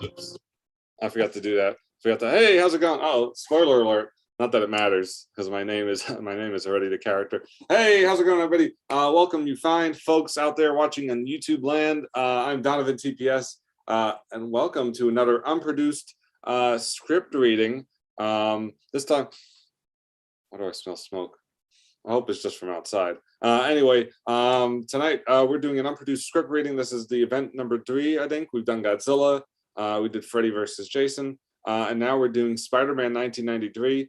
Oops. I forgot to do that. Hey, how's it going? Oh, spoiler alert. Not that it matters because my name is already the character. Hey, how's it going, everybody? Welcome, you fine folks out there watching on YouTube land. I'm Donovan TPS, and welcome to another unproduced script reading. This time, why do I smell smoke? I hope it's just from outside. Anyway, tonight we're doing an unproduced script reading. This is the event number 3, I think. We've done Godzilla. We did Freddy versus Jason. And now we're doing Spider-Man 1993.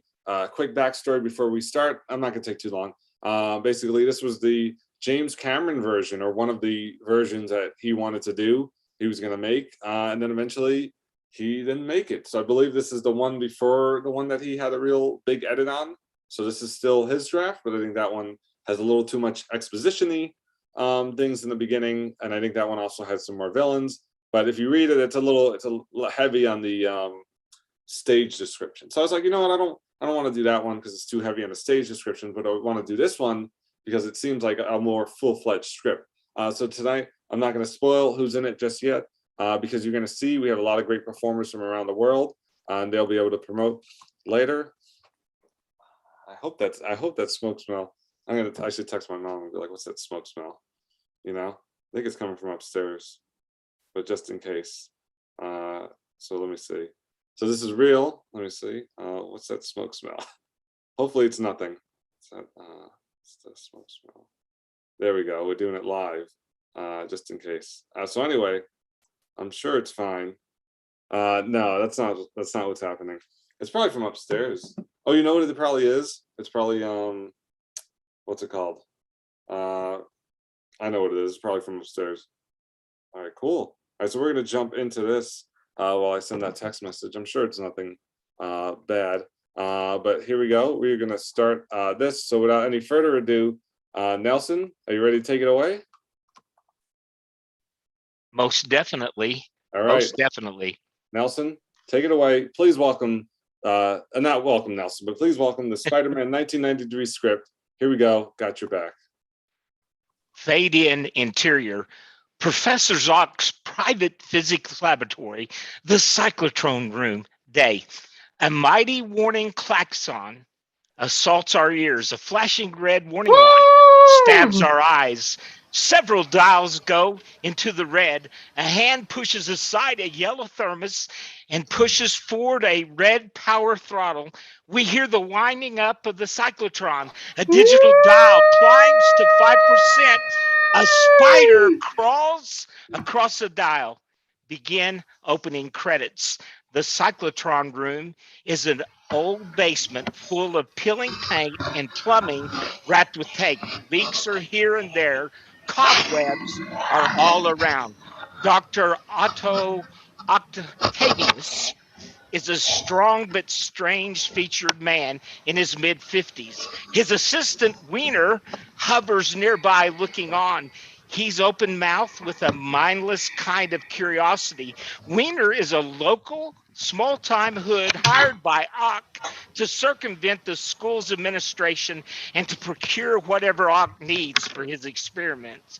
Quick backstory before we start. I'm not going to take too long. Basically, this was the James Cameron version, or one of the versions that he wanted to do, he was going to make. And then eventually he didn't make it. So I believe this is the one before the one that he had a real big edit on. So this is still his draft, but I think that one has a little too much exposition-y things in the beginning. And I think that one also has some more villains. But if you read it, it's a little heavy on the stage description. So I was like, you know what, I don't want to do that one because it's too heavy on the stage description, but I want to do this one because it seems like a more full-fledged script. So tonight, I'm not going to spoil who's in it just yet, because you're going to see we have a lot of great performers from around the world, and they'll be able to promote later. I hope that smoke smell. I should text my mom and be like, what's that smoke smell? You know, I think it's coming from upstairs, but just in case. So let me see. So this is real. Let me see. What's that smoke smell? Hopefully it's nothing. What's that smoke smell? There we go. We're doing it live, just in case. So anyway, I'm sure it's fine. No, that's not what's happening. It's probably from upstairs. Oh, you know what it probably is? It's probably what's it called? I know what it is. It's probably from upstairs. All right, cool. All right, so we're gonna jump into this while I send that text message. I'm sure it's nothing bad. But here we go. We're gonna start this. So without any further ado, Nelson, are you ready to take it away? Most definitely. All right. Most definitely. Nelson, take it away. Please welcome, not welcome Nelson, but please welcome the Spider-Man 1993 script. Here we go. Got your back. Fade in interior. Professor Zock's private physics laboratory, the cyclotron room. Day. A mighty warning klaxon assaults our ears. A flashing red warning light stabs our eyes. Several dials go into the red. A hand pushes aside a yellow thermos and pushes forward a red power throttle. We hear the winding up of the cyclotron. A digital dial climbs to 5%. A spider crawls across the dial. Begin opening credits. The cyclotron room is an old basement full of peeling paint and plumbing wrapped with tape. Leaks are here and there. Cobwebs are all around. Dr. Otto Octavius is a strong but strange featured man in his mid-50s. His assistant Wiener hovers nearby looking on. He's open-mouthed with a mindless kind of curiosity. Wiener is a local, small-time hood hired by Ock to circumvent the school's administration and to procure whatever Ock needs for his experiments.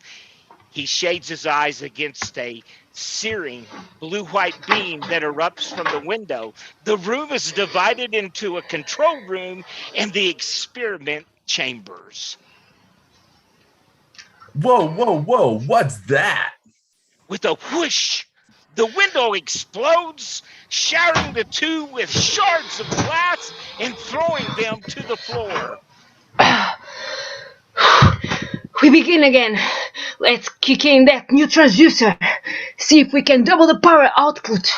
He shades his eyes against a searing blue-white beam that erupts from the window. The room is divided into a control room and the experiment chambers. Whoa, whoa, whoa, what's that? With a whoosh, the window explodes, shattering the two with shards of glass and throwing them to the floor. We begin again. Let's kick in that new transducer. See if we can double the power output.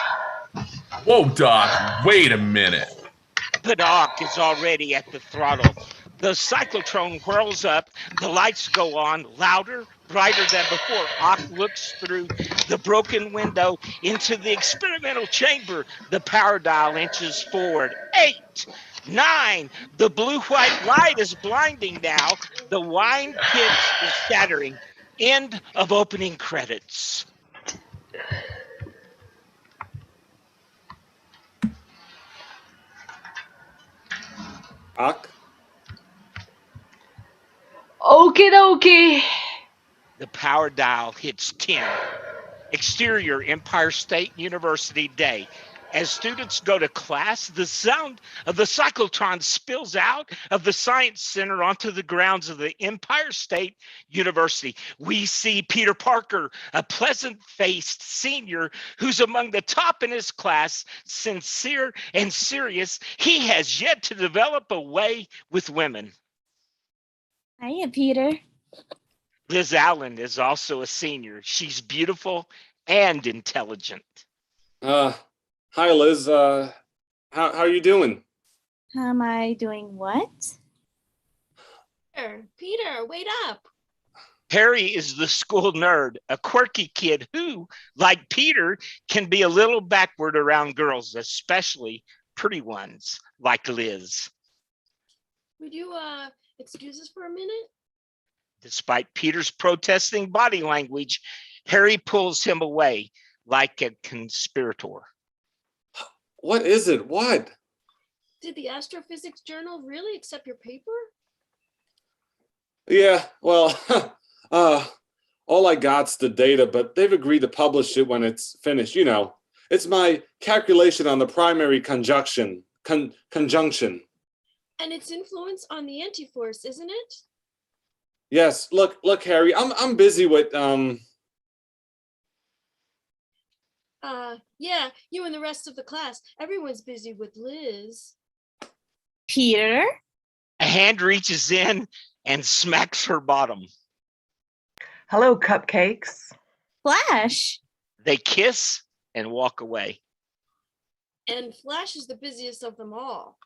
Whoa, Doc, wait a minute. But Ock is already at the throttle. The cyclotron whirls up, the lights go on, louder, brighter than before. Ock looks through the broken window into the experimental chamber. The power dial inches forward. 8, 9, the blue-white light is blinding now. The wine pit is shattering. End of opening credits. Ock? Okie dokie. The power dial hits 10. Exterior, Empire State University day. As students go to class, the sound of the cyclotron spills out of the Science Center onto the grounds of the Empire State University. We see Peter Parker, a pleasant-faced senior who's among the top in his class, sincere and serious. He has yet to develop a way with women. Hiya, Peter. Liz Allen is also a senior. She's beautiful and intelligent. Hi, Liz. How are you doing? How am I doing what? Peter, wait up. Harry is the school nerd, a quirky kid who, like Peter, can be a little backward around girls, especially pretty ones like Liz. Would you excuse us for a minute? Despite Peter's protesting body language, Harry pulls him away like a conspirator. What is it? What? Did the Astrophysics Journal really accept your paper? Yeah, well, all I got's the data, but they've agreed to publish it when it's finished. You know, it's my calculation on the primary conjunction. Conjunction. And its influence on the antiforce, isn't it? Yes. Look, Harry. I'm busy with Yeah, you and the rest of the class. Everyone's busy with Liz. Peter? A hand reaches in and smacks her bottom. Hello, cupcakes. Flash? They kiss and walk away. And Flash is the busiest of them all.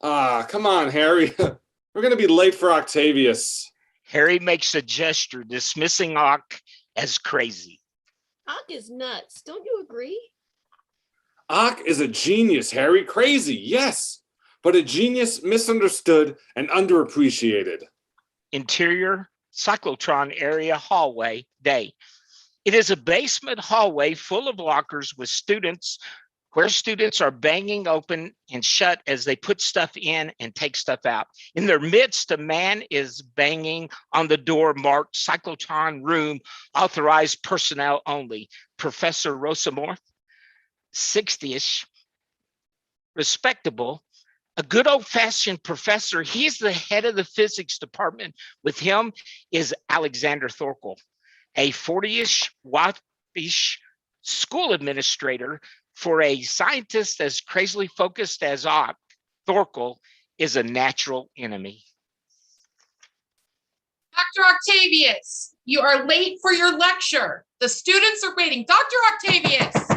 Come on, Harry. We're gonna be late for Octavius. Harry makes a gesture dismissing Ock as crazy. Ock is nuts. Don't you agree? Ock is a genius, Harry. Crazy, yes. But a genius misunderstood and underappreciated. Interior, cyclotron area hallway day. It is a basement hallway full of lockers with students, where students are banging open and shut as they put stuff in and take stuff out. In their midst, a man is banging on the door marked cyclotron room, authorized personnel only. Professor Rosamore, 60-ish, respectable, a good old-fashioned professor. He's the head of the physics department. With him is Alexander Thorkel, a 40-ish, wappish school administrator. For a scientist as crazily focused as Ock, Thorkel is a natural enemy. Dr. Octavius, you are late for your lecture. The students are waiting. Dr. Octavius!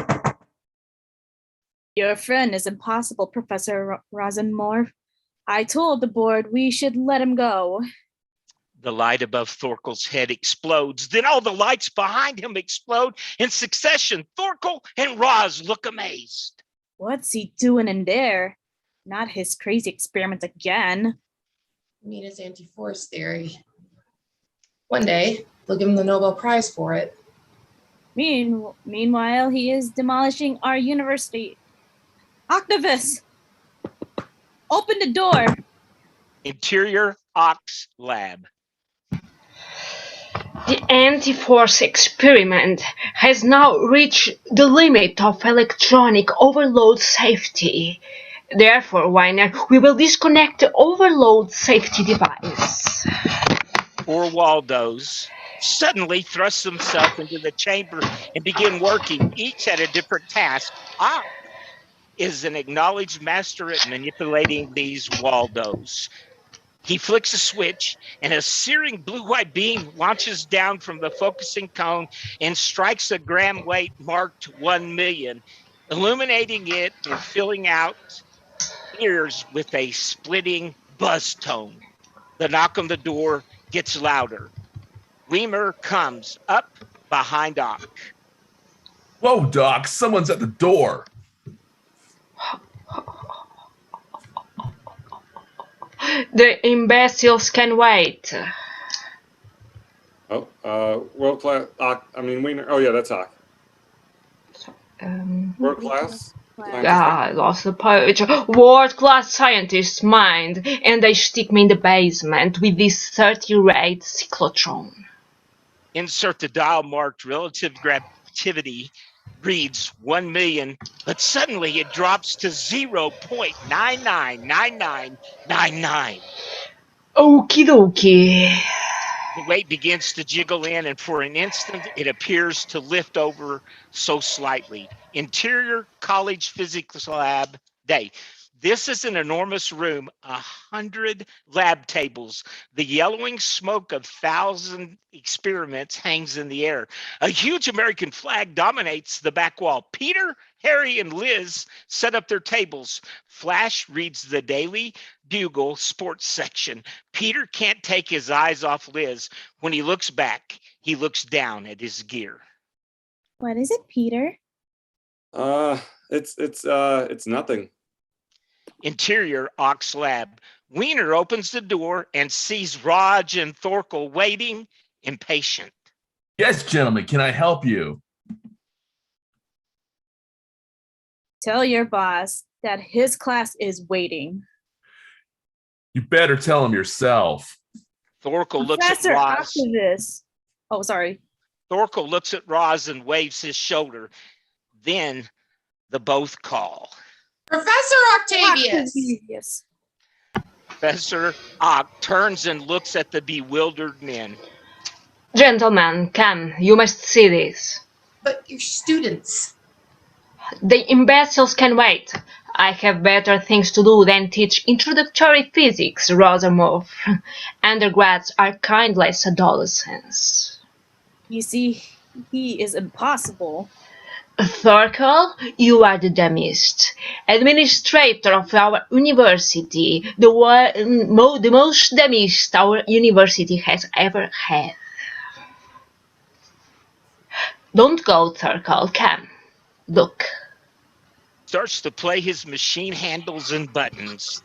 Your friend is impossible, Professor Rosenmore. I told the board we should let him go. The light above Thorkel's head explodes. Then all the lights behind him explode in succession. Thorkel and Roz look amazed. What's he doing in there? Not his crazy experiments again. I mean, his anti-force theory. One day, they'll give him the Nobel Prize for it. Meanwhile, he is demolishing our university. Octavus! Open the door! Interior Ox Lab. The anti-force experiment has now reached the limit of electronic overload safety. Therefore, Weiner, we will disconnect the overload safety device. Or Waldo's suddenly thrust himself into the chamber and begin working, each at a different task. Ock is an acknowledged master at manipulating these Waldos. He flicks a switch and a searing blue-white beam launches down from the focusing cone and strikes a gram weight marked 1 million, illuminating it and filling out ears with a splitting buzz tone. The knock on the door gets louder. Weimer comes up behind Ock. Whoa, Doc, someone's at the door. The imbeciles can wait. World class. Wiener. Oh yeah, that's Ock. World class. I lost the page. World-class scientist's mind, and they stick me in the basement with this 30-rate cyclotron. Insert the dial marked relative gravity reads 1 million, but suddenly it drops to 0.999999. Okie dokie. The weight begins to jiggle in, and for an instant, it appears to lift over so slightly. Interior college physics lab day. This is an enormous room, 100 lab tables. The yellowing smoke of 1,000 experiments hangs in the air. A huge American flag dominates the back wall. Peter, Harry, and Liz set up their tables. Flash reads the Daily Bugle sports section. Peter can't take his eyes off Liz. When he looks back, he looks down at his gear. What is it, Peter? It's nothing. Interior Ox Lab. Wiener opens the door and sees Raj and Thorkel waiting, impatient. Yes, gentlemen, can I help you? Tell your boss that his class is waiting. You better tell him yourself. Thorkel looks at Professor, Roz. after this. Oh, sorry. Thorkel looks at Roz and waves his shoulder. Then the both call. Professor Octavius. Yes. Professor Ock turns and looks at the bewildered men. Gentlemen, come, you must see this. But your students. The imbeciles can wait. I have better things to do than teach introductory physics, Rosamov. Undergrads are kindless adolescents. You see, he is impossible. Thorkel, you are the dumbest. Administrator of our university, the most dumbest our university has ever had. Don't go, Thorkel, come. Look. Starts to play his machine handles and buttons.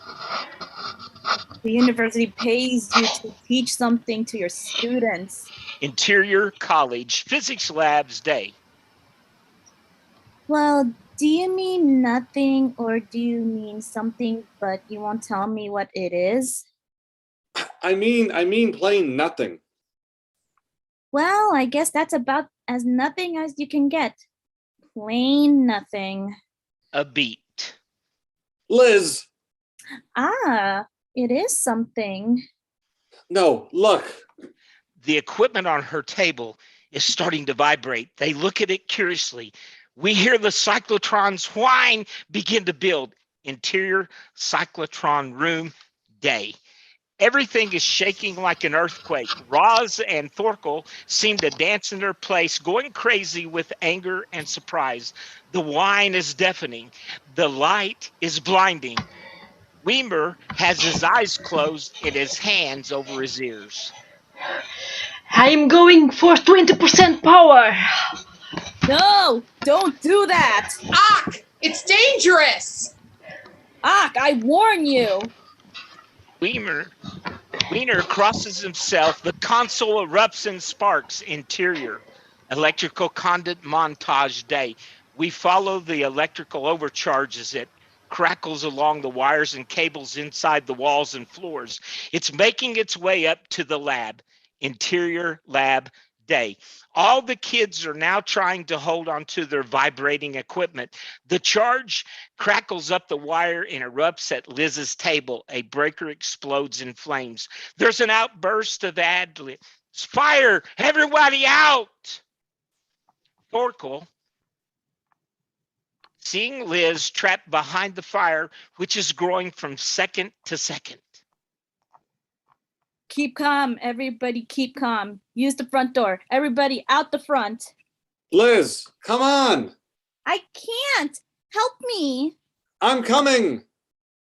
The university pays you to teach something to your students. Interior College Physics Labs Day. Well, do you mean nothing or do you mean something, but you won't tell me what it is? I mean plain nothing. Well, I guess that's about as nothing as you can get. Plain nothing. A beat. Liz, Ah, it is something. no, look. The equipment on her table is starting to vibrate. They look at it curiously. We hear the cyclotrons whine begin to build. Interior cyclotron room day. Everything is shaking like an earthquake. Roz and Thorkel seem to dance in their place, going crazy with anger and surprise. The whine is deafening. The light is blinding. Weimer has his eyes closed and his hands over his ears. I'm going for 20% power. No, don't do that. Ock, it's dangerous. Ock, I warn you. Wiener crosses himself. The console erupts in sparks. Interior electrical conduit montage day. We follow the electrical overcharge as it crackles along the wires and cables inside the walls and floors. It's making its way up to the lab. Interior lab day. All the kids are now trying to hold on to their vibrating equipment. The charge crackles up the wire and erupts at Liz's table. A breaker explodes in flames. There's an outburst of ad-libs. Fire! Everybody out! Thorkel, seeing Liz trapped behind the fire, which is growing from second to second. Keep calm, everybody, keep calm. Use the front door. Everybody out the front. Liz, come on. I can't. Help me. I'm coming.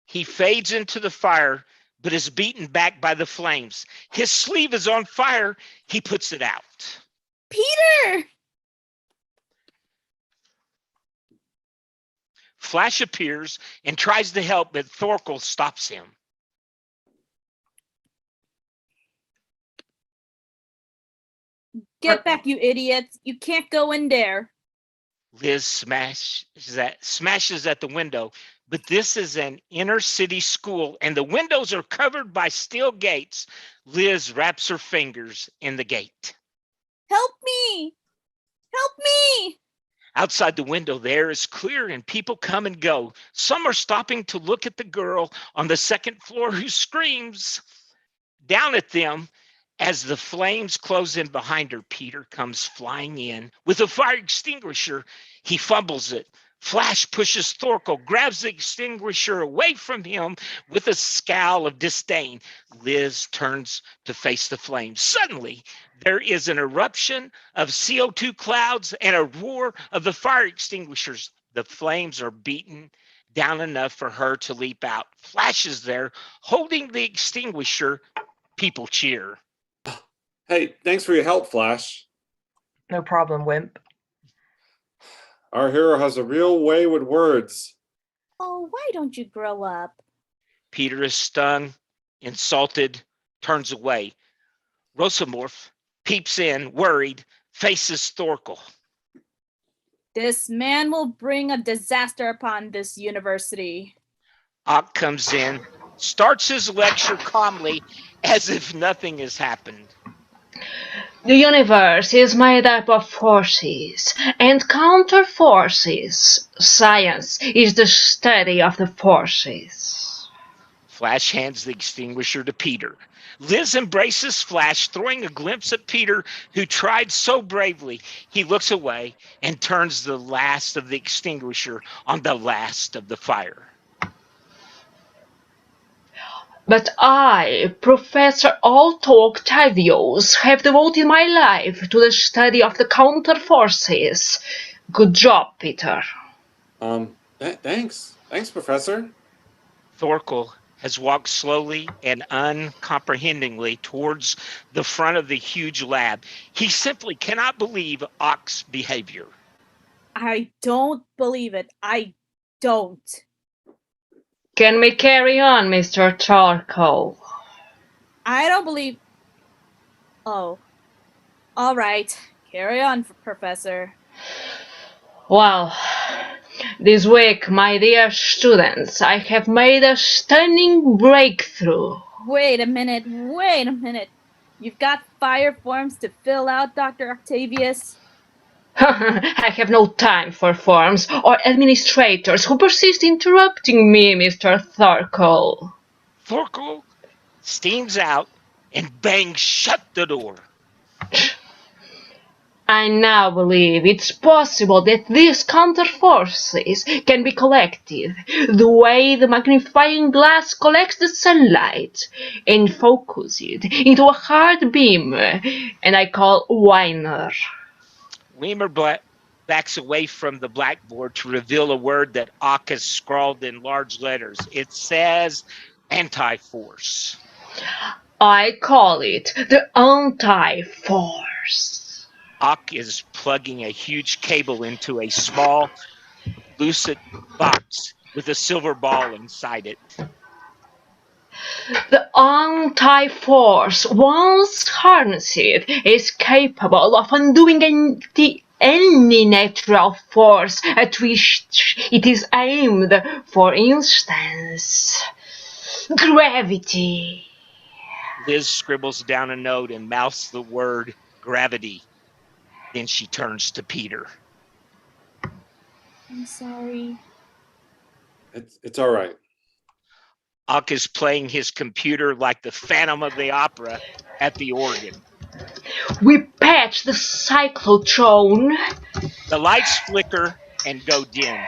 He fades into the fire, but is beaten back by the flames. His sleeve is on fire. He puts it out. Peter! Flash appears and tries to help, but Thorkel stops him. Get back, you idiots. You can't go in there. Liz smashes at the window, but this is an inner city school and the windows are covered by steel gates. Liz wraps her fingers in the gate. Help me! Help me! Outside the window, the air is clear and people come and go. Some are stopping to look at the girl on the second floor who screams down at them. As the flames close in behind her, Peter comes flying in with a fire extinguisher. He fumbles it. Flash pushes Thorkel, grabs the extinguisher away from him with a scowl of disdain. Liz turns to face the flames. Suddenly, there is an eruption of CO2 clouds and a roar of the fire extinguishers. The flames are beaten down enough for her to leap out. Flash is there, holding the extinguisher. People cheer. Hey, thanks for your help, Flash. No problem, Wimp. Our hero has a real way with words. Oh, why don't you grow up? Peter is stung, insulted, turns away. Rosamorph peeps in, worried, faces Thorkel. This man will bring a disaster upon this university. Ock comes in, starts his lecture calmly, as if nothing has happened. The universe is made up of forces and counter forces. Science is the study of the forces. Flash hands the extinguisher to Peter. Liz embraces Flash, throwing a glimpse at Peter, who tried so bravely. He looks away and turns the last of the extinguisher on the last of the fire. But I, Professor Otto Octavius, have devoted my life to the study of the counter forces. Good job, Peter. Thanks. Thanks, Professor. Thorkel has walked slowly and uncomprehendingly towards the front of the huge lab. He simply cannot believe Ock's behavior. I don't believe it. I don't. Can we carry on, Mr. Charcoal? I don't believe. Oh. All right. Carry on, Professor. Well, this week, my dear students, I have made a stunning breakthrough. Wait a minute. You've got fire forms to fill out, Dr. Octavius? I have no time for forms or administrators who persist interrupting me, Mr. Thorkel. Thorkel steams out and bangs shut the door. I now believe it's possible that these counter-forces can be collected the way the magnifying glass collects the sunlight and focuses it into a hard beam, and I call Weiner. Weimer backs away from the blackboard to reveal a word that Ock has scrawled in large letters. It says anti-force. I call it the anti-force. Ock is plugging a huge cable into a small, lucid box with a silver ball inside it. The anti-force, once harnessed, is capable of undoing any natural force at which it is aimed. For instance, gravity. Liz scribbles down a note and mouths the word gravity. Then she turns to Peter. I'm sorry. It's all right. Ock is playing his computer like the Phantom of the Opera at the organ. We patch the cyclotron. The lights flicker and go dim.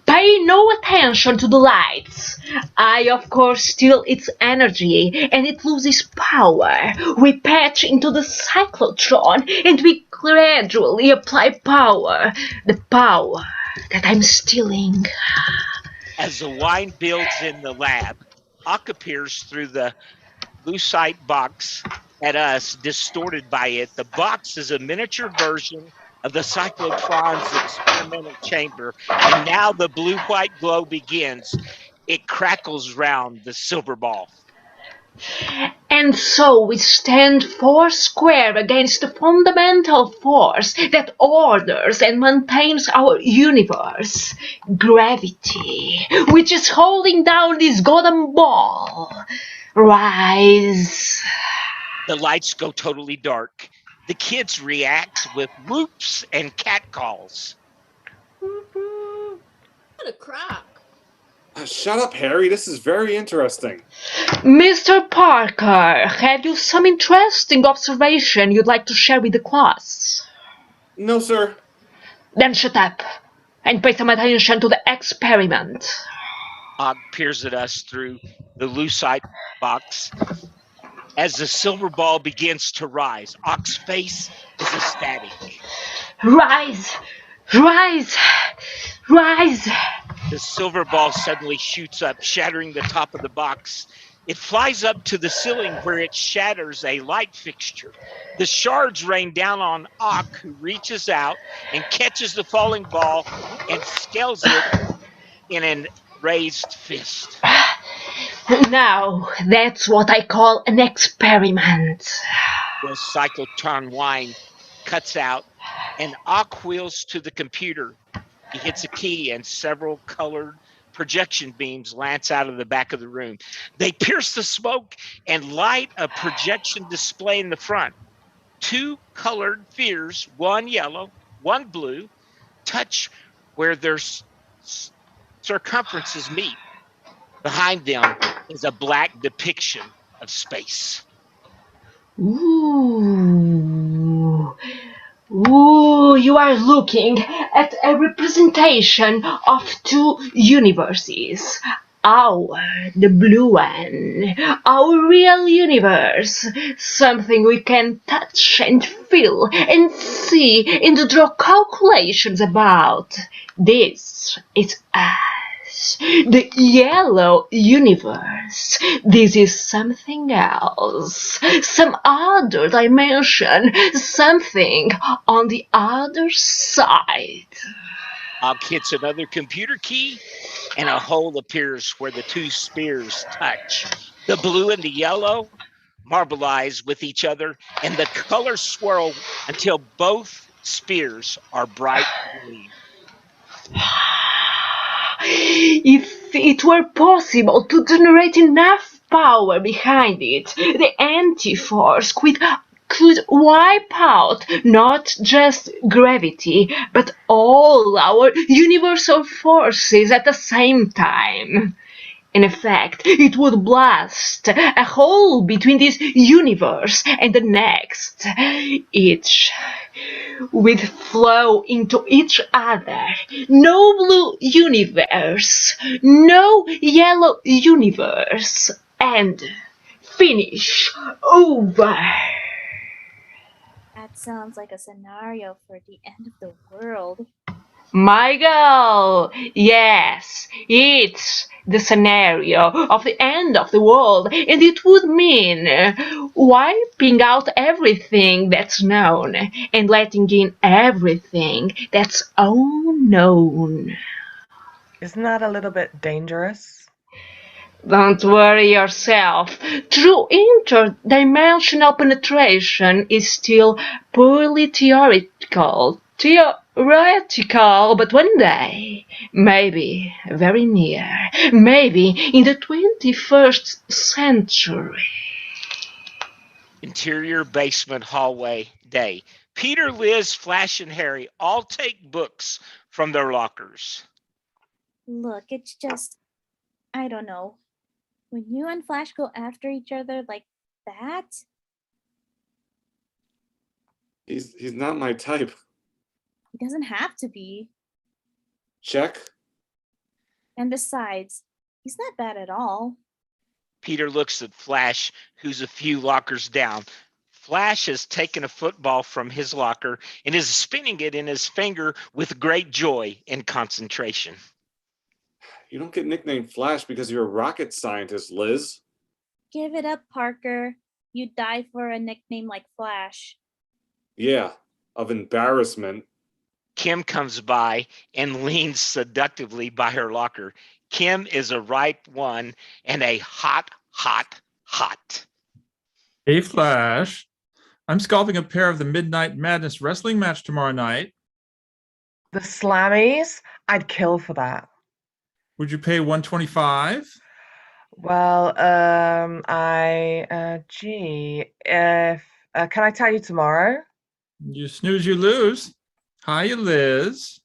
Pay no attention to the lights. I, of course, steal its energy and it loses power. We patch into the cyclotron and we gradually apply power. The power that I'm stealing. As the wine builds in the lab, Ock appears through the lucite box at us, distorted by it. The box is a miniature version of the cyclotron's experimental chamber, and now the blue-white glow begins. It crackles round the silver ball. And so we stand foursquare against the fundamental force that orders and maintains our universe, gravity, which is holding down this golden ball. Rise. The lights go totally dark. The kids react with whoops and catcalls. What a crock. Shut up, Harry. This is very interesting. Mr. Parker, have you some interesting observation you'd like to share with the class? No, sir. Then shut up and pay some attention to the experiment. Og peers at us through the lucite box. As the silver ball begins to rise, Og's face is ecstatic. Rise! Rise! Rise! The silver ball suddenly shoots up, shattering the top of the box. It flies up to the ceiling where it shatters a light fixture. The shards rain down on Og, who reaches out and catches the falling ball and scales it in a raised fist. Now, that's what I call an experiment. The cyclotron wine cuts out, and Og wheels to the computer. He hits a key, and several colored projection beams lance out of the back of the room. They pierce the smoke and light a projection display in the front. 2 colored spheres, one yellow, one blue, touch where their circumferences meet. Behind them is a black depiction of space. Ooh. Ooh, you are looking at a representation of 2 universes. The blue one, our real universe, something we can touch and feel and see and draw calculations about. This is us, the yellow universe. This is something else, some other dimension, something on the other side. Og hits another computer key, and a hole appears where the 2 spheres touch. The blue and the yellow marbleize with each other, and the colors swirl until both spheres are bright green. If it were possible to generate enough power behind it, the anti-force could wipe out not just gravity, but all our universal forces at the same time. In fact, it would blast a hole between this universe and the next. Each would flow into each other. No blue universe, no yellow universe, and finish over. That sounds like a scenario for the end of the world. Michael, yes, it's the scenario of the end of the world, and it would mean wiping out everything that's known and letting in everything that's unknown. Isn't that a little bit dangerous? Don't worry yourself. True interdimensional penetration is still purely theoretical, but one day, maybe very near, maybe in the 21st century. Interior basement hallway day. Peter, Liz, Flash, and Harry all take books from their lockers. Look, it's just, I don't know. When you and Flash go after each other like that, He's not my type. he doesn't have to be. Check. And besides, he's not bad at all. Peter looks at Flash, who's a few lockers down. Flash has taken a football from his locker and is spinning it in his finger with great joy and concentration. You don't get nicknamed Flash because you're a rocket scientist, Liz. Give it up, Parker. You'd die for a nickname like Flash. Yeah, of embarrassment. Kim comes by and leans seductively by her locker. Kim is a ripe one and a hot. Hey, Flash. I'm scalping a pair of the Midnight Madness wrestling match tomorrow night. The Slammies? I'd kill for that. Would you pay $125? Well, can I tell you tomorrow? You snooze, you lose. Hi, Liz.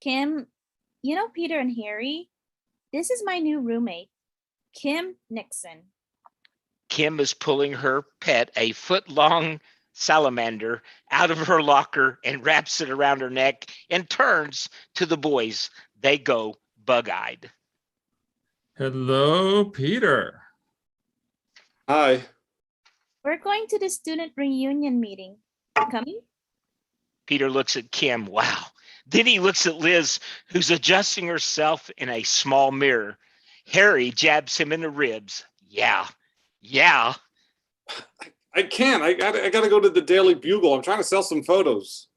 Kim, you know Peter and Harry? This is my new roommate, Kim Nixon. Kim is pulling her pet, a foot-long salamander, out of her locker and wraps it around her neck and turns to the boys. They go bug-eyed. Hello, Peter. Hi. We're going to the student reunion meeting. Coming? Peter looks at Kim. Wow. Then he looks at Liz, who's adjusting herself in a small mirror. Harry jabs him in the ribs. Yeah. I can't. I gotta go to the Daily Bugle. I'm trying to sell some photos.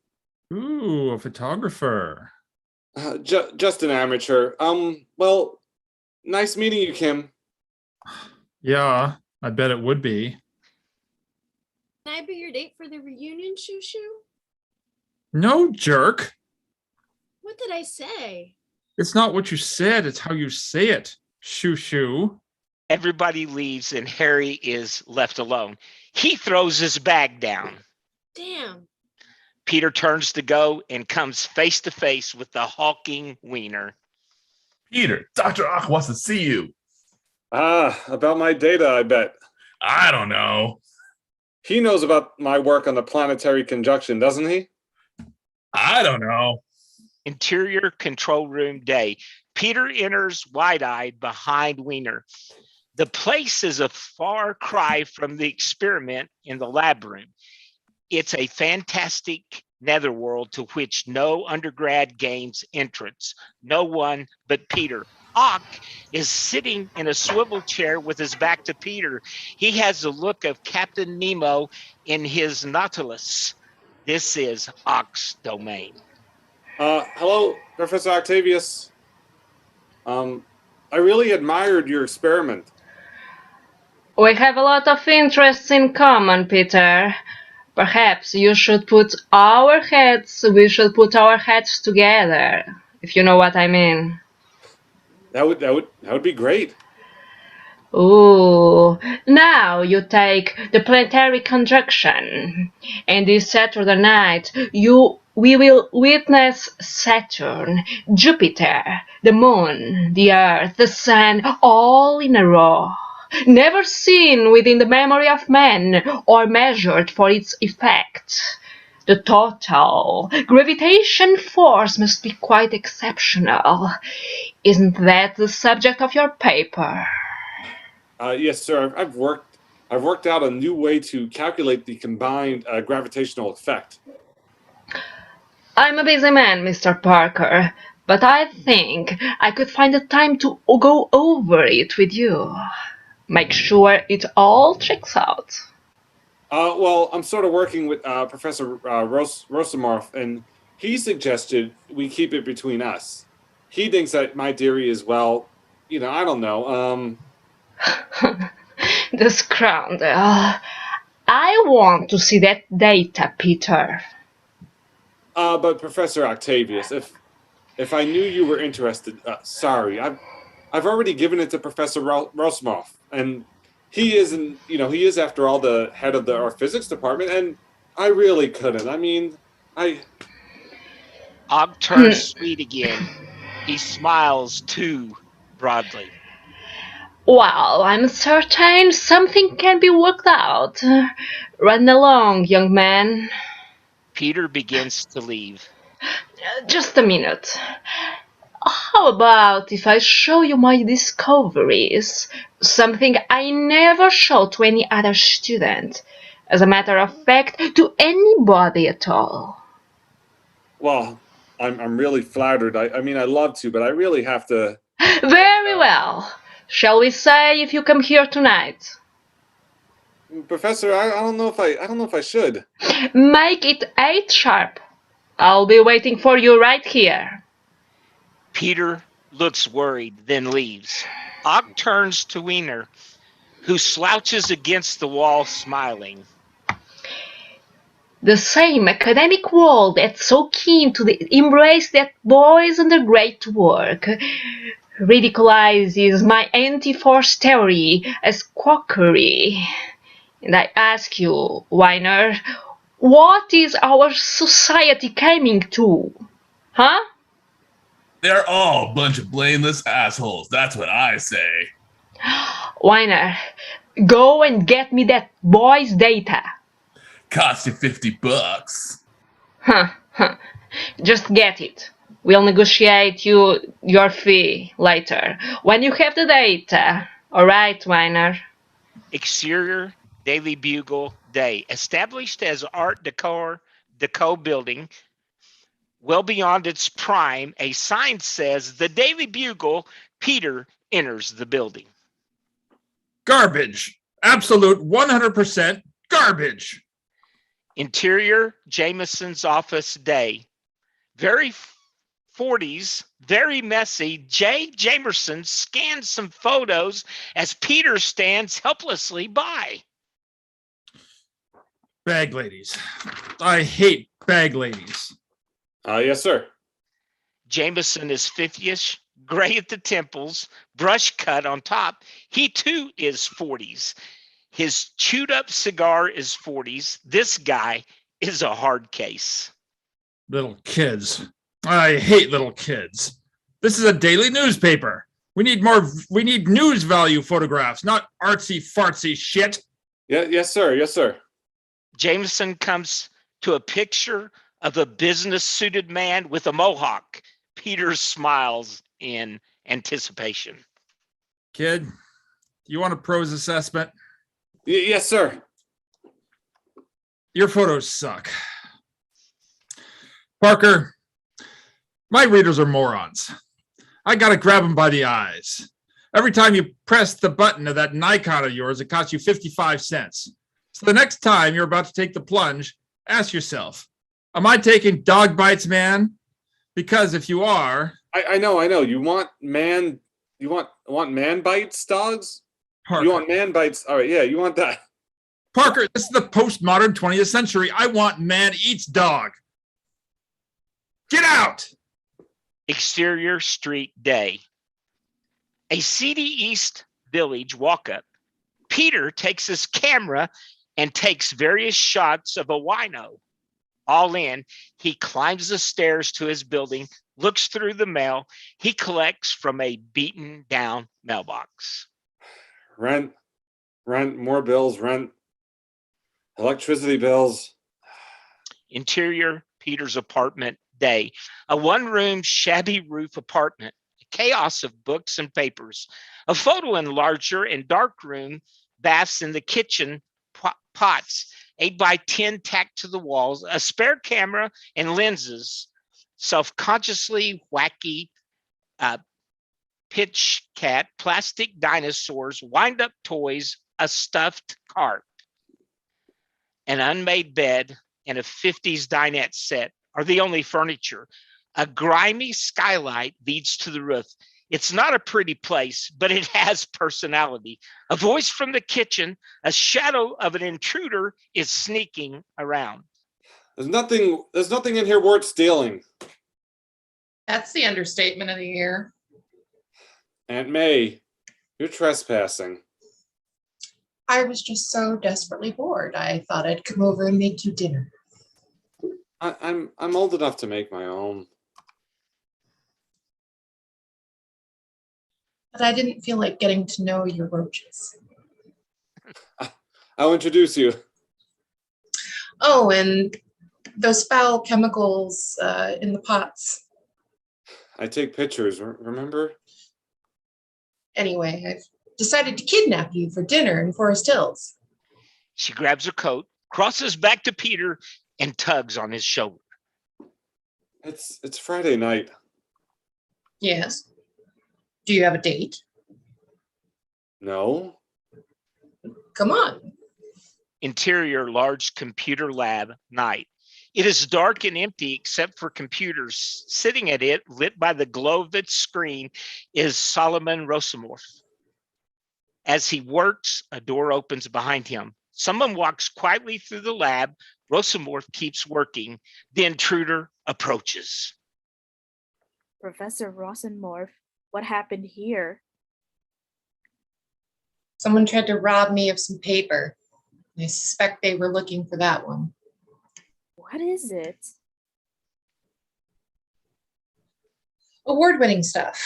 Ooh, a photographer. Just an amateur. Well, nice meeting you, Kim. Yeah, I bet it would be. Can I be your date for the reunion, Shoo Shoo? No, jerk. What did I say? It's not what you said, it's how you say it. Shoo shoo. Everybody leaves and Harry is left alone. He throws his bag down. Damn. Peter turns to go and comes face to face with the hulking wiener. Peter, Dr. Ock wants to see you. About my data, I bet. I don't know. He knows about my work on the planetary conjunction, doesn't he? I don't know. Interior control room day. Peter enters wide-eyed behind Wiener. The place is a far cry from the experiment in the lab room. It's a fantastic netherworld to which no undergrad gains entrance. No one but Peter. Ock is sitting in a swivel chair with his back to Peter. He has the look of Captain Nemo in his Nautilus. This is Ock's domain. Hello, Professor Octavius. I really admired your experiment. We have a lot of interests in common, Peter. Perhaps we should put our heads together, if you know what I mean. That would be great. Ooh, now you take the planetary conjunction, and this Saturday night we will witness Saturn, Jupiter, the Moon, the Earth, the Sun, all in a row. Never seen within the memory of man or measured for its effect. The total gravitation force must be quite exceptional. Isn't that the subject of your paper? Yes, sir. I've worked out a new way to calculate the combined gravitational effect. I'm a busy man, Mr. Parker, but I think I could find the time to go over it with you. Make sure it all checks out. Well, I'm sort of working with Professor Rosamorf, and he suggested we keep it between us. He thinks that my theory is, well, I don't know. The scoundrel. I want to see that data, Peter. But Professor Octavius, if I knew you were interested, sorry, I've already given it to Professor Rosamorf, and he is after all the head of our physics department, and I really couldn't. I mean, Og turns sweet again. He smiles too broadly. Well, I'm certain something can be worked out. Run along, young man. Peter begins to leave. Just a minute. How about if I show you my discoveries? Something I never show to any other student. As a matter of fact, to anybody at all. Well, I'm really flattered. I mean, I'd love to, but I really have to. Very well. Shall we say if you come here tonight? Professor, I don't know if I should. Make it 8 sharp. I'll be waiting for you right here. Peter looks worried, then leaves. Og turns to Wiener, who slouches against the wall smiling. The same academic world that's so keen to embrace that boys under great work ridiculizes my anti-force theory as quackery. And I ask you, Weiner, What is our society coming to? Huh? They're all a bunch of blameless assholes. That's what I say. Weiner, go and get me that boy's data. Cost you $50. Huh. Just get it. We'll negotiate your fee later when you have the data. All right, Weiner. Exterior Daily Bugle Day. Established as Art Deco building, well beyond its prime, a sign says the Daily Bugle, Peter enters the building. Garbage. Absolute 100% garbage. Interior Jameson's office day. Very 40s, very messy. Jay Jamerson scans some photos as Peter stands helplessly by. Bag ladies. I hate bag ladies. Yes, sir. Jameson is 50ish, gray at the temples, brush cut on top. He too is 40s. His chewed up cigar is 40s. This guy is a hard case. Little kids. I hate little kids. This is a daily newspaper. We need news value photographs, not artsy fartsy shit. Yeah, yes, sir. Yes, sir. Jameson comes to a picture of a business suited man with a mohawk. Peter smiles in anticipation. Kid, do you want a pros assessment? Yes, sir. Your photos suck. Parker, my readers are morons. I gotta grab them by the eyes. Every time you press the button of that Nikon of yours, it costs you 55 cents. So the next time you're about to take the plunge, ask yourself, am I taking dog bites, man? Because if you are... I know. You want man bites, dogs? Parker. You want man bites? All right, yeah, you want that. Parker, this is the postmodern 20th century. I want man eats dog. Get out! Exterior street day. A seedy East Village walk up. Peter takes his camera and takes various shots of a wino. All in, he climbs the stairs to his building, looks through the mail he collects from a beaten down mailbox. Rent, more bills, electricity bills. Interior Peter's apartment day. A one-room shabby roof apartment. A chaos of books and papers. A photo enlarger and dark room baths in the kitchen pots. 8x10 tacked to the walls. A spare camera and lenses. Self-consciously wacky pitch cat, plastic dinosaurs, wind-up toys, a stuffed cart. An unmade bed and a 50s dinette set are the only furniture. A grimy skylight leads to the roof. It's not a pretty place, but it has personality. A voice from the kitchen, a shadow of an intruder is sneaking around. There's nothing in here worth stealing. That's the understatement of the year. Aunt May, you're trespassing. I was just so desperately bored. I thought I'd come over and make you dinner. I'm old enough to make my own. But I didn't feel like getting to know your roaches. I'll introduce you. Oh, and those foul chemicals in the pots. I take pictures, remember? Anyway, I've decided to kidnap you for dinner in Forest Hills. She grabs her coat, crosses back to Peter, and tugs on his shoulder. It's Friday night. Yes. Do you have a date? No. Come on. Interior large computer lab night. It is dark and empty except for computers. Sitting at it, lit by the glow of its screen, is Solomon Rosamorf. As he works, a door opens behind him. Someone walks quietly through the lab. Rosamorf keeps working. The intruder approaches. Professor Rosenmorph, what happened here? Someone tried to rob me of some paper. I suspect they were looking for that one. What is it? Award-winning stuff.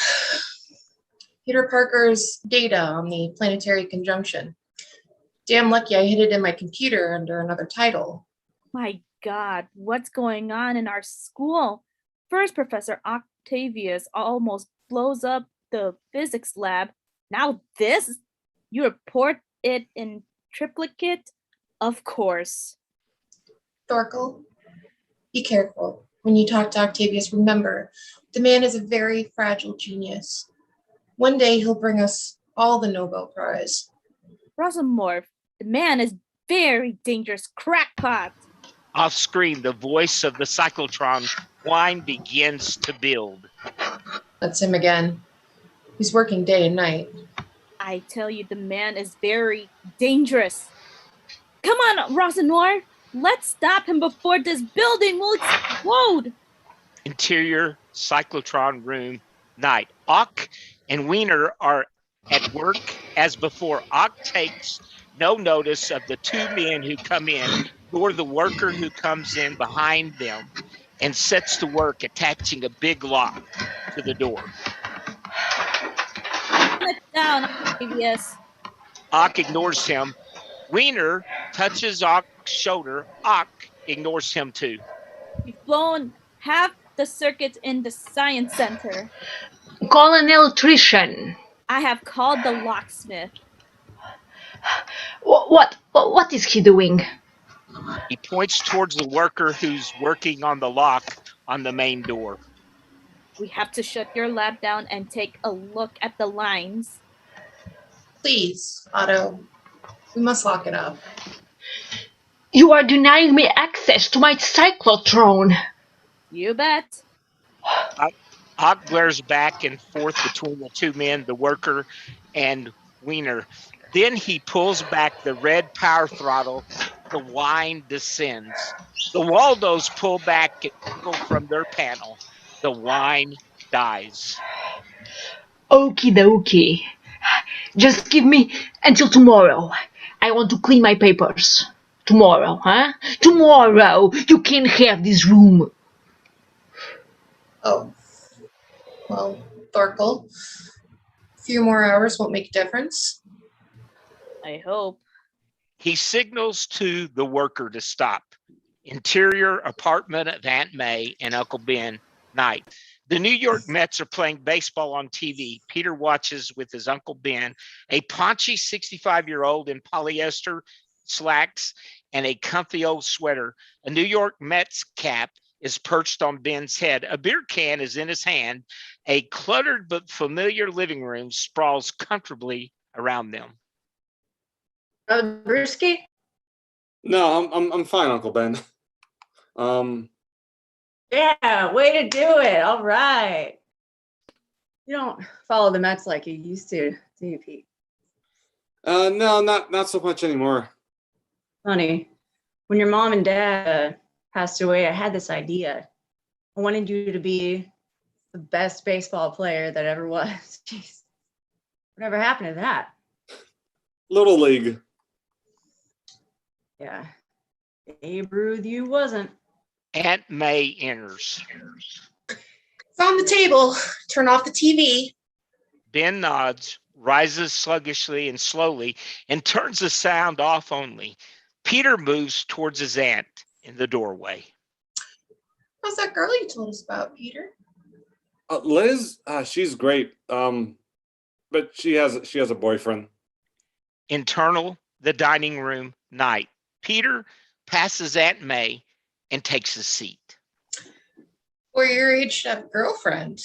Peter Parker's data on the planetary conjunction. Damn lucky I hid it in my computer under another title. My God, what's going on in our school? First, Professor Octavius almost blows up the physics lab. Now this? You report it in triplicate? Of course. Thorkel, be careful. When you talk to Octavius, remember, the man is a very fragile genius. One day he'll bring us all the Nobel Prize. Rosamorph, the man is very dangerous crackpot. Off screen, the voice of the cyclotron whine begins to build. That's him again. He's working day and night. I tell you, the man is very dangerous. Come on, Rosanor. Let's stop him before this building will explode. Interior cyclotron room, night. Ock and Wiener are at work as before. Ock takes no notice of the two men who come in, nor the worker who comes in behind them, and sets to work attaching a big lock to the door. Sit down, Octavius. Ock ignores him. Wiener touches Ock's shoulder. Ock ignores him too. We've blown half the circuit in the science center. Call an electrician. I have called the locksmith. What is he doing? He points towards the worker who's working on the lock on the main door. We have to shut your lab down and take a look at the lines. Please, Otto. We must lock it up. You are denying me access to my cyclotron. You bet. Ock glares back and forth between the two men, the worker and Wiener. Then he pulls back the red power throttle. The whine descends. The Waldos pull back from their panel. The whine dies. Okie dokie. Just give me until tomorrow. I want to clean my papers. Tomorrow, huh? Tomorrow! You can't have this room. Oh. Well, Thorkel, a few more hours won't make a difference. I hope. He signals to the worker to stop. Interior apartment of Aunt May and Uncle Ben, night. The New York Mets are playing baseball on TV. Peter watches with his Uncle Ben, a paunchy 65-year-old in polyester slacks and a comfy old sweater. A New York Mets cap is perched on Ben's head. A beer can is in his hand. A cluttered but familiar living room sprawls comfortably around them. Brewski? No, I'm fine, Uncle Ben. Yeah, way to do it. All right. You don't follow the Mets like you used to, do you, Pete? No, not so much anymore. Honey, when your mom and dad passed away, I had this idea. I wanted you to be the best baseball player that ever was. Jeez, whatever happened to that? Little League. Yeah, Babe Ruth, you wasn't. Aunt May enters. It's on the table. Turn off the TV. Ben nods, rises sluggishly and slowly, and turns the sound off only. Peter moves towards his aunt in the doorway. How's that girl you told us about, Peter? Liz, she's great. But she has a boyfriend. Internal, the dining room, night. Peter passes Aunt May and takes a seat. Or your age should have a girlfriend.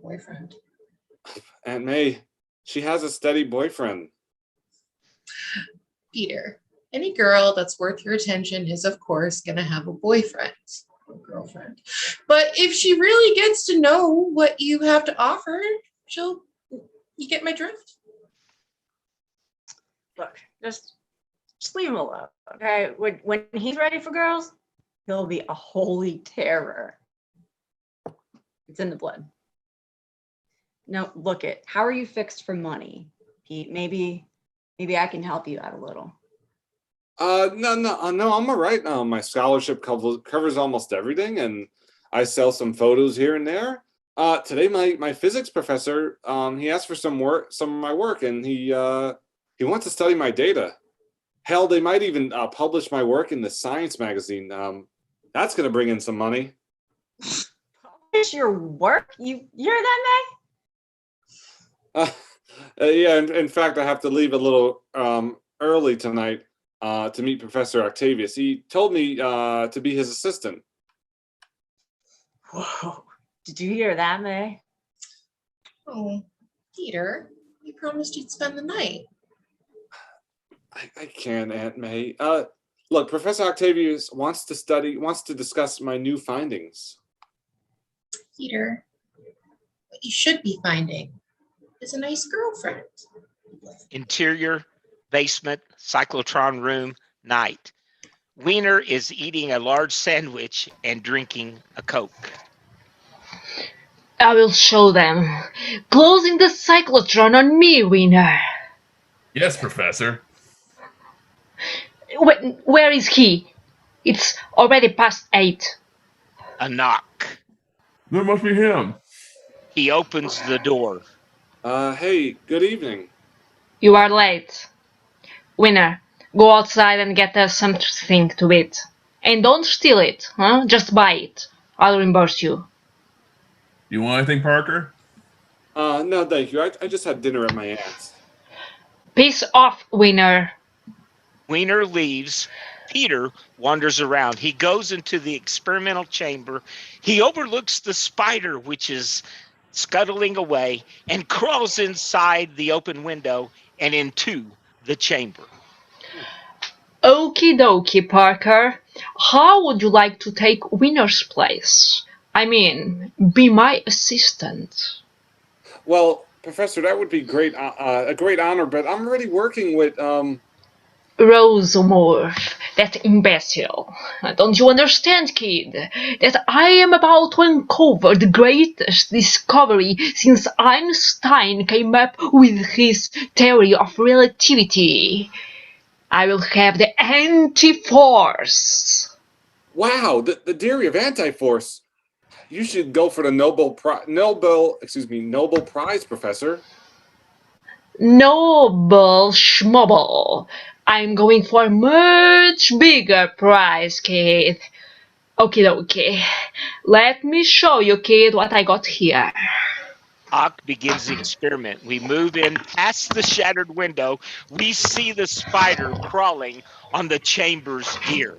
Boyfriend. Aunt May, she has a steady boyfriend. Peter, any girl that's worth your attention is, of course, going to have a boyfriend or girlfriend. But if she really gets to know what you have to offer, you get my drift? Look, just leave him alone, okay? When he's ready for girls, he'll be a holy terror. It's in the blood. No, look it. How are you fixed for money, Pete? Maybe I can help you out a little. No, I'm all right. My scholarship covers almost everything, and I sell some photos here and there. Today, my physics professor, he asked for some of my work, and he wants to study my data. Hell, they might even publish my work in the science magazine. That's going to bring in some money. Publish your work? You hear that, Yeah, in fact, I have to leave a little early tonight to meet Professor Octavius. He told me to be his assistant. May? Whoa. Did you hear that, May? Oh, Peter, you promised you'd spend the night. I can't, Aunt May. Look, Professor Octavius wants to discuss my new findings. Peter, what you should be finding is a nice girlfriend. Interior, basement, cyclotron room, night. Wiener is eating a large sandwich and drinking a Coke. I will show them. Closing the cyclotron on me, Wiener. Yes, Professor. Where is he? It's already past 8. A knock. That must be him. He opens the door. Hey, good evening. You are late. Winner, go outside and get us something to eat. And don't steal it, huh? Just buy it. I'll reimburse you. You want anything, Parker? No, thank you. I just had dinner at my aunt's. Peace off, Winner. Wiener leaves. Peter wanders around. He goes into the experimental chamber. He overlooks the spider, which is scuttling away, and crawls inside the open window and into the chamber. Okie dokie, Parker. How would you like to take Winner's place? I mean, be my assistant. Well, Professor, that would be a great honor, but I'm already working with Rosamorph, that imbecile. Don't you understand, kid, that I am about to uncover the greatest discovery since Einstein came up with his theory of relativity? I will have the anti-force. Wow, the theory of anti-force. You should go for the Nobel Prize, Professor. Noble schmobble. I'm going for a much bigger prize, kid. Okie dokie. Let me show you, kid, what I got here. Ock begins the experiment. We move in past the shattered window. We see the spider crawling on the chamber's gear.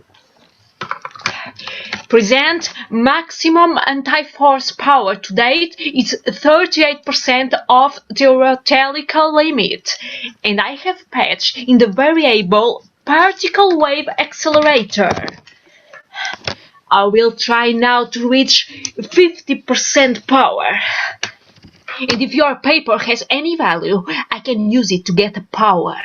Present maximum anti-force power to date is 38% of theoretical limit, and I have patched in the variable particle wave accelerator. I will try now to reach 50% power. And if your paper has any value, I can use it to get power.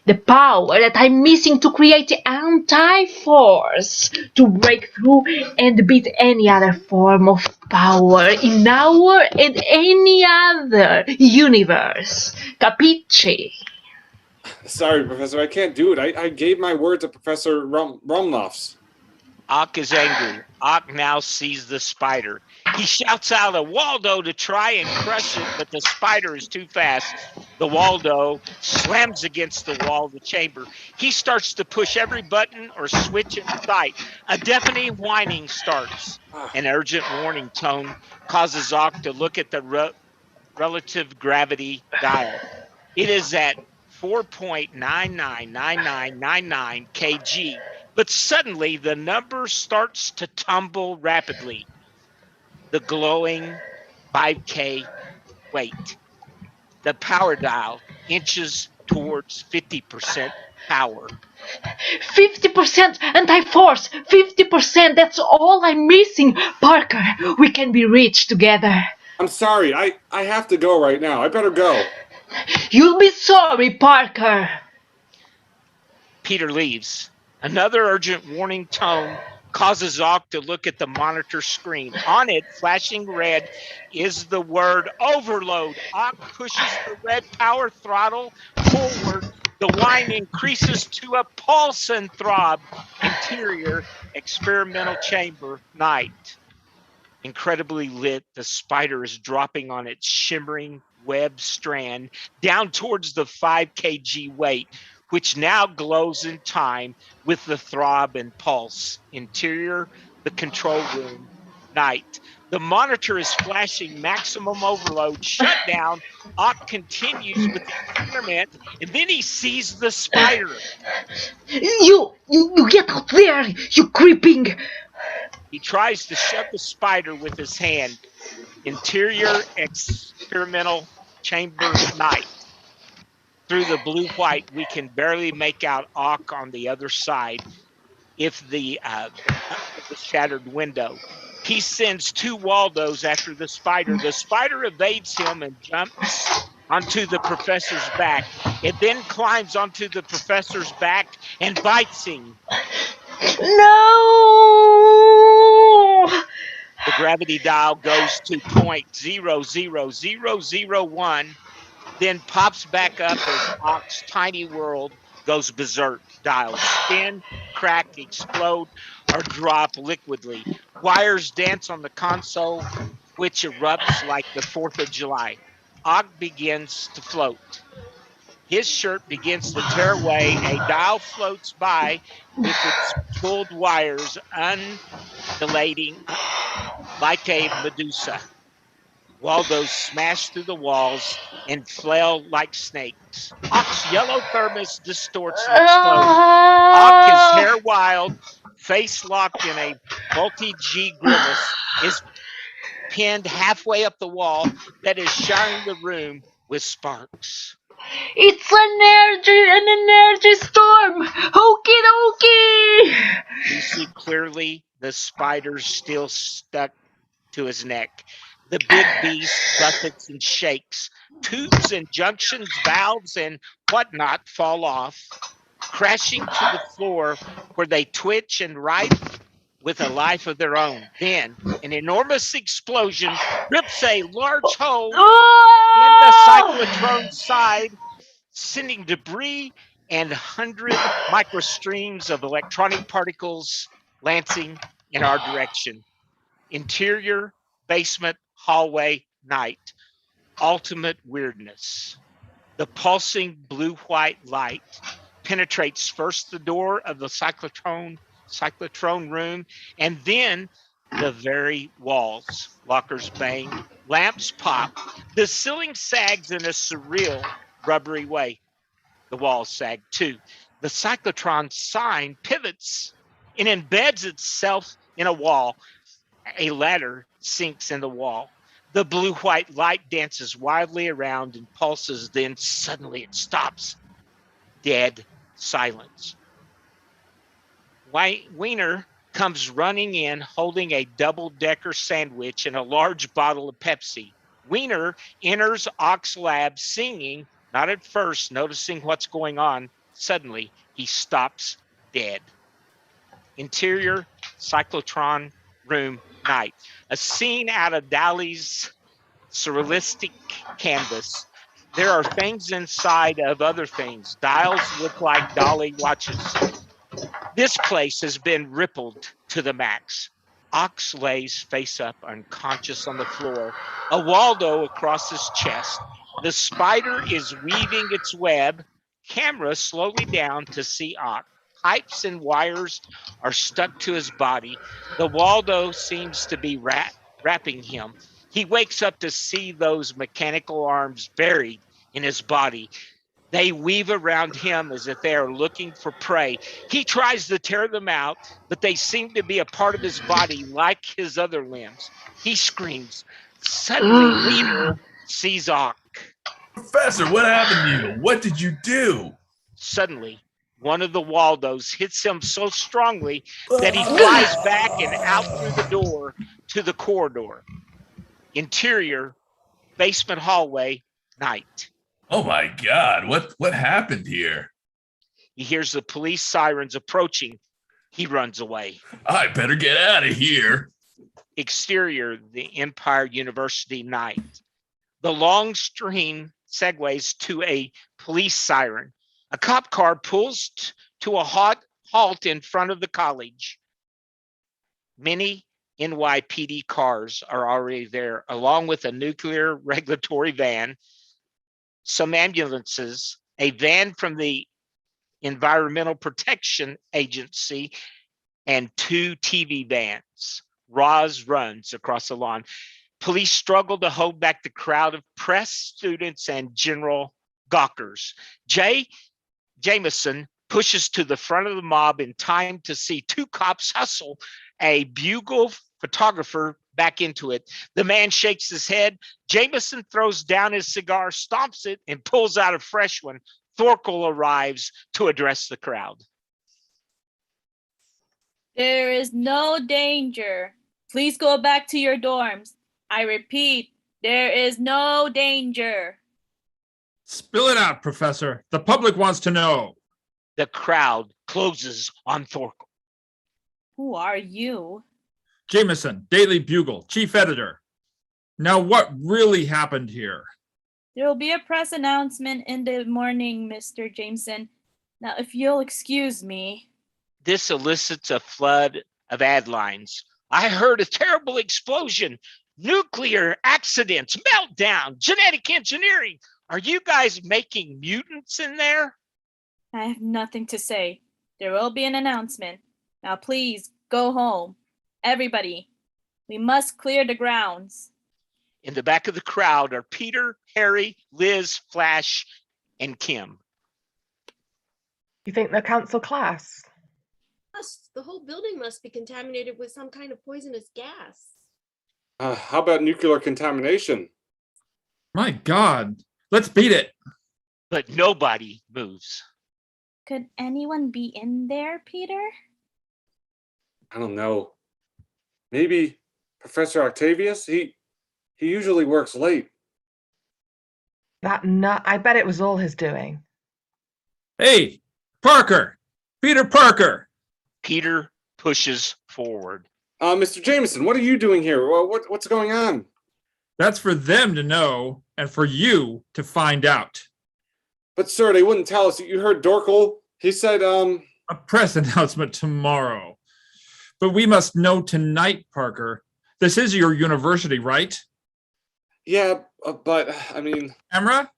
The power that I'm missing to create the anti-force to break through and beat any other form of power in our and any other universe. Capisci? Sorry, Professor, I can't do it. I gave my word to Professor Rumloffs. Ock is angry. Ock now sees the spider. He shouts out a Waldo to try and crush it, but the spider is too fast. The Waldo slams against the wall of the chamber. He starts to push every button or switch in sight. A deafening whining starts. An urgent warning tone causes Ock to look at the relative gravity dial. It is at 4.999999 kg. But suddenly the number starts to tumble rapidly. The glowing 5K weight. The power dial inches towards 50% power. 50% anti-force! 50%! That's all I'm missing! Parker, we can be rich together. I'm sorry, I have to go right now. I better go. You'll be sorry, Parker. Peter leaves. Another urgent warning tone causes Ock to look at the monitor screen. On it, flashing red, is the word overload. Ock pushes the red power throttle forward. The whine increases to a pulse and throb. Interior experimental chamber, night. Incredibly lit, the spider is dropping on its shimmering web strand down towards the 5 kg weight, which now glows in time with the throb and pulse. Interior, the control room, night. The monitor is flashing maximum overload, shutdown. Ock continues with the experiment, and then he sees the spider. You get out there, you creeping. He tries to shove the spider with his hand. Interior experimental chamber, night. Through the blue-white, we can barely make out Ock on the other side if the shattered window. He sends 2 Waldos after the spider. The spider evades him and jumps onto the professor's back. It then climbs onto the professor's back and bites him. No! The gravity dial goes to 0.00001, then pops back up as Ock's tiny world goes berserk. Dials spin, crack, explode, or drop liquidly. Wires dance on the console, which erupts like the 4th of July. Ock begins to float. His shirt begins to tear away. A dial floats by with its pulled wires undulating like a Medusa. Waldos smash through the walls and flail like snakes. Ock's yellow thermos distorts and explodes. Ock, his hair wild, face locked in a multi-G grimace, is pinned halfway up the wall that is showering the room with sparks. It's an energy storm! Okie dokie! We see clearly the spider's still stuck to his neck. The big beast buffets and shakes. Tubes and junctions, valves, and whatnot fall off, crashing to the floor where they twitch and writhe with a life of their own. Then an enormous explosion rips a large hole in the cyclotron's side, sending debris and 100 microstreams of electronic particles lancing in our direction. Interior, basement, hallway, night. Ultimate weirdness. The pulsing blue-white light penetrates first the door of the cyclotron room, and then the very walls. Lockers bang, lamps pop. The ceiling sags in a surreal, rubbery way. The walls sag too. The cyclotron sign pivots and embeds itself in a wall. A ladder sinks in the wall. The blue-white light dances wildly around and pulses, then suddenly it stops. Dead silence. Wiener comes running in holding a double-decker sandwich and a large bottle of Pepsi. Wiener enters Ock's lab singing, not at first noticing what's going on. Suddenly, he stops dead. Interior, cyclotron room, night. A scene out of Dali's surrealistic canvas. There are things inside of other things. Dials look like Dali watches. This place has been rippled to the max. Ox lays face up, unconscious on the floor, a Waldo across his chest. The spider is weaving its web. Camera slowly down to see Ock. Pipes and wires are stuck to his body. The Waldo seems to be wrapping him. He wakes up to see those mechanical arms buried in his body. They weave around him as if they are looking for prey. He tries to tear them out, but they seem to be a part of his body like his other limbs. He screams. Suddenly, Wiener sees Ock. Professor, what happened to you? What did you do? Suddenly, one of the Waldos hits him so strongly that he flies back and out through the door to the corridor. Interior, basement hallway, night. Oh my God, what happened here? He hears the police sirens approaching. He runs away. I better get out of here. Exterior, the Empire University, night. The long string segues to a police siren. A cop car pulls to a halt in front of the college. Many NYPD cars are already there, along with a nuclear regulatory van, some ambulances, a van from the Environmental Protection Agency, and 2 TV vans. Roz runs across the lawn. Police struggle to hold back the crowd of press, students, and general gawkers. Jameson pushes to the front of the mob in time to see 2 cops hustle a bugle photographer back into it. The man shakes his head. Jameson throws down his cigar, stomps it, and pulls out a fresh one. Thorkel arrives to address the crowd. There is no danger. Please go back to your dorms. I repeat, there is no danger. Spill it out, Professor. The public wants to know. The crowd closes on Thorkel. Who are you? Jameson, Daily Bugle, chief editor. Now, what really happened here? There will be a press announcement in the morning, Mr. Jameson. Now, if you'll excuse me. This elicits a flood of ad lines. I heard a terrible explosion, nuclear accidents, meltdown, genetic engineering. Are you guys making mutants in there? I have nothing to say. There will be an announcement. Now, please go home. Everybody, we must clear the grounds. In the back of the crowd are Peter, Harry, Liz, Flash, and Kim. You think they'll cancel class? The whole building must be contaminated with some kind of poisonous gas. How about nuclear contamination? My God, let's beat it. But nobody moves. Could anyone be in there, Peter? I don't know. Maybe Professor Octavius? He usually works late. That nut, I bet it was all his doing. Hey, Parker! Peter Parker! Peter pushes forward. Mr. Jameson, what are you doing here? What's going on? That's for them to know and for you to find out. But sir, they wouldn't tell us. You heard Dorkel? He said, A press announcement tomorrow. But we must know tonight, Parker. This is your university, right? Yeah, but I mean... Camera?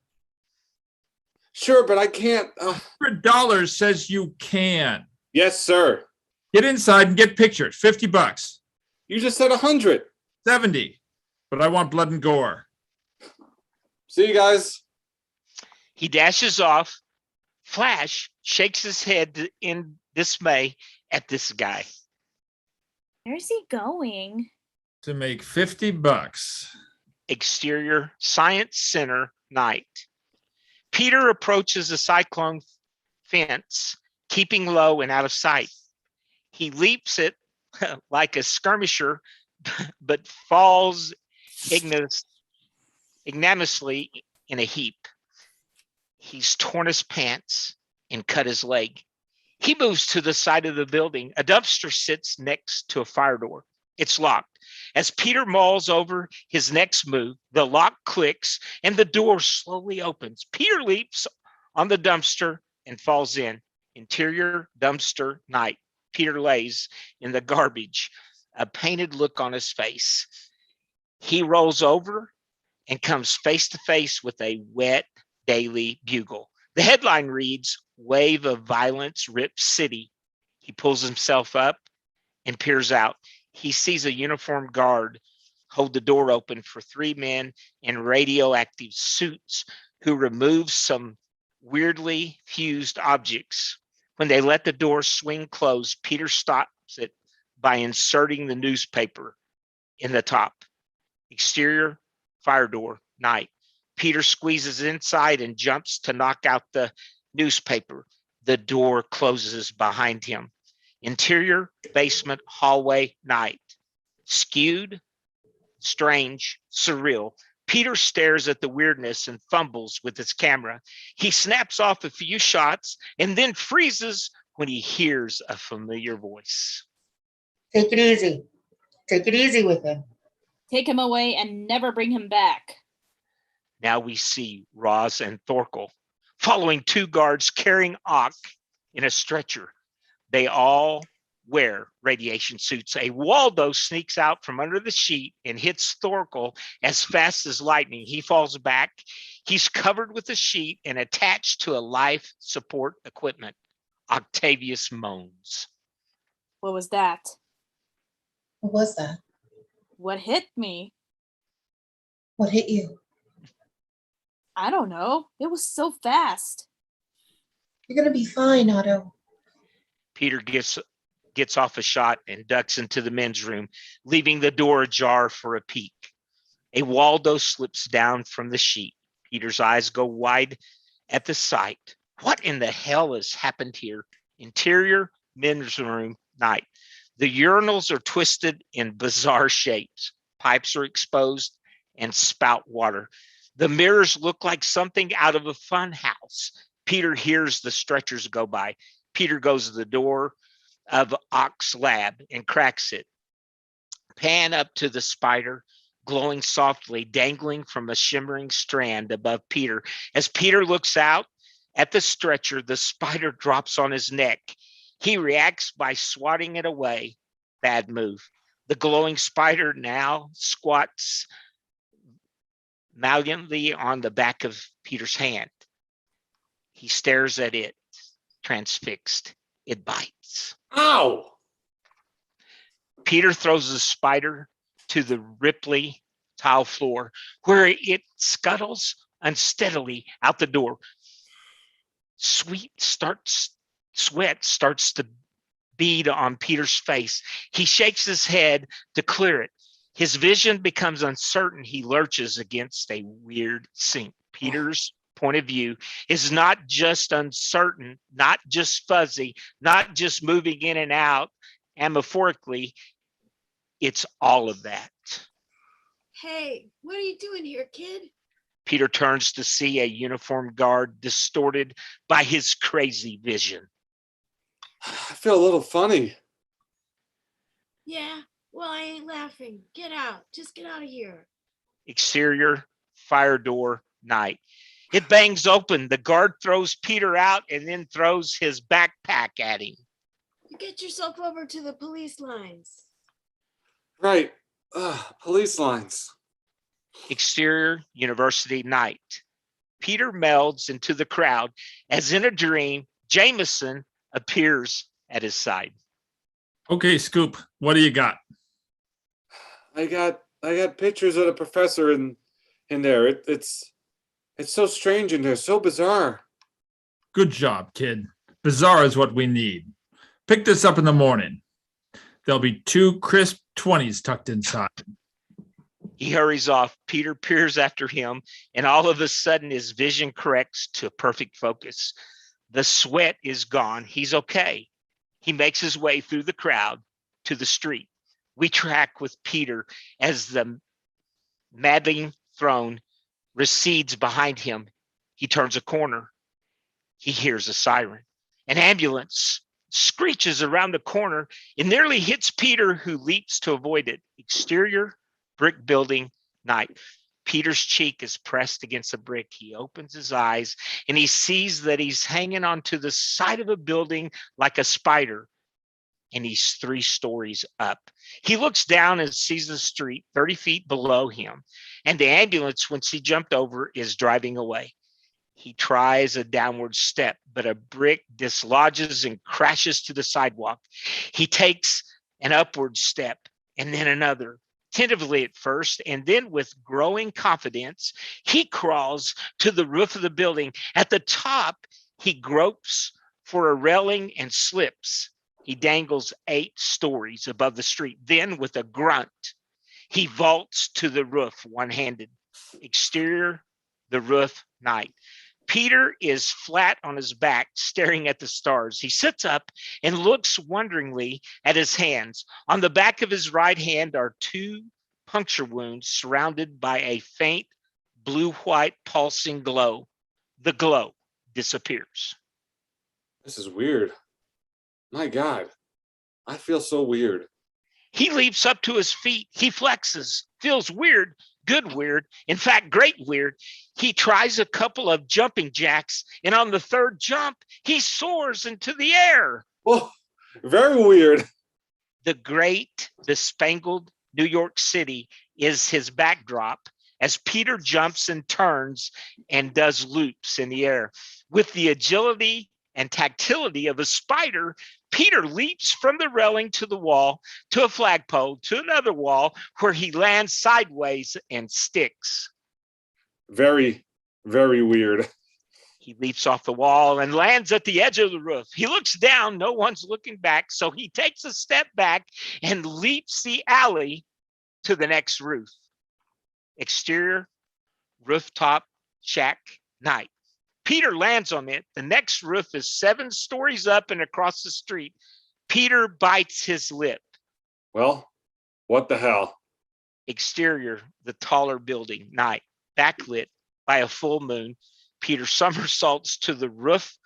Sure, but I can't... $100 says you can. Yes, sir. Get inside and get pictures. $50. You just said 100. 70. But I want blood and gore. See you guys. He dashes off. Flash shakes his head in dismay at this guy. Where's he going? To make $50. Exterior Science Center night. Peter approaches the cyclone fence, keeping low and out of sight. He leaps it like a skirmisher, but falls ignominiously in a heap. He's torn his pants and cut his leg. He moves to the side of the building. A dumpster sits next to a fire door. It's locked. As Peter mulls over his next move, the lock clicks and the door slowly opens. Peter leaps on the dumpster and falls in. Interior dumpster night. Peter lays in the garbage, a pained look on his face. He rolls over and comes face to face with a wet Daily Bugle. The headline reads, "Wave of Violence Rips City." He pulls himself up and peers out. He sees a uniformed guard hold the door open for 3 men in radioactive suits who remove some weirdly fused objects. When they let the door swing closed, Peter stops it by inserting the newspaper in the top. Exterior fire door night. Peter squeezes inside and jumps to knock out the newspaper. The door closes behind him. Interior basement hallway night. Skewed, strange, surreal. Peter stares at the weirdness and fumbles with his camera. He snaps off a few shots and then freezes when he hears a familiar voice. Take it easy. Take it easy with him. Take him away and never bring him back. Now we see Roz and Thorkel. following two guards carrying Ock in a stretcher. They all wear radiation suits. A Waldo sneaks out from under the sheet and hits Thorkel as fast as lightning. He falls back. He's covered with a sheet and attached to a life support equipment. Octavius moans. What was that? What was that? What hit me? What hit you? I don't know. It was so fast. You're gonna be fine, Otto. Peter gets off a shot and ducks into the men's room, leaving the door ajar for a peek. A Waldo slips down from the sheet. Peter's eyes go wide at the sight. What in the hell has happened here? Interior men's room night. The urinals are twisted in bizarre shapes. Pipes are exposed and spout water. The mirrors look like something out of a fun house. Peter hears the stretchers go by. Peter goes to the door of Ock's lab and cracks it. Pan up to the spider, glowing softly, dangling from a shimmering strand above Peter. As Peter looks out at the stretcher, the spider drops on his neck. He reacts by swatting it away. Bad move. The glowing spider now squats valiantly on the back of Peter's hand. He stares at it, transfixed. It bites. Ow! Peter throws the spider to the ripply tile floor, where it scuttles unsteadily out the door. Sweat starts to bead on Peter's face. He shakes his head to clear it. His vision becomes uncertain. He lurches against a weird sink. Peter's point of view is not just uncertain, not just fuzzy, not just moving in and out amorphically. It's all of that. Hey, what are you doing here, kid? Peter turns to see a uniformed guard distorted by his crazy vision. I feel a little funny. Yeah, well, I ain't laughing. Get out. Just get out of here. Exterior, fire door, night. It bangs open. The guard throws Peter out and then throws his backpack at him. You get yourself over to the police lines. Right. Police lines. Exterior, university, night. Peter melds into the crowd. As in a dream, Jameson appears at his side. Okay, Scoop, what do you got? I got pictures of the professor in there. It's so strange in there, so bizarre. Good job, kid. Bizarre is what we need. Pick this up in the morning. There'll be 2 crisp 20s tucked inside. He hurries off. Peter peers after him, and all of a sudden his vision corrects to perfect focus. The sweat is gone. He's okay. He makes his way through the crowd to the street. We track with Peter as the maddening throne recedes behind him. He turns a corner. He hears a siren. An ambulance screeches around the corner. It nearly hits Peter, who leaps to avoid it. Exterior, brick building, night. Peter's cheek is pressed against a brick. He opens his eyes and he sees that he's hanging onto the side of a building like a spider, and he's 3 stories up. He looks down and sees the street 30 feet below him, and the ambulance, once he jumped over, is driving away. He tries a downward step, but a brick dislodges and crashes to the sidewalk. He takes an upward step and then another. Tentatively at first, and then with growing confidence, he crawls to the roof of the building. At the top, he gropes for a railing and slips. He dangles 8 stories above the street. Then, with a grunt, he vaults to the roof one-handed. Exterior, the roof, night. Peter is flat on his back, staring at the stars. He sits up and looks wonderingly at his hands. On the back of his right hand are 2 puncture wounds surrounded by a faint blue-white pulsing glow. The glow disappears. This is weird. My God, I feel so weird. He leaps up to his feet. He flexes, feels weird, good weird. In fact, great weird. He tries a couple of jumping jacks, and on the third jump, he soars into the air. Well, very weird. The great bespangled New York City is his backdrop as Peter jumps and turns and does loops in the air. With the agility and tactility of a spider, Peter leaps from the railing to the wall, to a flagpole, to another wall, where he lands sideways and sticks. Very, very weird. He leaps off the wall and lands at the edge of the roof. He looks down, no one's looking back, so he takes a step back and leaps the alley to the next roof. Exterior, rooftop, shack, night. Peter lands on it. The next roof is 7 stories up and across the street. Peter bites his lip. Well, what the hell? Exterior, the taller building, night, backlit by a full moon. Peter somersaults to the roof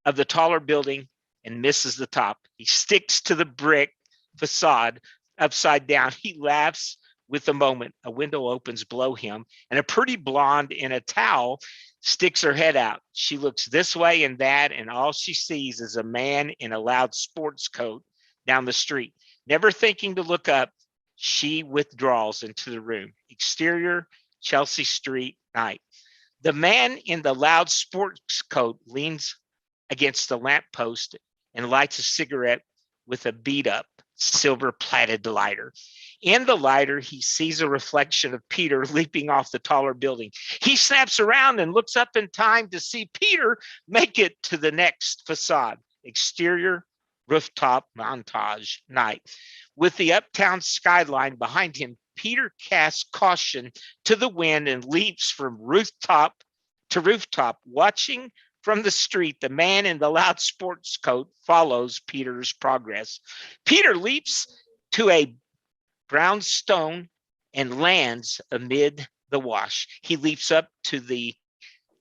of the taller building and misses the top. He sticks to the brick facade upside down. He laughs with the moment. A window opens below him, and a pretty blonde in a towel sticks her head out. She looks this way and that, and all she sees is a man in a loud sports coat down the street. Never thinking to look up, she withdraws into the room. Exterior, Chelsea Street, night. The man in the loud sports coat leans against the lamppost and lights a cigarette with a beat up silver plated lighter. In the lighter, he sees a reflection of Peter leaping off the taller building. He snaps around and looks up in time to see Peter make it to the next facade. Exterior, rooftop, montage, night. With the uptown skyline behind him, Peter casts caution to the wind and leaps from rooftop to rooftop. Watching from the street, the man in the loud sports coat follows Peter's progress. Peter leaps to a brownstone and lands amid the wash. He leaps up to the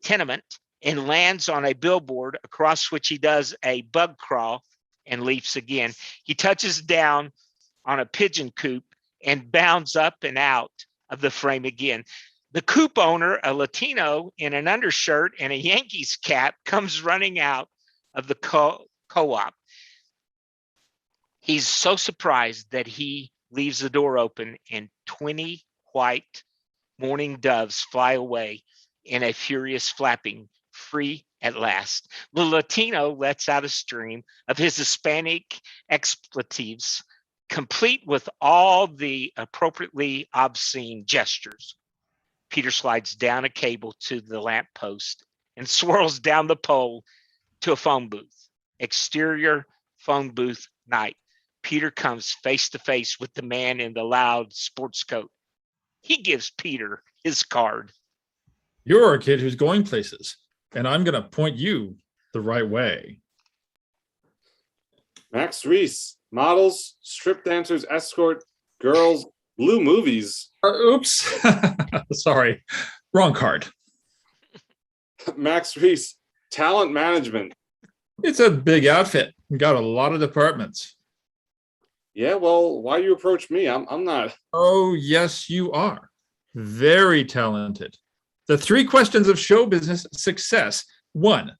tenement and lands on a billboard, across which he does a bug crawl and leaps again. He touches down on a pigeon coop and bounds up and out of the frame again. The coop owner, a Latino in an undershirt and a Yankees cap, comes running out of the co-op. He's so surprised that he leaves the door open and 20 white mourning doves fly away in a furious flapping, free at last. The Latino lets out a stream of his Hispanic expletives, complete with all the appropriately obscene gestures. Peter slides down a cable to the lamppost and swirls down the pole to a phone booth. Exterior, phone booth, night. Peter comes face to face with the man in the loud sports coat. He gives Peter his card. You're a kid who's going places, and I'm going to point you the right way. Max Reese, models, strip dancers, escort, girls, blue movies. Oops. Sorry. Wrong card. Max Reese, talent management. It's a big outfit. Got a lot of departments. Yeah, well, why you approach me? I'm not. Oh, yes, you are. Very talented. The 3 questions of show business success. 1,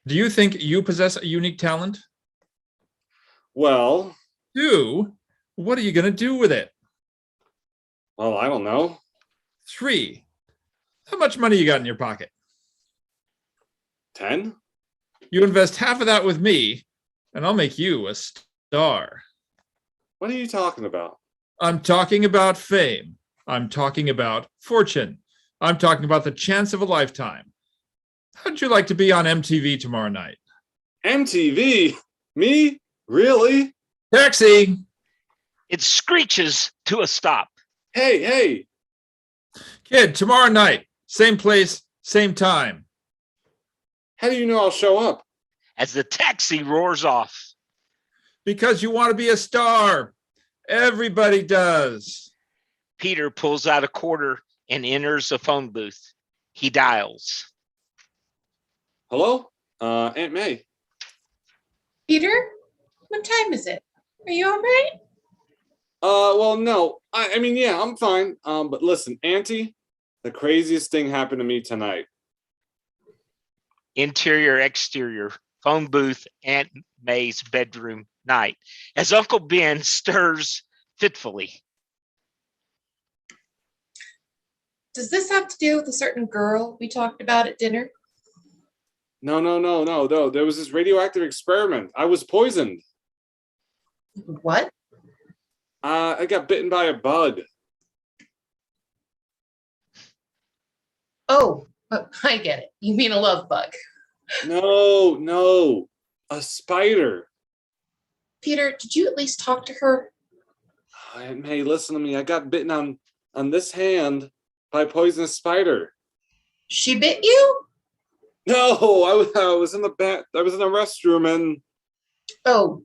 do you think you possess a unique talent? Well. 2, what are you going to do with it? Well, I don't know. 3, how much money you got in your pocket? 10? You invest half of that with me, and I'll make you a star. What are you talking about? I'm talking about fame. I'm talking about fortune. I'm talking about the chance of a lifetime. How'd you like to be on MTV tomorrow night? MTV? Me? Really? Taxi! It screeches to a stop. Hey. Kid, tomorrow night, same place, same time. How do you know I'll show up? As the taxi roars off. Because you want to be a star. Everybody does. Peter pulls out a quarter and enters a phone booth. He dials. Hello? Aunt May. Peter, what time is it? Are you all right? Well, no. I mean, yeah, I'm fine. But listen, Auntie, The craziest thing happened to me tonight. Interior, exterior, phone booth, Aunt May's bedroom night. As Uncle Ben stirs fitfully. Does this have to do with a certain girl we talked about at dinner? No. There was this radioactive experiment. I was poisoned. What? I got bitten by a bug. Oh, I get it. You mean a love bug. No. A spider. Peter, did you at least talk to her? Aunt May, listen to me. I got bitten on this hand by a poisonous spider. She bit you? No, I was in the restroom and Oh,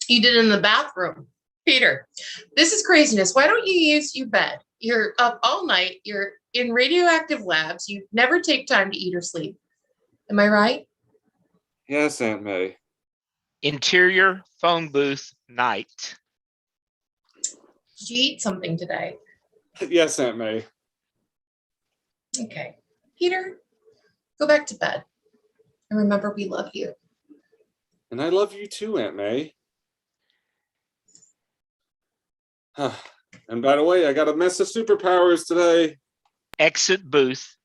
you did it in the bathroom. Peter, this is craziness. Why don't you bed? You're up all night. You're in radioactive labs. You never take time to eat or sleep. Am I right? yes, Aunt May. Interior, phone booth night. Did you eat something today? Yes, Aunt May. Okay. Peter, go back to bed. And remember, we love you. And I love you too, Aunt May. And by the way, I got a mess of superpowers today. Exit booth.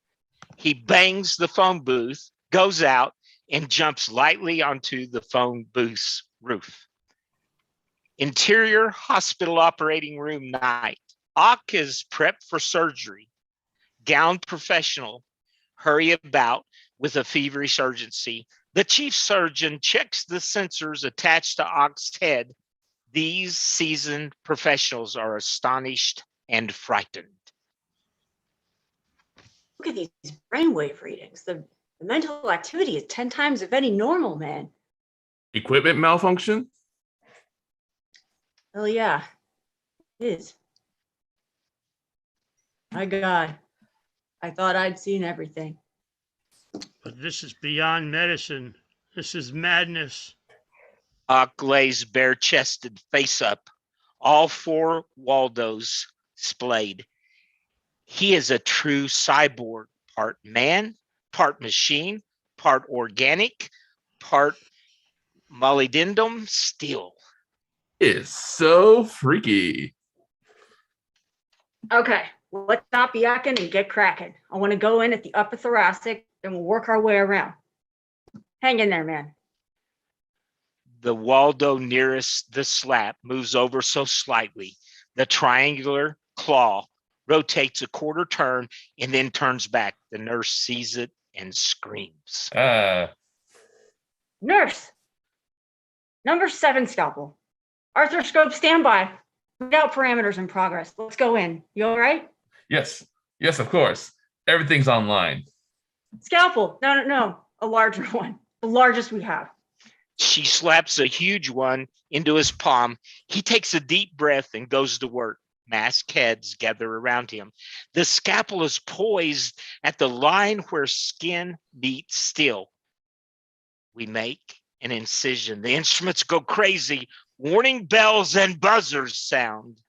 He bangs the phone booth, goes out, and jumps lightly onto the phone booth's roof. Interior hospital operating room night. Ock is prepped for surgery. Gowned professional, hurry about with a feverish urgency. The chief surgeon checks the sensors attached to Ock's head. These seasoned professionals are astonished and frightened. Look at these brainwave readings. The mental activity is 10 times of any normal man. Equipment malfunction? Hell yeah, it is. My God, I thought I'd seen everything. But this is beyond medicine. This is madness. Ock lays bare-chested, face up, all four Waldos splayed. He is a true cyborg, part man, part machine, part organic, part molybdenum steel. Is so freaky. Okay, let's stop yakking and get cracking. I want to go in at the upper thoracic and we'll work our way around. Hang in there, man. The Waldo nearest the slap moves over so slightly. The triangular claw rotates a quarter turn and then turns back. The nurse sees it and screams. Nurse, number 7 scalpel. Arthroscope standby. Readout parameters in progress. Let's go in. You all right? Yes, of course. Everything's online. Scalpel. No. A larger one. The largest we have. She slaps a huge one into his palm. He takes a deep breath and goes to work. Masked heads gather around him. The scalpel is poised at the line where skin meets steel. We make an incision. The instruments go crazy. Warning bells and buzzers sound.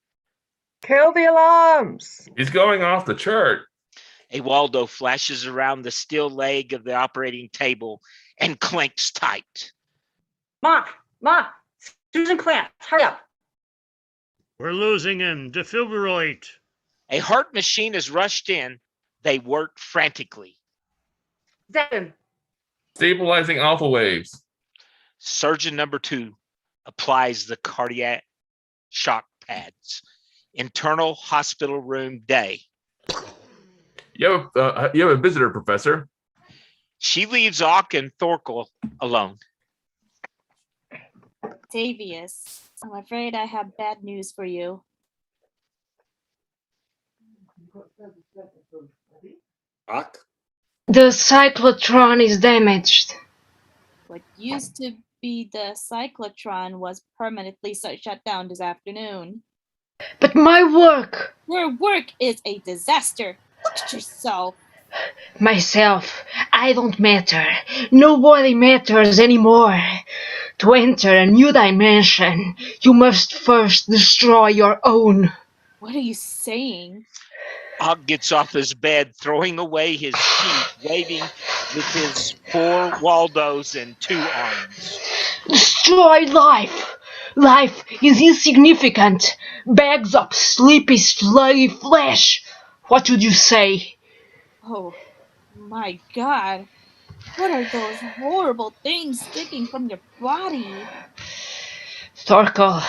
Kill the alarms. He's going off the chart. A Waldo flashes around the steel leg of the operating table and clanks tight. Ma, Susan Clamp, hurry up. We're losing him. Defibrillate. A heart machine is rushed in. They work frantically. Zap Stabilizing alpha waves. Surgeon number 2 applies the cardiac shock pads. Internal hospital room day. You have a visitor, Professor. She leaves Ock and Thorkel alone. Octavius, I'm afraid I have bad news for you. Ock? The cyclotron is damaged. What used to be the cyclotron was permanently shut down this afternoon. But my work! Your work is a disaster. Look at yourself. Myself, I don't matter. Nobody matters anymore. To enter a new dimension, you must first destroy your own. What are you saying? Og gets off his bed, throwing away his sheet, waving with his 4 Waldos and 2 arms. Destroy life! Life is insignificant. Bags of sleepy, sluggy flesh. What would you say? Oh my god. What are those horrible things sticking from your body? Thorkel,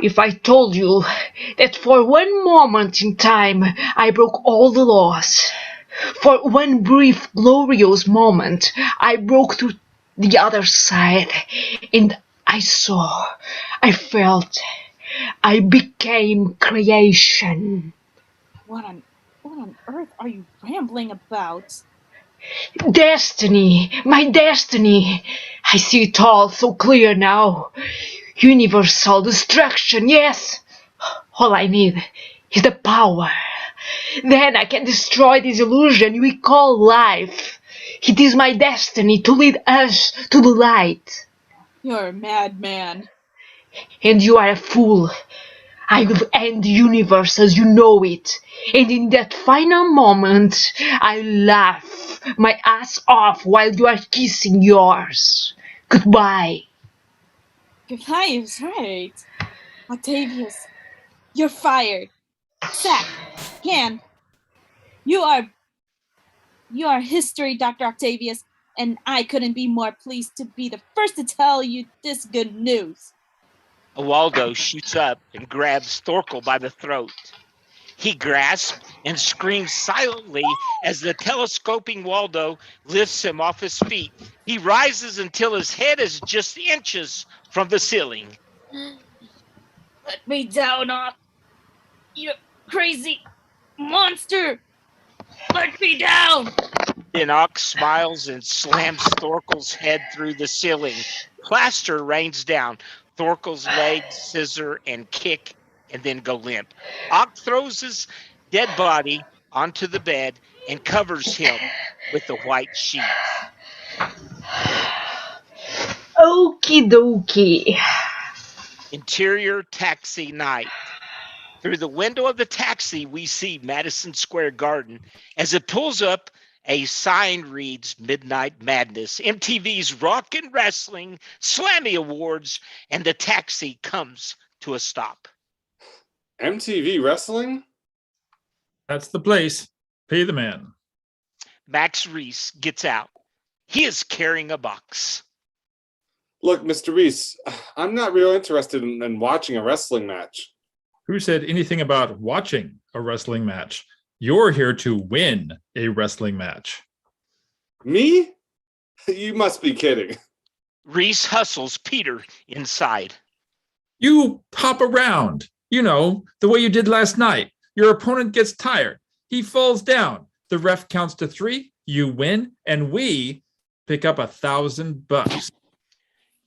if I told you that for one moment in time I broke all the laws, for one brief, glorious moment I broke to the other side, and I saw, I felt, I became creation. What on earth are you rambling about? Destiny, my destiny. I see it all so clear now. Universal destruction, yes. All I need is the power. Then I can destroy this illusion we call life. It is my destiny to lead us to the light. You're a madman. And you are a fool. I will end the universe as you know it. And in that final moment, I laugh my ass off while you are kissing yours. Goodbye. Goodbye is right. Octavius, you're fired. Sacked. Can. You are history, Dr. Octavius, and I couldn't be more pleased to be the first to tell you this good news. A Waldo shoots up and grabs Thorkel by the throat. He grasps and screams silently as the telescoping Waldo lifts him off his feet. He rises until his head is just inches from the ceiling. Let me down, Ock. You crazy monster! Let me down! Then Ock smiles and slams Thorkel's head through the ceiling. Plaster rains down. Thorkel's legs scissor and kick and then go limp. Ock throws his dead body onto the bed and covers him with the white sheets. Okie dokie. Interior taxi night. Through the window of the taxi, we see Madison Square Garden. As it pulls up, a sign reads Midnight Madness, MTV's Rock and Wrestling Slammy Awards, and the taxi comes to a stop. MTV Wrestling? That's the place. Pay the man. Max Reese gets out. He is carrying a box. Look, Mr. Reese, I'm not real interested in watching a wrestling match. Who said anything about watching a wrestling match? You're here to win a wrestling match. Me? You must be kidding. Reese hustles Peter inside. You pop around. You know, the way you did last night. Your opponent gets tired. He falls down. The ref counts to 3. You win, and we pick up $1,000.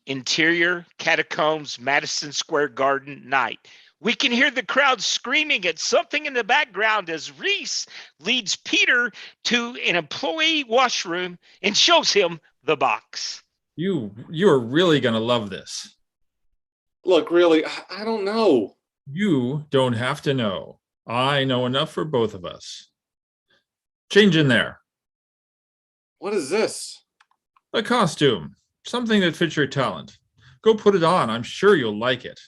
Interior catacombs, Madison Square Garden night. We can hear the crowd screaming at something in the background as Reese leads Peter to an employee washroom and shows him the box. You're really going to love this. Look, really, I don't know. You don't have to know. I know enough for both of us. Change in there. What is this? A costume. Something that fits your talent. Go put it on. I'm sure you'll like it.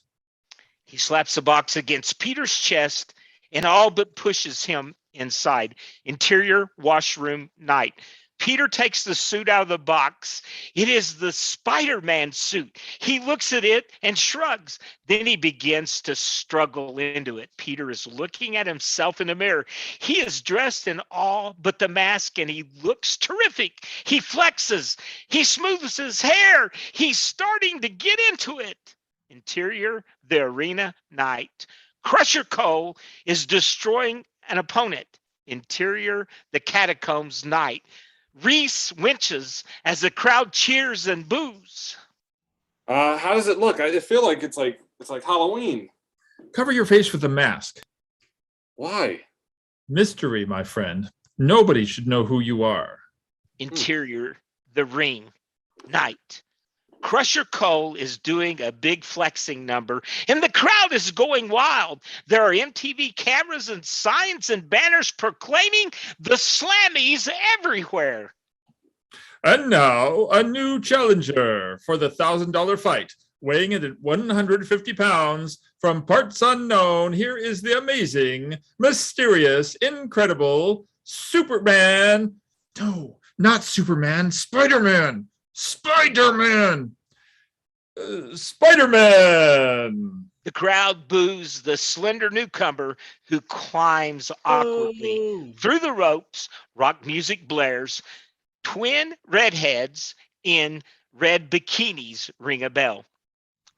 He slaps the box against Peter's chest and all but pushes him inside. Interior washroom night. Peter takes the suit out of the box. It is the Spider-Man suit. He looks at it and shrugs. Then he begins to struggle into it. Peter is looking at himself in the mirror. He is dressed in all but the mask, and he looks terrific. He flexes. He smooths his hair. He's starting to get into it. Interior, the arena night. Crusher Cole is destroying an opponent. Interior, the catacombs night. Reese winches as the crowd cheers and boos. How does it look? I feel like it's like Halloween. Cover your face with a mask. Why? Mystery, my friend. Nobody should know who you are. Interior, the ring night. Crusher Cole is doing a big flexing number, and the crowd is going wild. There are MTV cameras and signs and banners proclaiming the Slammies everywhere. And now, a new challenger for the $1,000 fight. Weighing in at 150 pounds, from parts unknown, here is the amazing, mysterious, incredible Superman. No, not Superman, Spider-Man. Spider-Man. Spider-Man. The crowd boos the slender newcomer who climbs awkwardly through the ropes. Rock music blares. Twin redheads in red bikinis ring a bell.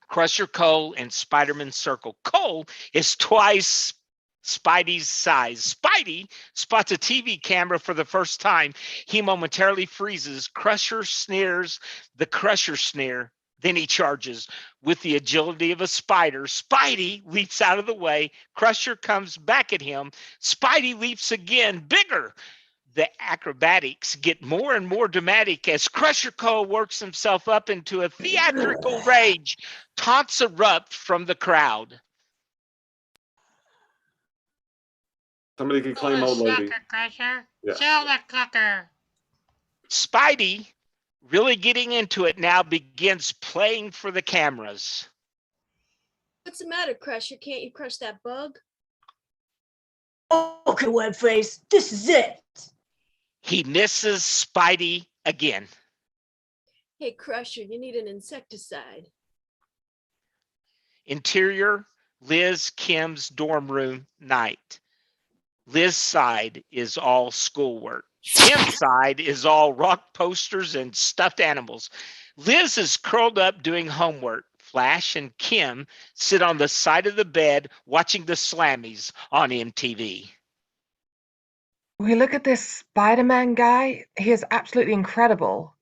Crusher Cole and Spider-Man circle. Cole is twice Spidey's size. Spidey spots a TV camera for the first time. He momentarily freezes. Crusher sneers the Crusher sneer. Then he charges with the agility of a spider. Spidey leaps out of the way. Crusher comes back at him. Spidey leaps again, bigger. The acrobatics get more and more dramatic as Crusher Cole works himself up into a theatrical rage. Taunts erupt from the crowd. Somebody can claim old lady. Crusher. Yes. Sell the clucker. Spidey, really getting into it now, begins playing for the cameras. What's the matter, Crusher? Can't you crush that bug? Okay, Webface, this is it. He misses Spidey again. Hey, Crusher, you need an insecticide. Interior, Liz Kim's dorm room night. Liz's side is all schoolwork. Kim's side is all rock posters and stuffed animals. Liz is curled up doing homework. Flash and Kim sit on the side of the bed watching the Slammies on MTV. We look at this Spider-Man guy. He is absolutely incredible.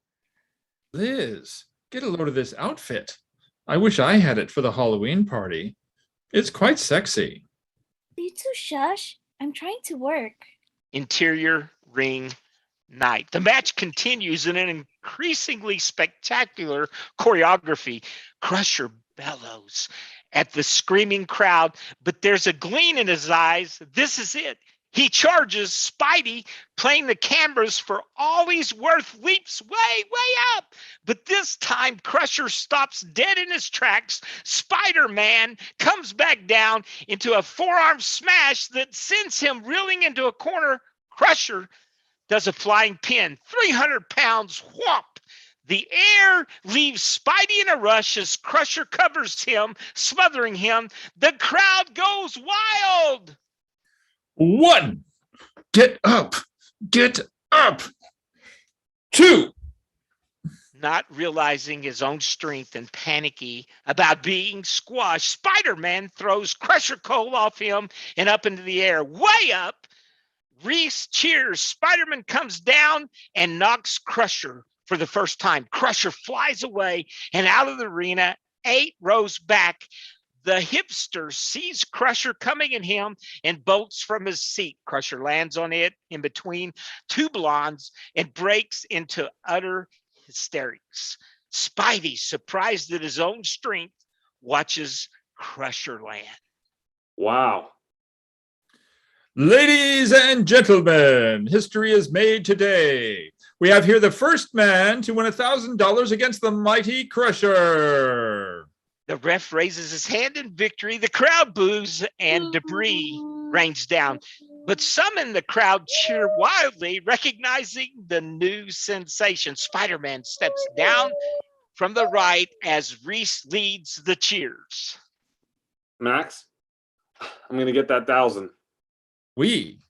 Liz, get a load of this outfit. I wish I had it for the Halloween party. It's quite sexy. You two shush. I'm trying to work. Interior, ring, night. The match continues in an increasingly spectacular choreography. Crusher bellows at the screaming crowd, but there's a gleam in his eyes. This is it. He charges. Spidey, playing the cameras for all he's worth, leaps way up. But this time, Crusher stops dead in his tracks. Spider-Man comes back down into a forearm smash that sends him reeling into a corner. Crusher does a flying pin, 300 pounds, whomp. The air leaves Spidey in a rush as Crusher covers him, smothering him. The crowd goes wild. 1, get up, get up. 2. Not realizing his own strength and panicky about being squashed, Spider-Man throws Crusher Cole off him and up into the air, way up. Reese cheers. Spider-Man comes down and knocks Crusher for the first time. Crusher flies away and out of the arena, 8 rows back. The hipster sees Crusher coming at him and bolts from his seat. Crusher lands on it in between 2 blondes and breaks into utter hysterics. Spidey, surprised at his own strength, watches Crusher land. Wow. Ladies and gentlemen, history is made today. We have here the first man to win $1,000 against the mighty Crusher. The ref raises his hand in victory. The crowd boos and debris rains down. But some in the crowd cheer wildly, recognizing the new sensation. Spider-Man steps down from the right as Reese leads the cheers. Max, I'm going to get that 1,000. We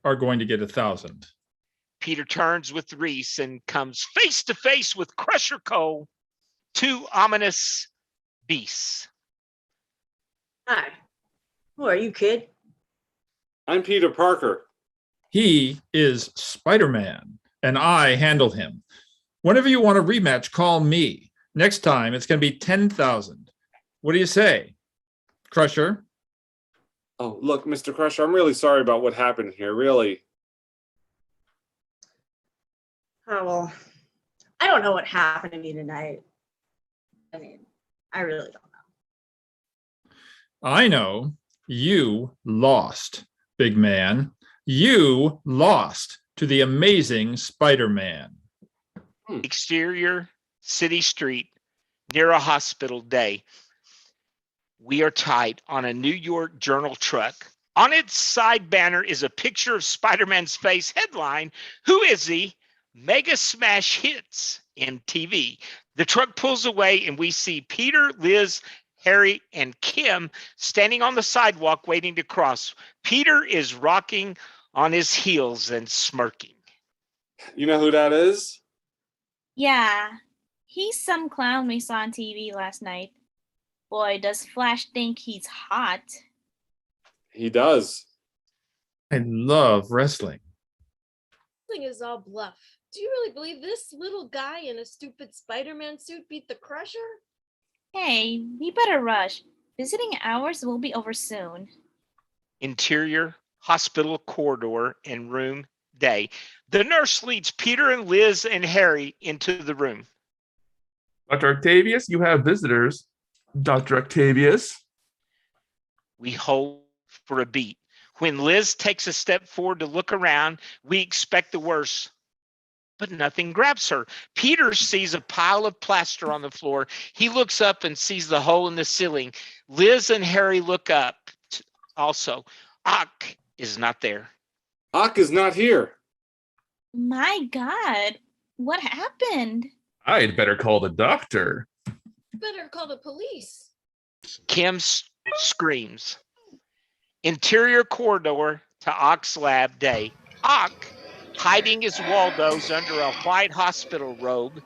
are going to get 1,000. Peter turns with Reese and comes face to face with Crusher Cole, 2 ominous beasts. Hi. Who are you, kid? I'm Peter Parker. He is Spider-Man, and I handled him. Whenever you want a rematch, call me. Next time, it's going to be 10,000. What do you say, Crusher? Oh, look, Mr. Crusher, I'm really sorry about what happened here, really. Oh, well, I don't know what happened to me tonight. I mean, I really don't know. I know you lost, big man. You lost to the amazing Spider-Man. Exterior, city street, near a hospital day. We are tight on a New York Journal truck. On its side banner is a picture of Spider-Man's face. Headline, "Who is he? Mega smash hits in TV." The truck pulls away and we see Peter, Liz, Harry, and Kim standing on the sidewalk waiting to cross. Peter is rocking on his heels and smirking. You know who that is? Yeah, he's some clown we saw on TV last night. Boy, does Flash think he's hot. He does. I love wrestling. Thing is all bluff. Do you really believe this little guy in a stupid Spider-Man suit beat the Crusher? Hey, we better rush. Visiting hours will be over soon. Interior, hospital corridor, and room day. The nurse leads Peter and Liz and Harry into the room. Dr. Octavius, you have visitors. Dr. Octavius. We hold for a beat. When Liz takes a step forward to look around, we expect the worst, but nothing grabs her. Peter sees a pile of plaster on the floor. He looks up and sees the hole in the ceiling. Liz and Harry look up also. Ock is not there. Ock is not here. My God, what happened? I'd better call the doctor. Better call the police. Kim screams. Interior corridor to Ock's lab day. Ock, hiding his Waldos under a white hospital robe.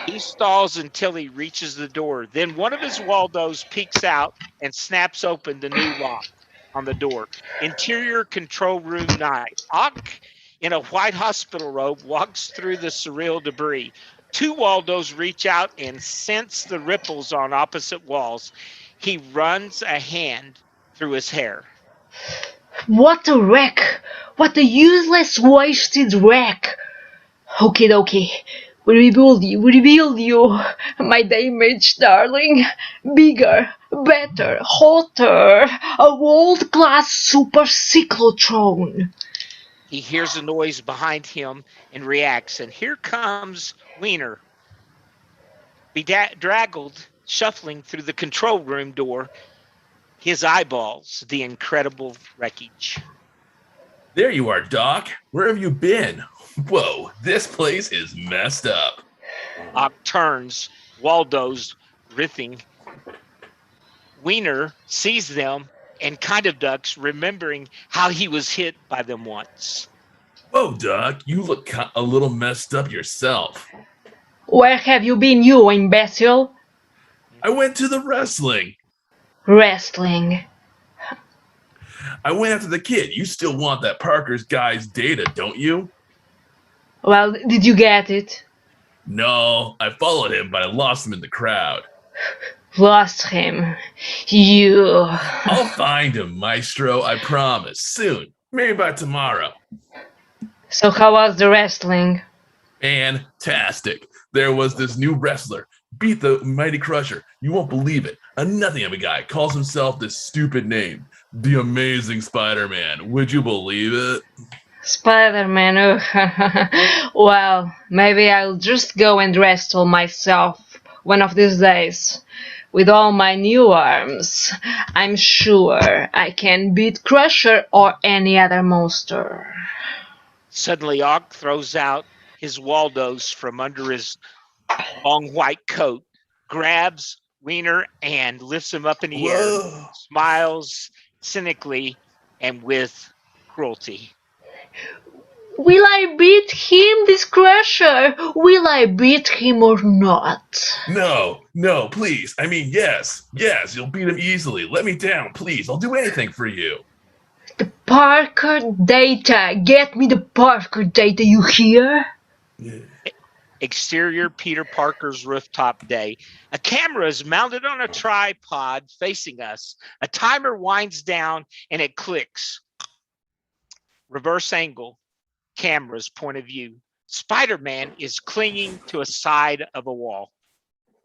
He stalls until he reaches the door. Then one of his Waldos peeks out and snaps open the new lock on the door. Interior control room night. Ock, in a white hospital robe, walks through the surreal debris. Two Waldos reach out and sense the ripples on opposite walls. He runs a hand through his hair. What a wreck! What a useless, wasted wreck! Okie dokie. We rebuild you, my damaged darling. Bigger, better, hotter. A world-class super cyclotron. He hears a noise behind him and reacts, and here comes Wiener. Bedraggled, shuffling through the control room door, his eyeballs the incredible wreckage. There you are, Doc. Where have you been? Whoa, this place is messed up. Ock turns, Waldo's riffing. Wiener sees them and kind of ducks, remembering how he was hit by them once. Whoa, Doc, you look a little messed up yourself. Where have you been, you imbecile? I went to the wrestling. Wrestling. I went after the kid. You still want that Parker's guy's data, don't you? Well, did you get it? No, I followed him, but I lost him in the crowd. Lost him. You. I'll find him, Maestro, I promise. Soon. Maybe by tomorrow. So how was the wrestling? Fantastic. There was this new wrestler. Beat the Mighty Crusher. You won't believe it. A nothing of a guy calls himself this stupid name. The Amazing Spider-Man. Would you believe it? Spider-Man. Well, maybe I'll just go and wrestle myself one of these days. With all my new arms, I'm sure I can beat Crusher or any other monster. Suddenly, Ock throws out his Waldos from under his long white coat, grabs Wiener and lifts him up in the air, smiles cynically and with cruelty. Will I beat him, this Crusher? Will I beat him or not? No, please. I mean, yes, you'll beat him easily. Let me down, please. I'll do anything for you. The Parker data. Get me the Parker data, you hear? Exterior Peter Parker's rooftop day. A camera is mounted on a tripod facing us. A timer winds down and it clicks. Reverse angle, camera's point of view. Spider-Man is clinging to a side of a wall.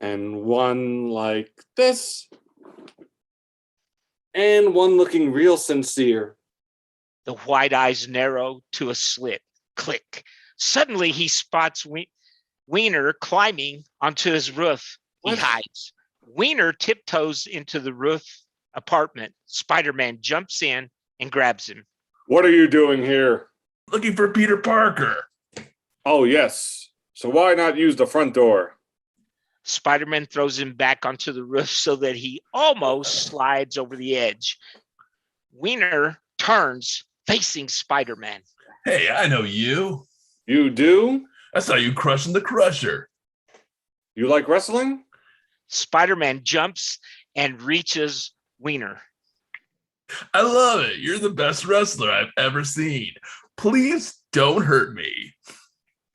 and one like this, and one looking real sincere. The white eyes narrow to a slit. Click. Suddenly he spots Wiener climbing onto his roof. He What? hides. Wiener tiptoes into the roof apartment. Spider-Man jumps in and grabs him. What are you doing here? Looking for Peter Parker. Oh, yes. So why not use the front door? Spider-Man throws him back onto the roof so that he almost slides over the edge. Wiener turns, facing Spider-Man. Hey, I know you. You do? I saw you crushing the Crusher. You like wrestling? Spider-Man jumps and reaches Wiener. I love it. You're the best wrestler I've ever seen. Please don't hurt me.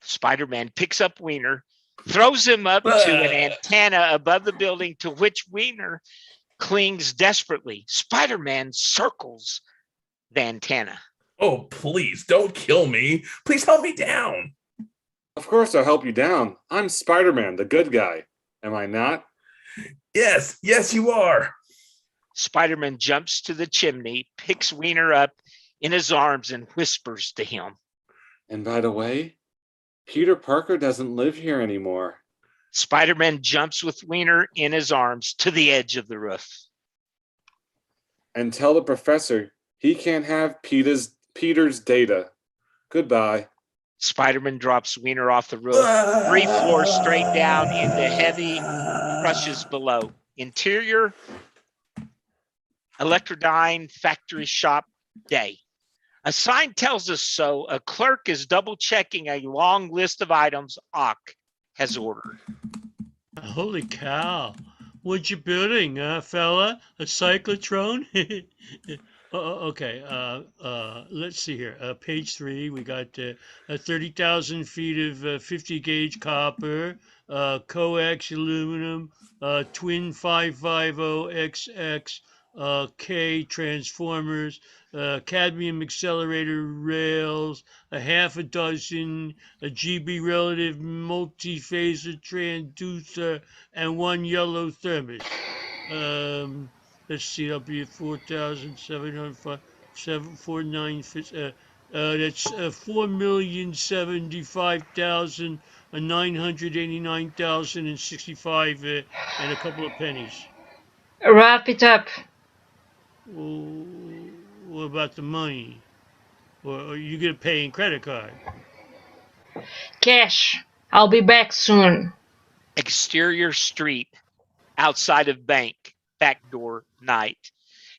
Spider-Man picks up Wiener, throws him up to an antenna above the building, to which Wiener clings desperately. Spider-Man circles the antenna. Oh, please don't kill me. Please help me down. Of course I'll help you down. I'm Spider-Man, the good guy. Am I not? Yes, you are. Spider-Man jumps to the chimney, picks Wiener up in his arms, and whispers to him. And by the way, Peter Parker doesn't live here anymore. Spider-Man jumps with Wiener in his arms to the edge of the roof. And tell the professor he can't have Peter's data. Goodbye. Spider-Man drops Wiener off the roof, 3 floors straight down into heavy crushes below. Interior, Electrodyne factory shop day. A sign tells us so. A clerk is double checking a long list of items Ock has ordered. Holy cow. What you building, fella? A cyclotron? Okay, let's see here. Page 3, we got 30,000 feet of 50 gauge copper, coax aluminum, twin 550XX K transformers, cadmium accelerator rails, a half a dozen, a GB relative multi-phaser transducer, and 1 yellow thermos. Let's see, that'll be 4,705, 749, that's 4,075,989,065 and a couple of pennies. Wrap it up. Oh, what about the money? Or are you gonna pay in credit card? Cash. I'll be back soon. Exterior street, outside of bank, back door, night.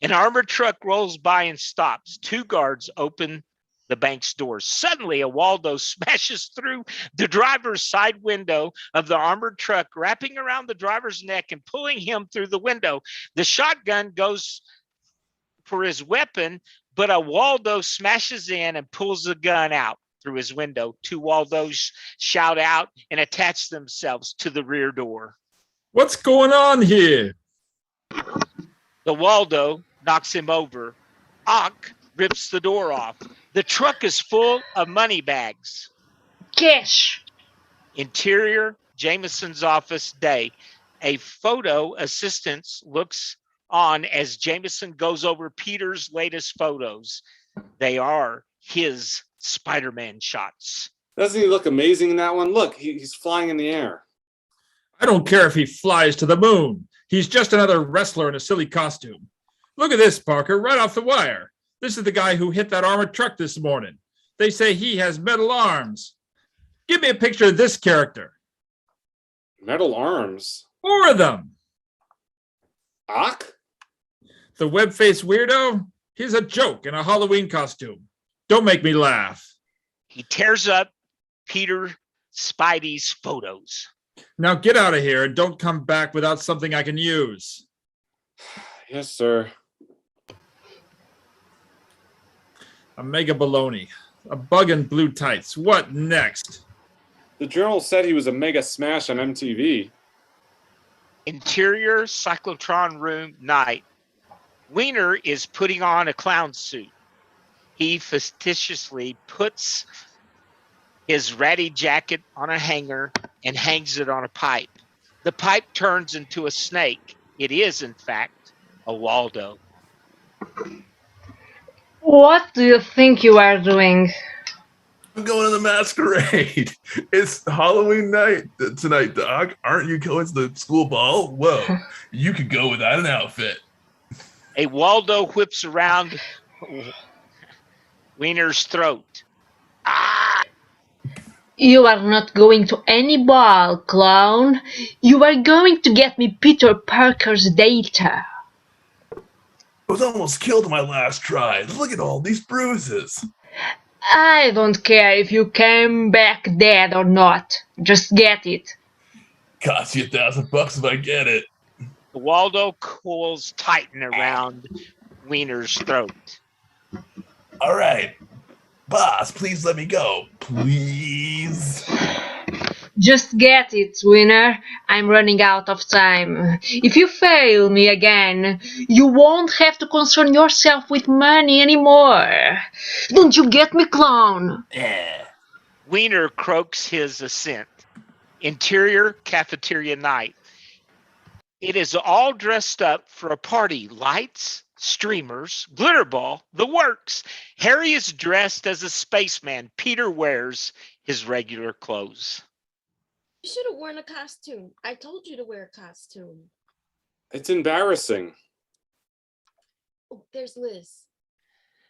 An armored truck rolls by and stops. 2 guards open the bank's doors. Suddenly, a Waldo smashes through the driver's side window of the armored truck, wrapping around the driver's neck and pulling him through the window. The shotgun goes for his weapon, but a Waldo smashes in and pulls the gun out through his window. 2 Waldos shout out and attach themselves to the rear door. What's going on here? The Waldo knocks him over. Ock rips the door off. The truck is full of money bags. Cash. Interior, Jameson's office day. A photo assistant looks on as Jameson goes over Peter's latest photos. They are his Spider-Man shots. Doesn't he look amazing in that one? Look, he's flying in the air. I don't care if he flies to the moon. He's just another wrestler in a silly costume. Look at this, Parker, right off the wire. This is the guy who hit that armored truck this morning. They say he has metal arms. Give me a picture of this character. Metal arms? 4 of them. Ock? The web-faced weirdo? He's a joke in a Halloween costume. Don't make me laugh. He tears up Peter Spidey's photos. Now get out of here and don't come back without something I can use. Yes, sir. A mega baloney. A bug in blue tights. What next? The journal said he was a mega smash on MTV. Interior cyclotron room night. Wiener is putting on a clown suit. He facetiously puts his ratty jacket on a hanger and hangs it on a pipe. The pipe turns into a snake. It is, in fact, a Waldo. What do you think you are doing? I'm going to the masquerade. It's Halloween night tonight, Doc. Aren't you going to the school ball? Whoa, you could go without an outfit. A Waldo whips around Wiener's throat. Ah! You are not going to any ball, clown. You are going to get me Peter Parker's data. I was almost killed in my last try. Look at all these bruises. I don't care if you came back dead or not. Just get it. Cost you $1,000 if I get it. The Waldo coils tighten around Wiener's throat. All right. Boss, please let me go. Please. Just get it, Winner. I'm running out of time. If you fail me again, you won't have to concern yourself with money anymore. Don't you get me, clown? Wiener croaks his assent. Interior cafeteria night. It is all dressed up for a party. Lights, streamers, glitter ball, the works. Harry is dressed as a spaceman. Peter wears his regular clothes. You should have worn a costume. I told you to wear a costume. It's embarrassing. Oh, there's Liz.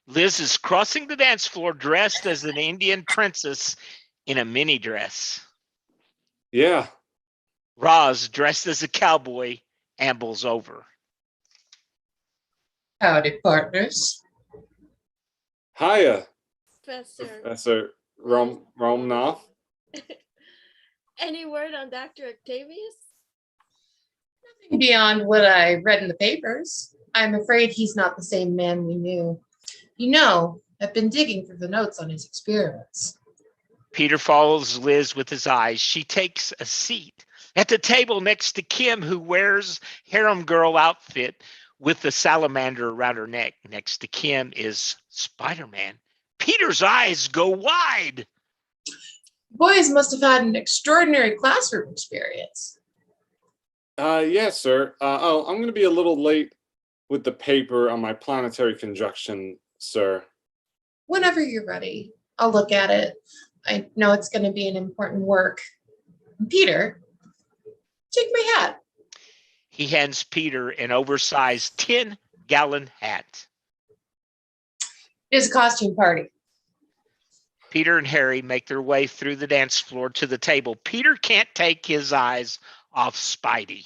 Liz is crossing the dance floor dressed as an Indian princess in a mini dress. Yeah. Roz, dressed as a cowboy, ambles over. Howdy, partners. Hiya, Professor. Professor Romanoff. Any word on Dr. Octavius? Nothing beyond what I read in the papers. I'm afraid he's not the same man we knew. You know, I've been digging through the notes on his experiments. Peter follows Liz with his eyes. She takes a seat at the table next to Kim, who wears harem girl outfit with the salamander around her neck. Next to Kim is Spider-Man. Peter's eyes go wide. Boys must have had an extraordinary classroom experience. Yes, sir. I'm going to be a little late with the paper on my planetary conjunction, sir. Whenever you're ready, I'll look at it. I know it's going to be an important work. Peter, take my hat. He hands Peter an oversized 10-gallon hat. It is a costume party. Peter and Harry make their way through the dance floor to the table. Peter can't take his eyes off Spidey.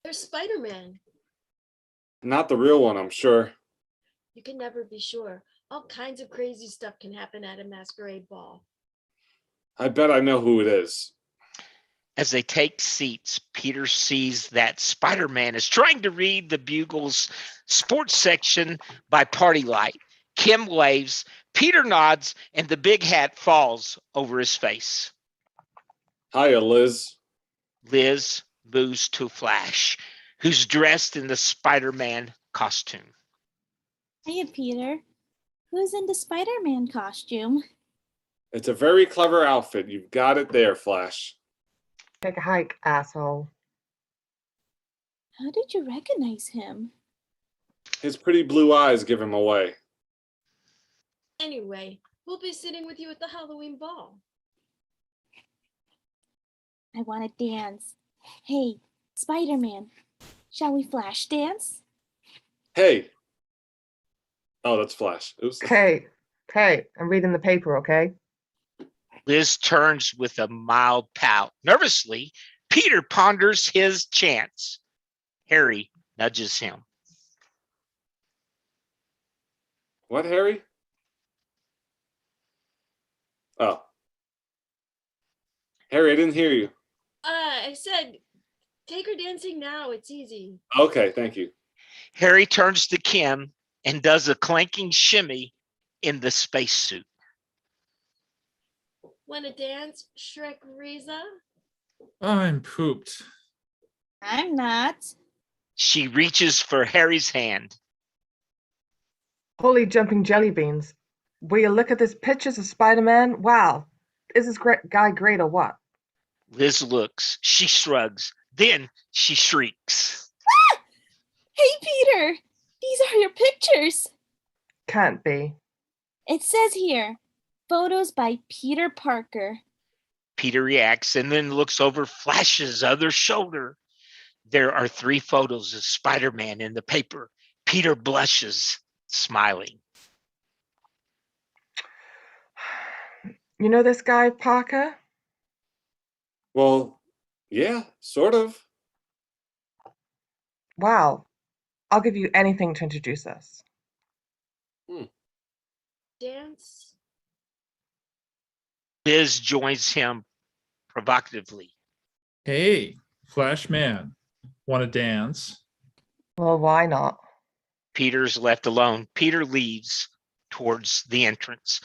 There's Spider-Man. Not the real one, I'm sure. You can never be sure. All kinds of crazy stuff can happen at a masquerade ball. I bet I know who it is. As they take seats, Peter sees that Spider-Man is trying to read the Bugle's sports section by party light. Kim waves, Peter nods, and the big hat falls over his face. Hiya, Liz. Liz moves to Flash, who's dressed in the Spider-Man costume. Hey, Peter. Who's in the Spider-Man costume? It's a very clever outfit. You've got it there, Flash. Take a hike, asshole. How did you recognize him? His pretty blue eyes give him away. Anyway, we'll be sitting with you at the Halloween ball. I want to dance. Hey, Spider-Man, shall we Flash dance? Hey. Oh, that's Flash. Oops. Hey, I'm reading the paper, okay? Liz turns with a mild pout. Nervously, Peter ponders his chance. Harry nudges him. What, Harry? Oh. Harry, I didn't hear you. I said, take her dancing now. It's easy. Okay, thank you. Harry turns to Kim and does a clanking shimmy in the spacesuit. Want to dance, Shrek Riza? I'm pooped. I'm not. She reaches for Harry's hand. Holy jumping jelly beans. Will you look at this pictures of Spider-Man? Wow. Is this guy great or what? Liz looks, she shrugs, then she shrieks. Ah! Hey, Peter, these are your pictures. Can't be. It says here, photos by Peter Parker. Peter reacts and then looks over Flash's other shoulder. There are 3 photos of Spider-Man in the paper. Peter blushes, smiling. You know this guy, Parker? Well, yeah, sort of. Wow. I'll give you anything to introduce us. Dance? Liz joins him provocatively. Hey, Flash Man, want to dance? Well, why not? Peter's left alone. Peter leaves towards the entrance.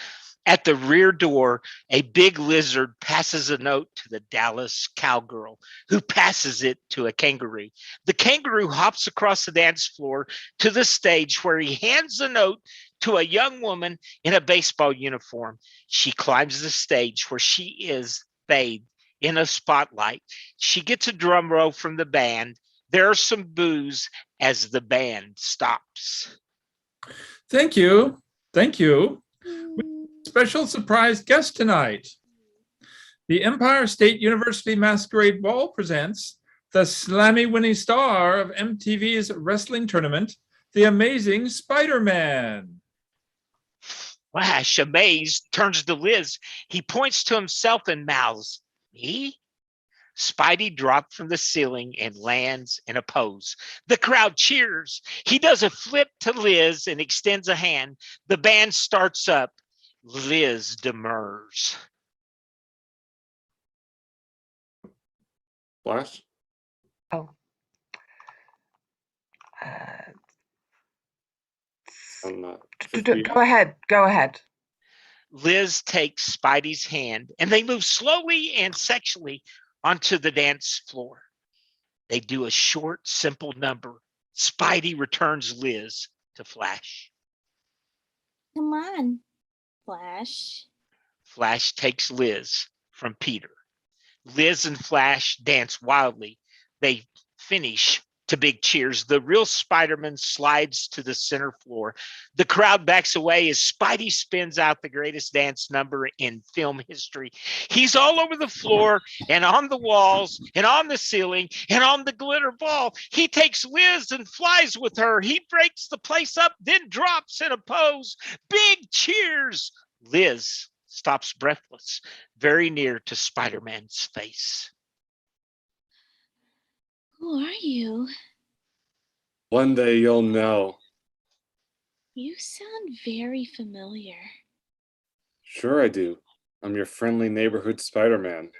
At the rear door, a big lizard passes a note to the Dallas cowgirl, who passes it to a kangaroo. The kangaroo hops across the dance floor to the stage, where he hands the note to a young woman in a baseball uniform. She climbs the stage, where she is bathed in a spotlight. She gets a drum roll from the band. There are some boos as the band stops. Thank you. Thank you. Special surprise guest tonight. The Empire State University Masquerade Ball presents the Slammy winning star of MTV's wrestling tournament, the amazing Spider-Man. Flash, amazed, turns to Liz. He points to himself and mouths, "Me?" Spidey dropped from the ceiling and lands in a pose. The crowd cheers. He does a flip to Liz and extends a hand. The band starts up. Liz demurs. Flash? Oh. I'm not. Go ahead. Go ahead. Liz takes Spidey's hand and they move slowly and sexually onto the dance floor. They do a short, simple number. Spidey returns Liz to Flash. Come on, Flash. Flash takes Liz from Peter. Liz and Flash dance wildly. They finish to big cheers. The real Spider-Man slides to the center floor. The crowd backs away as Spidey spins out the greatest dance number in film history. He's all over the floor and on the walls and on the ceiling and on the glitter ball. He takes Liz and flies with her. He breaks the place up, then drops in a pose. Big cheers. Liz stops breathless, very near to Spider-Man's face. Who are you? One day you'll know. You sound very familiar. Sure I do. I'm your friendly neighborhood Spider-Man.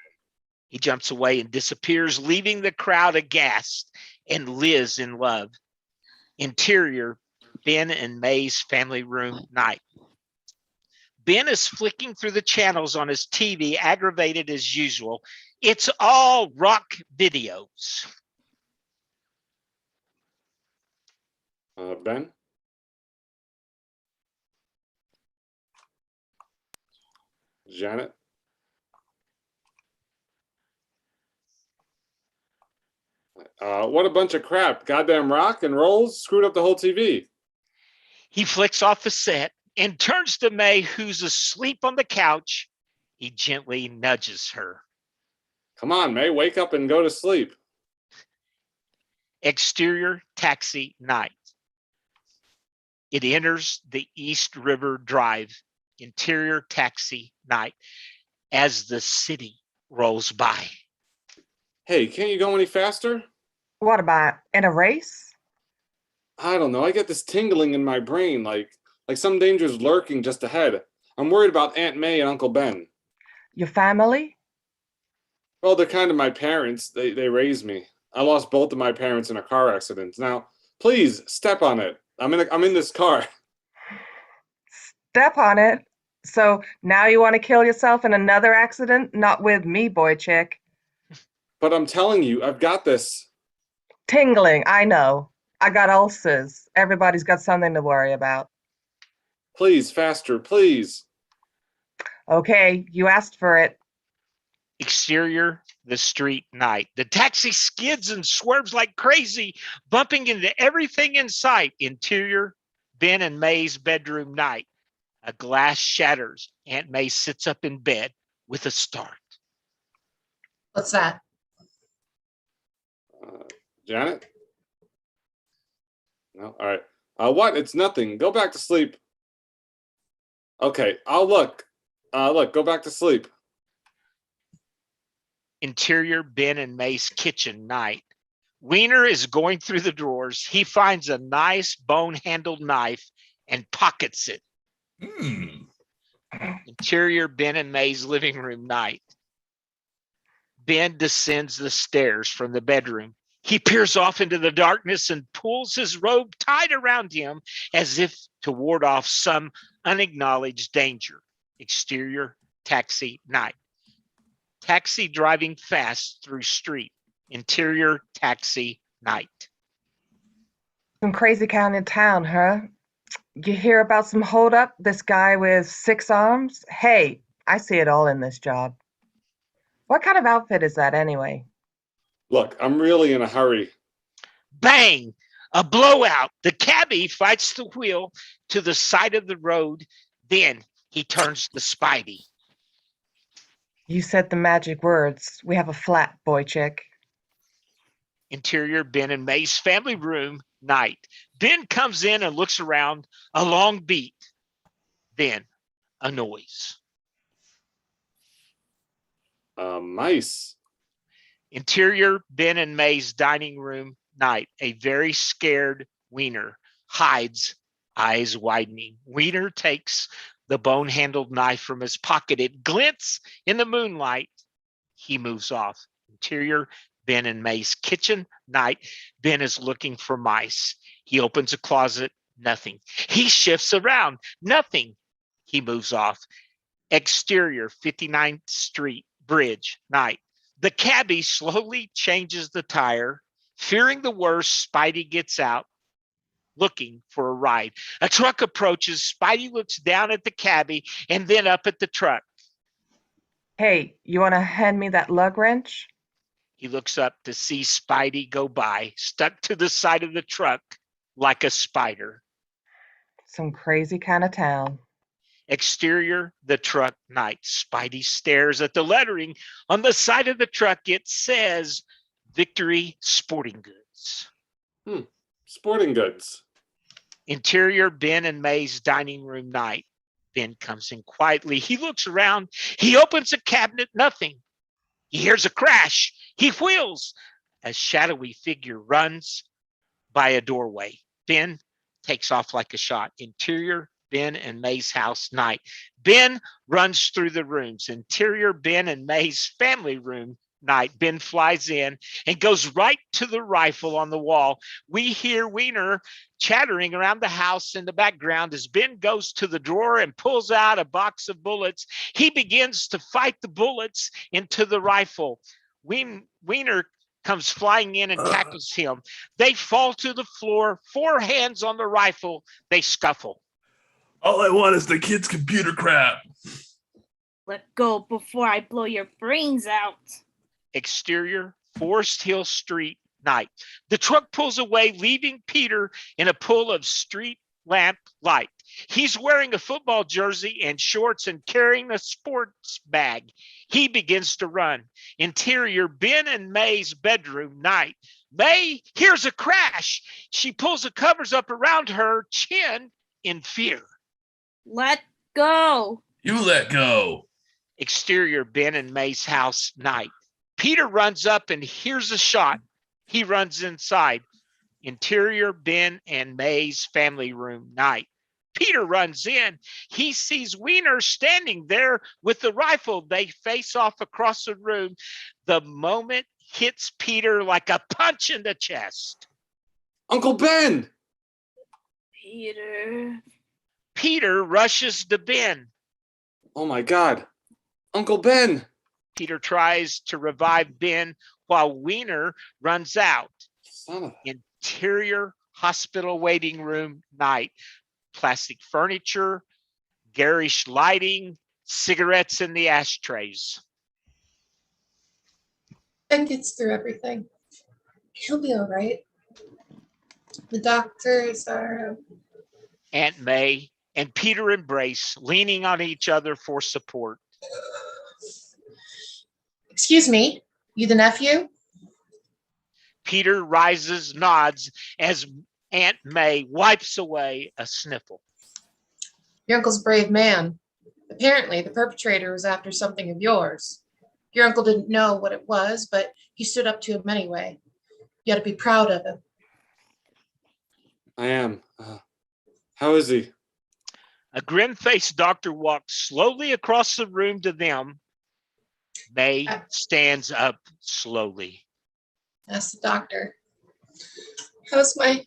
He jumps away and disappears, leaving the crowd aghast and Liz in love. Interior, Ben and May's family room night. Ben is flicking through the channels on his TV, aggravated as usual. It's all rock videos. Ben? Janet? What a bunch of crap. Goddamn rock and rolls screwed up the whole TV. He flicks off the set and turns to May, who's asleep on the couch. He gently nudges her. Come on, May, wake up and go to sleep. Exterior taxi night. It enters the East River Drive. Interior taxi night as the city rolls by. Hey, can't you go any faster? What about in a race? I don't know. I get this tingling in my brain, like some danger's lurking just ahead. I'm worried about Aunt May and Uncle Ben. Your family? Well, they're kind of my parents. They raised me. I lost both of my parents in a car accident. Now, please step on it. I'm in this car. Step on it. So now you want to kill yourself in another accident? Not with me, boy chick. But I'm telling you, I've got this. Tingling, I know. I got ulcers. Everybody's got something to worry about. Please, faster, please. Okay, you asked for it. Exterior, the street, night. The taxi skids and swerves like crazy, bumping into everything in sight. Interior, Ben and May's bedroom, night. A glass shatters. Aunt May sits up in bed with a start. What's that? Janet? No? All right. What? It's nothing. Go back to sleep. Okay, I'll look. Look, go back to sleep. Interior, Ben and May's kitchen, night. Wiener is going through the drawers. He finds a nice bone-handled knife and pockets it. Interior, Ben and May's living room, night. Ben descends the stairs from the bedroom. He peers off into the darkness and pulls his robe tight around him as if to ward off some unacknowledged danger. Exterior, taxi, night. Taxi driving fast through street. Interior, taxi, night. Some crazy kind of town, huh? You hear about some holdup? This guy with 6 arms? Hey, I see it all in this job. What kind of outfit is that anyway? Look, I'm really in a hurry. Bang! A blowout. The cabbie fights the wheel to the side of the road. Then he turns to Spidey. You said the magic words. We have a flat, boy chick. Interior, Ben and May's family room, night. Ben comes in and looks around. A long beat. Then a noise. Mice. Interior, Ben and May's dining room, night. A very scared Wiener hides, eyes widening. Wiener takes the bone-handled knife from his pocket. It glints in the moonlight. He moves off. Interior, Ben and May's kitchen, night. Ben is looking for mice. He opens a closet, nothing. He shifts around, nothing. He moves off. Exterior, 59th Street, bridge, night. The cabbie slowly changes the tire. Fearing the worst, Spidey gets out, looking for a ride. A truck approaches. Spidey looks down at the cabbie and then up at the truck. Hey, you want to hand me that lug wrench? He looks up to see Spidey go by, stuck to the side of the truck like a spider. Some crazy kind of town. Exterior, the truck, night. Spidey stares at the lettering on the side of the truck. It says Victory Sporting Goods. Sporting goods. Interior, Ben and May's dining room, night. Ben comes in quietly. He looks around. He opens a cabinet, nothing. He hears a crash. He wheels. A shadowy figure runs by a doorway. Ben takes off like a shot. Interior, Ben and May's house, night. Ben runs through the rooms. Interior, Ben and May's family room, night. Ben flies in and goes right to the rifle on the wall. We hear Wiener chattering around the house in the background as Ben goes to the drawer and pulls out a box of bullets. He begins to fight the bullets into the rifle. Wiener comes flying in and tackles him. They fall to the floor, 4 hands on the rifle. They scuffle. All I want is the kid's computer crap. Let go before I blow your brains out. Exterior, Forest Hill Street, night. The truck pulls away, leaving Peter in a pool of street lamp light. He's wearing a football jersey and shorts and carrying a sports bag. He begins to run. Interior, Ben and May's bedroom, night. May hears a crash. She pulls the covers up around her chin in fear. Let go. You let go. Exterior, Ben and May's house, night. Peter runs up and hears a shot. He runs inside. Interior, Ben and May's family room, night. Peter runs in. He sees Wiener standing there with the rifle. They face off across the room. The moment hits Peter like a punch in the chest. Uncle Ben! Peter. Peter rushes to Ben. Oh my God. Uncle Ben! Peter tries to revive Ben while Wiener runs out. Son of a... Interior hospital waiting room, night. Plastic furniture, garish lighting, cigarettes in the ashtrays. and gets through everything. He'll be all right. The doctors are. Aunt May and Peter embrace, leaning on each other for support. Excuse me, you the nephew? Peter rises, nods as Aunt May wipes away a sniffle. Your uncle's a brave man. Apparently, the perpetrator was after something of yours. Your uncle didn't know what it was, but he stood up to him anyway. You ought to be proud of him. I am. How is he? A grim-faced doctor walks slowly across the room to them. May stands up slowly. Ask the doctor. How's my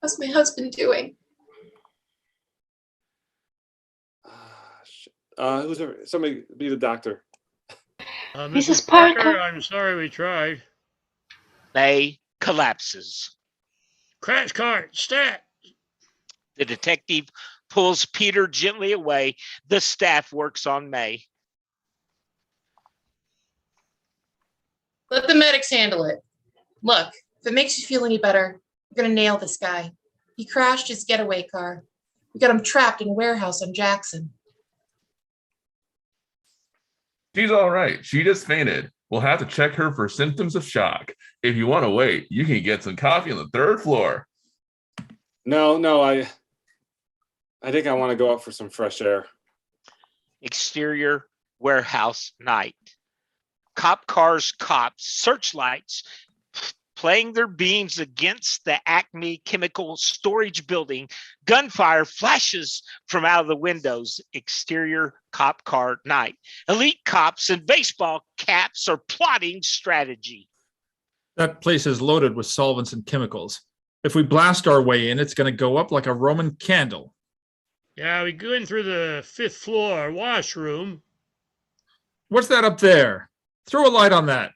husband doing? Who's there? Somebody be the doctor. Mrs. Parker? I'm sorry we tried. May collapses. Crash cart, stat. The detective pulls Peter gently away. The staff works on May. Let the medics handle it. Look, if it makes you feel any better, we're going to nail this guy. He crashed his getaway car. We got him trapped in a warehouse on Jackson. She's all right. She just fainted. We'll have to check her for symptoms of shock. If you want to wait, you can get some coffee on the third floor. No, I think I want to go out for some fresh air. Exterior warehouse night. Cop cars, cops, searchlights playing their beams against the Acme Chemical Storage Building. Gunfire flashes from out of the windows. Exterior cop car night. Elite cops in baseball caps are plotting strategy. That place is loaded with solvents and chemicals. If we blast our way in, it's going to go up like a Roman candle. Yeah, we go in through the 5th floor washroom. What's that up there? Throw a light on that.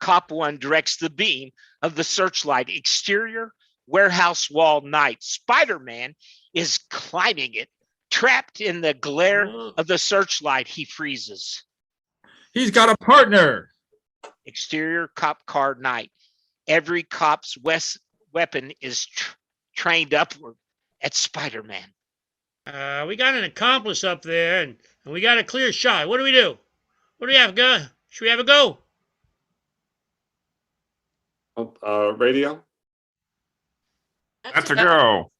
Cop 1 directs the beam of the searchlight. Exterior warehouse wall night. Spider-Man is climbing it. Trapped in the glare of the searchlight, he freezes. He's got a partner. Exterior cop car night. Every cop's weapon is trained upward at Spider-Man. We got an accomplice up there, and we got a clear shot. What do we do? What do we have, go? Should we have a go? Radio? That's a go.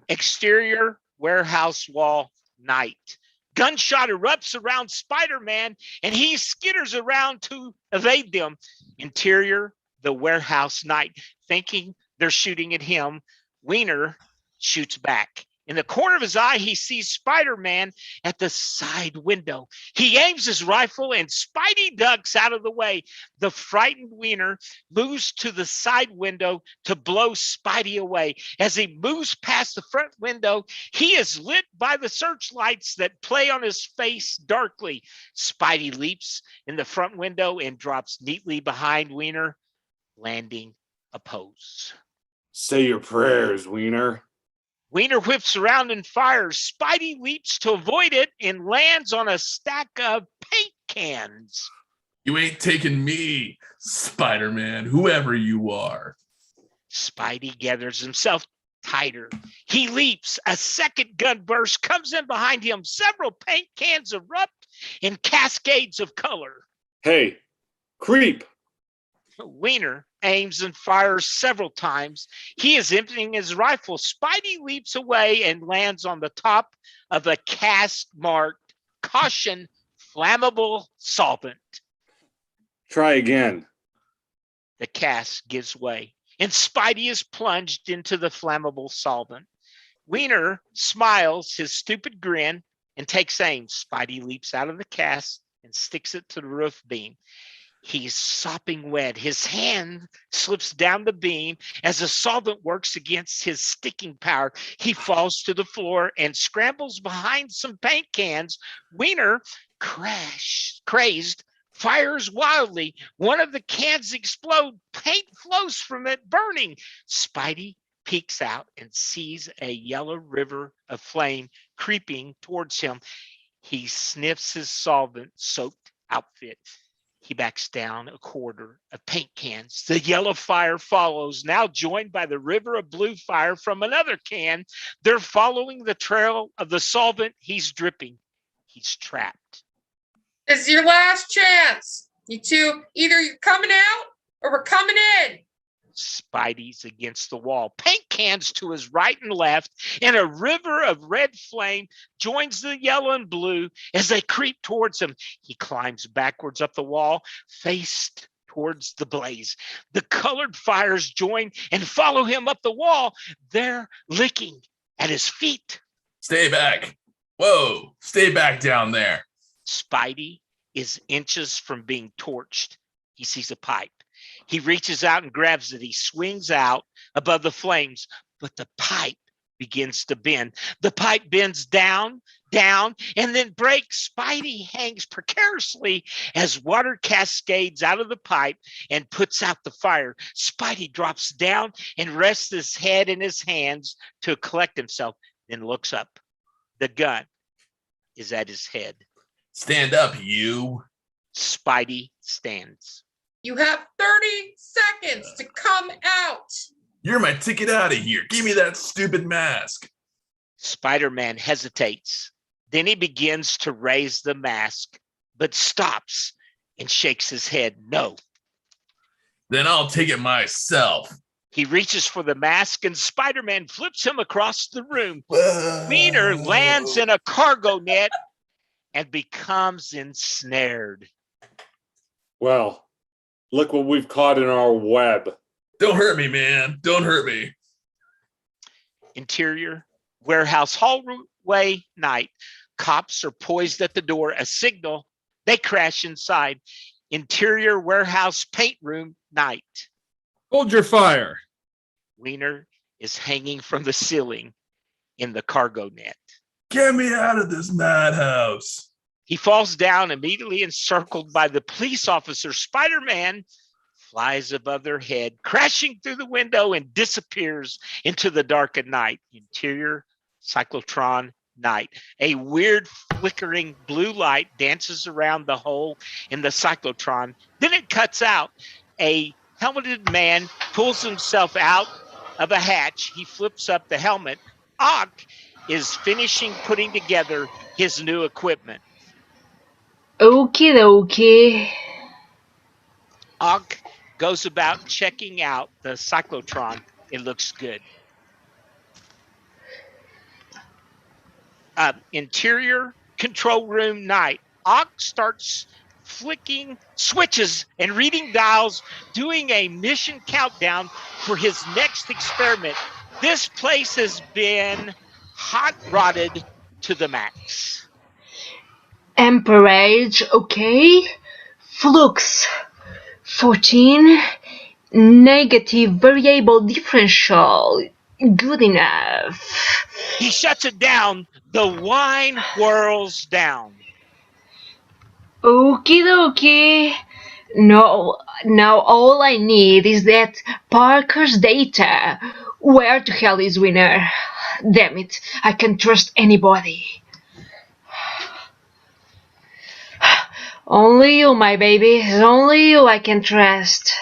Exterior warehouse wall night. Gunshot erupts around Spider-Man, and he skitters around to evade them. Interior, the warehouse night. Thinking they're shooting at him, Wiener shoots back. In the corner of his eye, he sees Spider-Man at the side window. He aims his rifle, and Spidey ducks out of the way. The frightened Wiener moves to the side window to blow Spidey away. As he moves past the front window, he is lit by the searchlights that play on his face darkly. Spidey leaps in the front window and drops neatly behind Wiener, landing a pose. Say your prayers, Wiener. Wiener whips around and fires. Spidey leaps to avoid it and lands on a stack of paint cans. You ain't taking me, Spider-Man, whoever you are. Spidey gathers himself tighter. He leaps. A second gun burst comes in behind him. Several paint cans erupt in cascades of color. Hey, creep. Wiener aims and fires several times. He is emptying his rifle. Spidey leaps away and lands on the top of a cast marked "Caution, Flammable Solvent." Try again. The cast gives way, and Spidey is plunged into the flammable solvent. Wiener smiles his stupid grin and takes aim. Spidey leaps out of the cast and sticks it to the roof beam. He's sopping wet. His hand slips down the beam as the solvent works against his sticking power. He falls to the floor and scrambles behind some paint cans. Wiener, crazed, fires wildly. One of the cans explodes. Paint flows from it, burning. Spidey peeks out and sees a yellow river of flame creeping towards him. He sniffs his solvent-soaked outfit. He backs down a quarter of paint cans. The yellow fire follows, now joined by the river of blue fire from another can. They're following the trail of the solvent. He's dripping. He's trapped. This is your last chance. You two, either you're coming out or we're coming in. Spidey's against the wall. Paint cans to his right and left, and a river of red flame joins the yellow and blue as they creep towards him. He climbs backwards up the wall, faced towards the blaze. The colored fires join and follow him up the wall. They're licking at his feet. Stay back. Whoa, stay back down there. Spidey is inches from being torched. He sees a pipe. He reaches out and grabs it. He swings out above the flames, but the pipe begins to bend. The pipe bends down, down, and then breaks. Spidey hangs precariously as water cascades out of the pipe and puts out the fire. Spidey drops down and rests his head in his hands to collect himself, then looks up. The gun is at his head. Stand up, you. Spidey stands. You have 30 seconds to come out. You're my ticket out of here. Give me that stupid mask. Spider-Man hesitates. Then he begins to raise the mask, but stops and shakes his head no. Then I'll take it myself. He reaches for the mask and Spider-Man flips him across the room. Wiener lands in a cargo net and becomes ensnared. Well, look what we've caught in our web. Don't hurt me, man. Don't hurt me. Interior, warehouse hallway, night. Cops are poised at the door, a signal. They crash inside. Interior, warehouse, paint room, night. Hold your fire. Wiener is hanging from the ceiling in the cargo net. Get me out of this madhouse. He falls down, immediately encircled by the police officer. Spider-Man flies above their head, crashing through the window and disappears into the dark of night. Interior, cyclotron, night. A weird flickering blue light dances around the hole in the cyclotron. Then it cuts out. A helmeted man pulls himself out of a hatch. He flips up the helmet. Ock is finishing putting together his new equipment. Okie dokie. Ock goes about checking out the cyclotron. It looks good. Interior control room night. Ock starts flicking switches and reading dials, doing a mission countdown for his next experiment. This place has been hot rodded to the max. Amperage, okay. Flux, 14. Negative variable differential, good enough. He shuts it down. The wine whirls down. Okie dokie. No, now all I need is that Parker's data. Where the hell is Winner? Damn it, I can't trust anybody. Only you, my baby. Only you I can trust.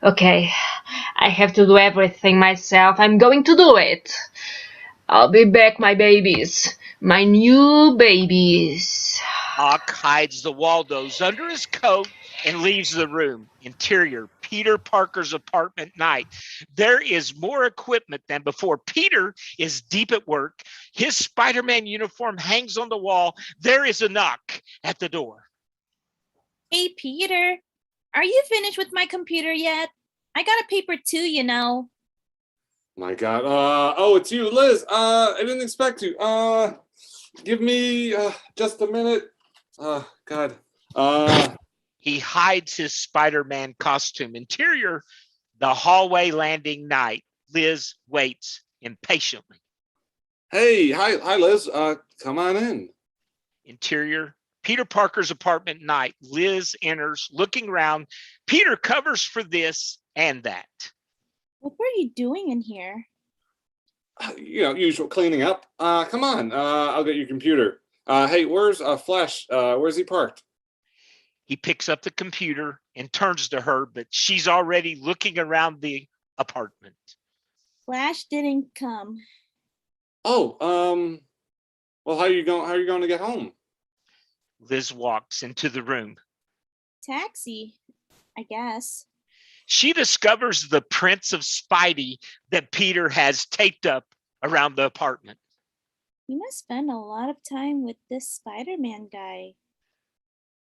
Okay, I have to do everything myself. I'm going to do it. I'll be back, my babies. My new babies. Ock hides the Waldos under his coat and leaves the room. Interior, Peter Parker's apartment night. There is more equipment than before. Peter is deep at work. His Spider-Man uniform hangs on the wall. There is a knock at the door. Hey, Peter, are you finished with my computer yet? I got a paper too, you know. My God. Oh, it's you, Liz. I didn't expect you. Give me just a minute. God. He hides his Spider-Man costume. Interior, the hallway landing night. Liz waits impatiently. Hey, hi, Liz. Come on in. Interior, Peter Parker's apartment night. Liz enters, looking around. Peter covers for this and that. What were you doing in here? Usual cleaning up. Come on. I'll get your computer. Hey, where's Flash? Where's he parked? He picks up the computer and turns to her, but she's already looking around the apartment. Flash didn't come. Oh, well, how are you going to get home? Liz walks into the room. Taxi, I guess. She discovers the prints of Spidey that Peter has taped up around the apartment. You must spend a lot of time with this Spider-Man guy.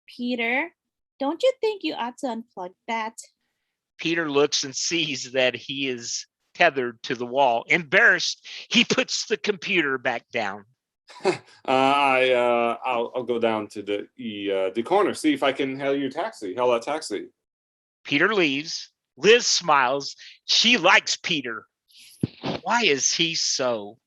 Peter, don't you think you ought to unplug that? Peter looks and sees that he is tethered to the wall. Embarrassed, he puts the computer back down. I'll go down to the corner, see if I can hail that taxi. Peter leaves. Liz smiles. She likes Peter. Why is he so?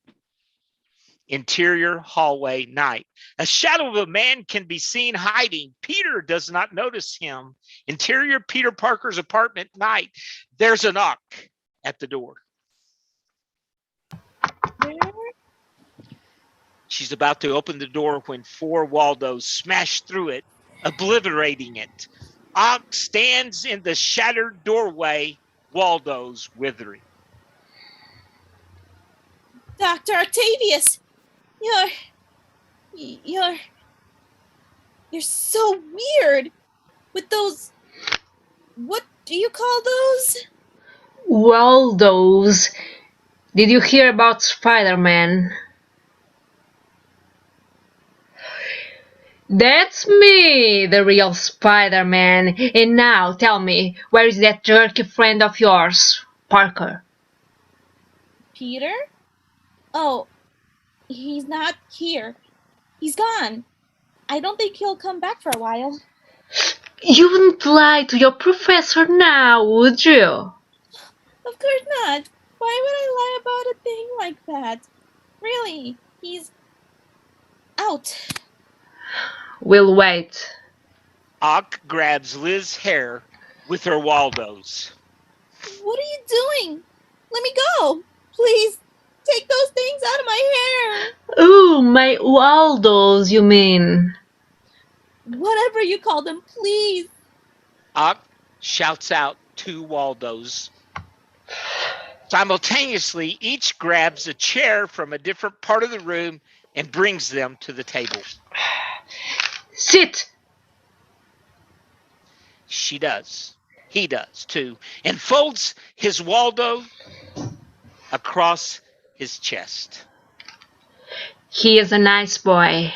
Interior hallway night. A shadow of a man can be seen hiding. Peter does not notice him. Interior Peter Parker's apartment night. There's a knock at the door. Where? She's about to open the door when 4 Waldos smash through it, obliterating it. Ock stands in the shattered doorway, Waldo's withering. Dr. Octavius, you're so weird with those, what do you call those? Waldos. Did you hear about Spider-Man? That's me, the real Spider-Man. And now, tell me, where is that jerky friend of yours, Parker? Peter? Oh, he's not here. He's gone. I don't think he'll come back for a while. You wouldn't lie to your professor now, would you? Of course not. Why would I lie about a thing like that? Really, he's out. We'll wait. Ock grabs Liz's hair with her Waldos. What are you doing? Let me go. Please, take those things out of my hair. Ooh, my Waldos, you mean? Whatever you call them, please. Ock shouts out 2 Waldos. Simultaneously, each grabs a chair from a different part of the room and brings them to the table. Sit! She does. He does, too, and folds his Waldo across his chest. He is a nice boy.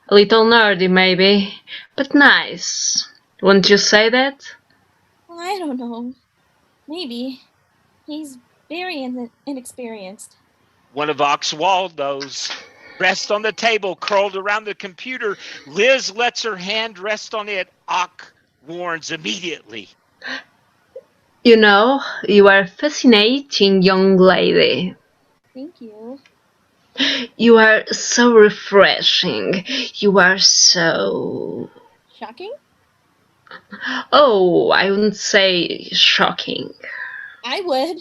A little nerdy, maybe, but nice. Wouldn't you say that? I don't know. Maybe. He's very inexperienced. One of Ock's Waldos rests on the table, curled around the computer. Liz lets her hand rest on it. Ock warns immediately. You know, you are a fascinating young lady. Thank you. You are so refreshing. You are so... Shocking? Oh, I wouldn't say shocking. I would.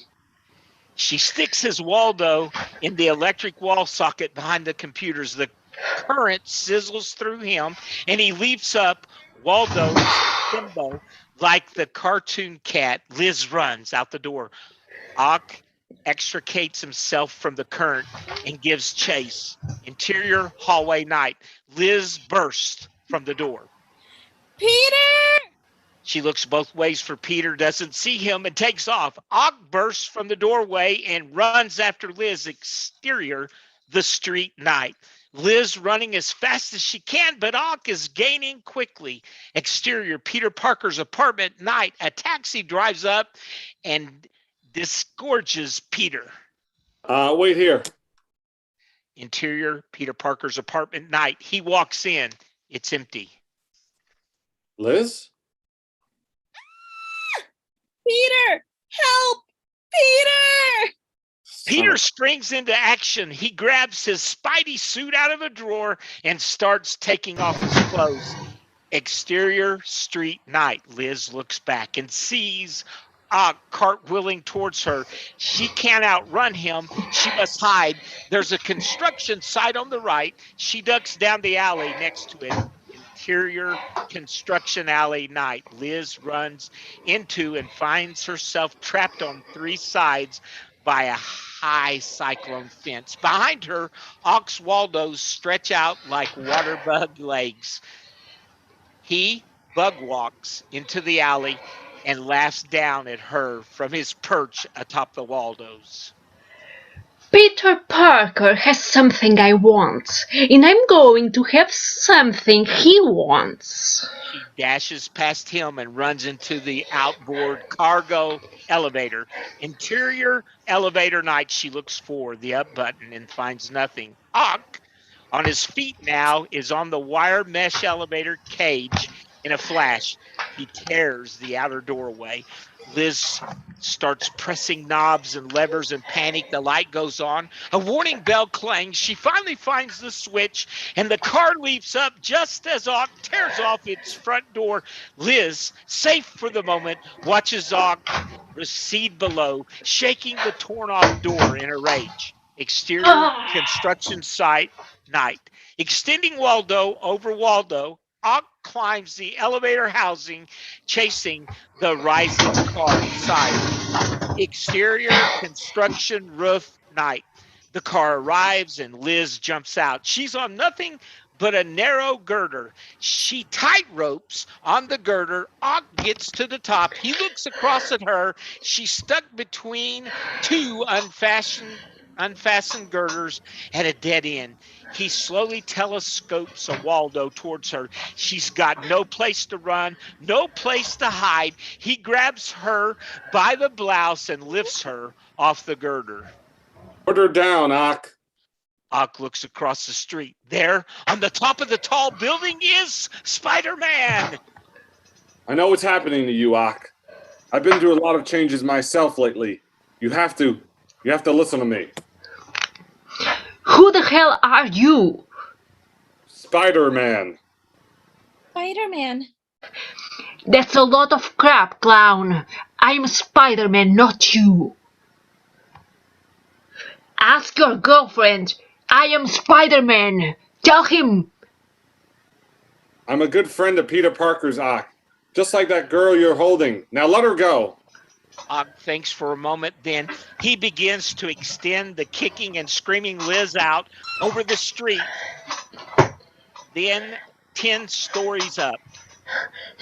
She sticks his Waldo in the electric wall socket behind the computers. The current sizzles through him, and he leaps up, Waldo Kimbo, like the cartoon cat. Liz runs out the door. Ock extricates himself from the current and gives chase. Interior hallway night. Liz bursts from the door. Peter! She looks both ways for Peter, doesn't see him, and takes off. Ock bursts from the doorway and runs after Liz. Exterior, the street night. Liz running as fast as she can, but Ock is gaining quickly. Exterior, Peter Parker's apartment night. A taxi drives up and disgorges Peter. Wait here. Interior, Peter Parker's apartment night. He walks in. It's empty. Liz? Peter! Help! Peter! Peter springs into action. He grabs his Spidey suit out of a drawer and starts taking off his clothes. Exterior street night. Liz looks back and sees Ock cartwheeling towards her. She can't outrun him. She must hide. There's a construction site on the right. She ducks down the alley next to it and interior construction alley night. Liz runs into and finds herself trapped on three sides by a high cyclone fence. Behind her, Ox Waldo's stretch out like water bug legs. He bug walks into the alley and laughs down at her from his perch atop the Waldos. Peter Parker has something I want, and I'm going to have something he wants. She dashes past him and runs into the outboard cargo elevator. Interior elevator night. She looks for the up button and finds nothing. Ock, on his feet now, is on the wire mesh elevator cage in a flash. He tears the outer doorway. Liz starts pressing knobs and levers in panic. The light goes on. A warning bell clangs. She finally finds the switch, and the car leaps up just as Ock tears off its front door. Liz, safe for the moment, watches Ock recede below, shaking the torn-off door in a rage. Exterior construction site night. Extending Waldo over Waldo, Ock climbs the elevator housing, chasing the rising car inside. Exterior construction roof night. The car arrives and Liz jumps out. She's on nothing but a narrow girder. She tight ropes on the girder. Ock gets to the top. He looks across at her. She's stuck between two unfastened girders at a dead end. He slowly telescopes a Waldo towards her. She's got no place to run, no place to hide. He grabs her by the blouse and lifts her off the girder. Put her down, Ock. Ock looks across the street. There, on the top of the tall building, is Spider-Man. I know what's happening to you, Ock. I've been through a lot of changes myself lately. You have to listen to me. Who the hell are you? Spider-Man. Spider-Man. That's a lot of crap, clown. I'm Spider-Man, not you. Ask your girlfriend. I am Spider-Man. Tell him. I'm a good friend of Peter Parker's, Ock. Just like that girl you're holding. Now let her go. Ock thinks for a moment, then he begins to extend the kicking and screaming Liz out over the street. Then 10 stories up.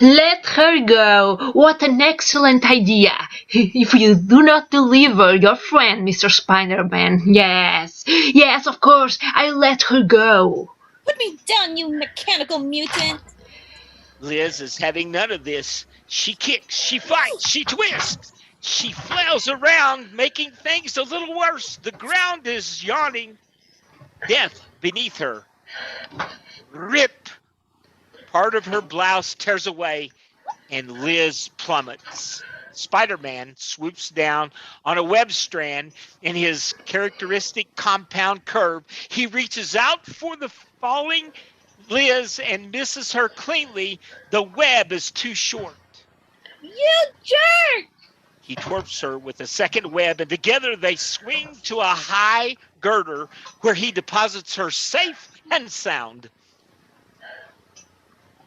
Let her go. What an excellent idea. If you do not deliver your friend, Mr. Spider-Man. Yes, of course, I'll let her go. Put me down, you mechanical mutant. Liz is having none of this. She kicks, she fights, she twists. She flails around, making things a little worse. The ground is yawning. Death beneath her. Rip! Part of her blouse tears away, and Liz plummets. Spider-Man swoops down on a web strand in his characteristic compound curve. He reaches out for the falling Liz and misses her cleanly. The web is too short. You jerk! He twerps her with a second web, and together they swing to a high girder where he deposits her safe and sound.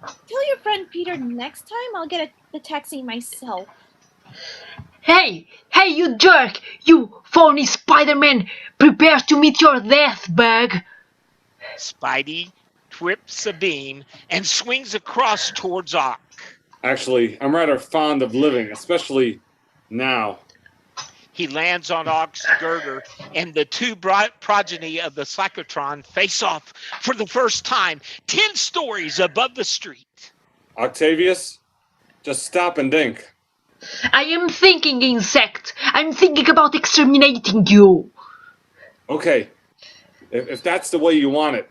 Tell your friend Peter next time I'll get the taxi myself. Hey, you jerk! You phony Spider-Man! Prepare to meet your death, bug! Spidey twips a beam and swings across towards Ock. Actually, I'm rather fond of living, especially now. He lands on Ock's girder, and the two progeny of the cyclotron face off for the first time, 10 stories above the street. Octavius, just stop and think. I am thinking, insect. I'm thinking about exterminating you. Okay, if that's the way you want it,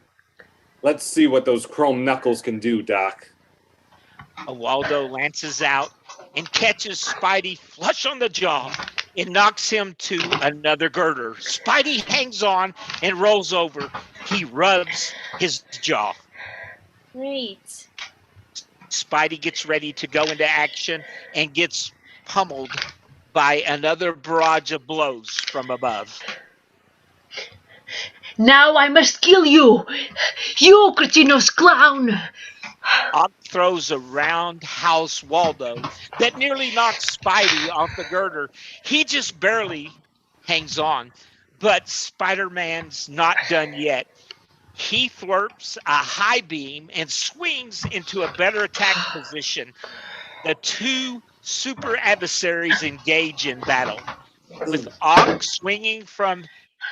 let's see what those chrome knuckles can do, Doc. Waldo lances out and catches Spidey flush on the jaw. It knocks him to another girder. Spidey hangs on and rolls over. He rubs his jaw. Great. Spidey gets ready to go into action and gets pummeled by another barrage of blows from above. Now I must kill you! You cretinous clown! Ock throws a roundhouse Waldo that nearly knocks Spidey off the girder. He just barely hangs on, but Spider-Man's not done yet. He thwarps a high beam and swings into a better attack position. The two super adversaries engage in battle, with Ock swinging from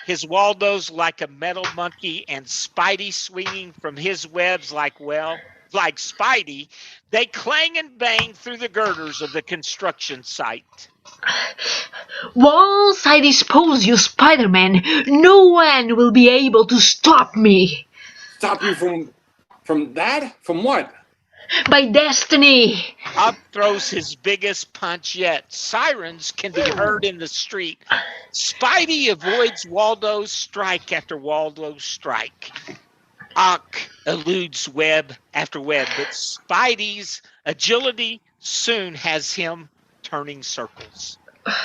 his Waldos like a metal monkey and Spidey swinging from his webs like Spidey. They clang and bang through the girders of the construction site. Once I dispose you, Spider-Man, no one will be able to stop me. Stop you from that? From what? By destiny. Up throws his biggest punch yet. Sirens can be heard in the street. Spidey avoids Waldo's strike after Waldo's strike. Ock eludes web after web, but Spidey's agility soon has him turning circles.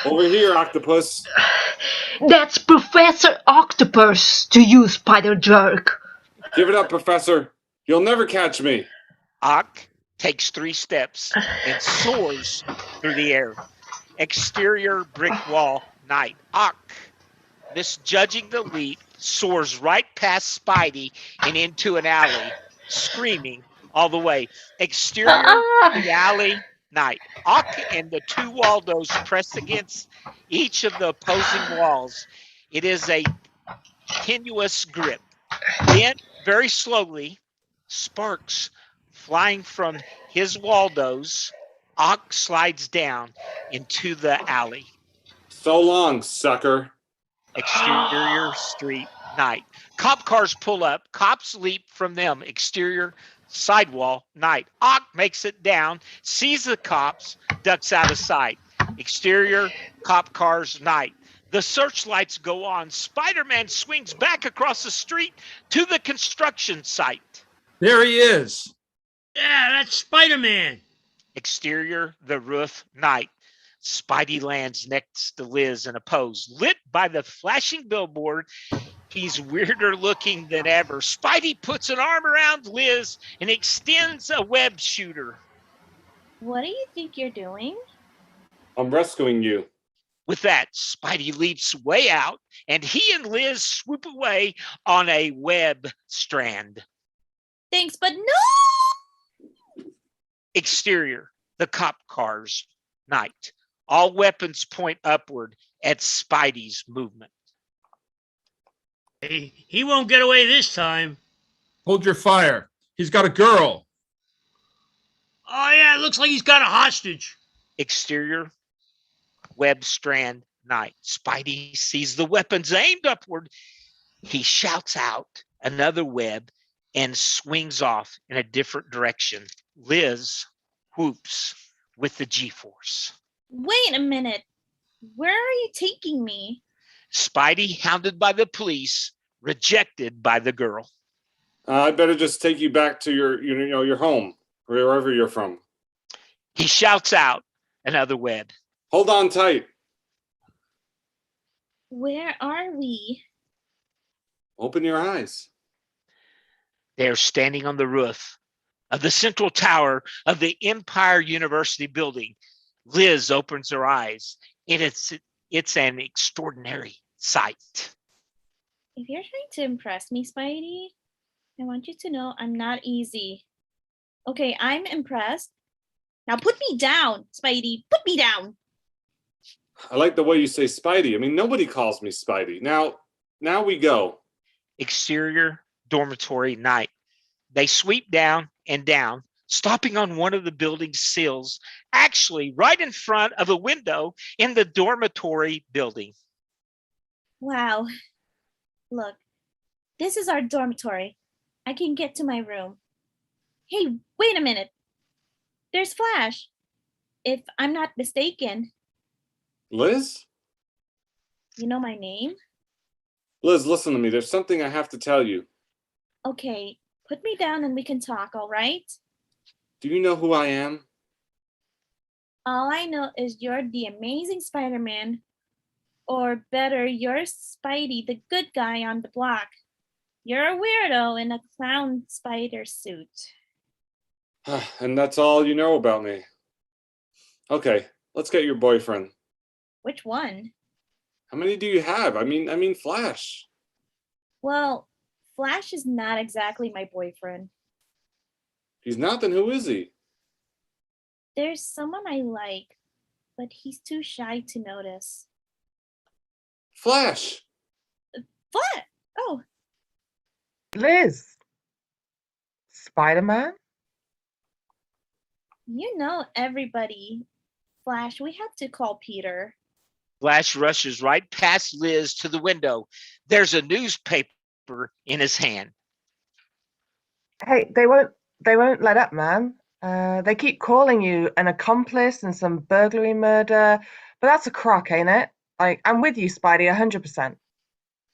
Over here, Octopus. That's Professor Octopus to you, Spider Jerk. Give it up, Professor. You'll never catch me. Ock takes 3 steps and soars through the air. Exterior brick wall night. Ock, misjudging the leap, soars right past Spidey and into an alley, screaming all the way. Exterior the alley night. Ock and the 2 Waldos press against each of the opposing walls. It is a tenuous grip. Then, very slowly, sparks flying from his Waldos, Ock slides down into the alley. So long, sucker. Exterior street night. Cop cars pull up. Cops leap from them. Exterior sidewall night. Ock makes it down, sees the cops, ducks out of sight. Exterior cop cars night. The searchlights go on. Spider-Man swings back across the street to the construction site. There he is. Yeah, that's Spider-Man. Exterior the roof night. Spidey lands next to Liz in a pose. Lit by the flashing billboard, he's weirder looking than ever. Spidey puts an arm around Liz and extends a web shooter. What do you think you're doing? I'm rescuing you. With that, Spidey leaps way out, and he and Liz swoop away on a web strand. Thanks, but no! Exterior, the cop cars, night. All weapons point upward at Spidey's movement. Hey, he won't get away this time. Hold your fire. He's got a girl. Oh, yeah, it looks like he's got a hostage. Exterior, web strand, night. Spidey sees the weapons aimed upward. He shouts out another web and swings off in a different direction. Liz whoops with the G-force. Wait a minute. Where are you taking me? Spidey, hounded by the police, rejected by the girl. I better just take you back to your home, wherever you're from. He shouts out another web. Hold on tight. Where are we? Open your eyes. They're standing on the roof of the central tower of the Empire University building. Liz opens her eyes, and it's an extraordinary sight. If you're trying to impress me, Spidey, I want you to know I'm not easy. Okay, I'm impressed. Now put me down, Spidey. Put me down. I like the way you say Spidey. I mean, nobody calls me Spidey. Now we go. Exterior dormitory night. They sweep down and down, stopping on one of the building's sills, actually right in front of a window in the dormitory building. Wow. Look, this is our dormitory. I can get to my room. Hey, wait a minute. There's Flash. If I'm not mistaken. Liz? You know my name? Liz, listen to me. There's something I have to tell you. Okay, put me down and we can talk, all right? Do you know who I am? All I know is you're the amazing Spider-Man. Or better, you're Spidey, the good guy on the block. You're a weirdo in a clown spider suit. And that's all you know about me. Okay, let's get your boyfriend. Which one? How many do you have? I mean, Flash. Well, Flash is not exactly my boyfriend. He's not, then who is he? There's someone I like, but he's too shy to notice. Flash. What? Oh, Liz. Spider-Man? you know everybody. Flash, we have to call Peter. Flash rushes right past Liz to the window. There's a newspaper in his hand. Hey, they won't let up, man. They keep calling you an accomplice and some burglary murder, but that's a crock, ain't it? Like, I'm with you, Spidey, 100%.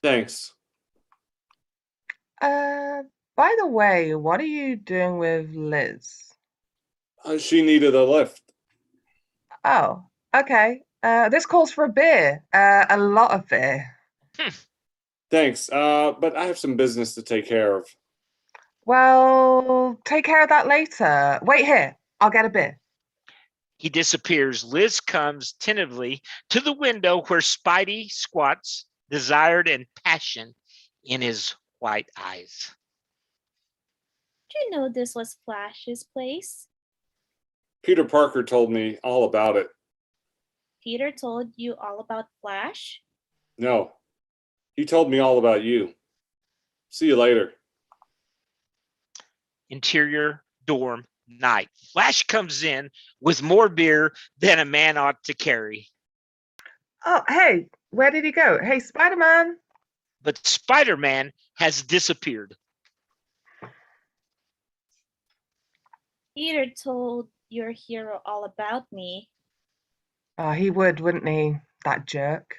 Thanks. By the way, what are you doing with Liz? She needed a lift. Oh, okay. This calls for a beer. A lot of beer. Thanks. But I have some business to take care of. Well, take care of that later. Wait here. I'll get a beer. He disappears. Liz comes tentatively to the window where Spidey squats, desired and passion in his white eyes. Did you know this was Flash's place? Peter Parker told me all about it. Peter told you all about Flash? No, he told me all about you. See you later. Interior dorm night. Flash comes in with more beer than a man ought to carry. Oh, hey, where did he go? Hey, Spider-Man. But Spider-Man has disappeared. Peter told your hero all about me. Oh, he would, wouldn't he? That jerk.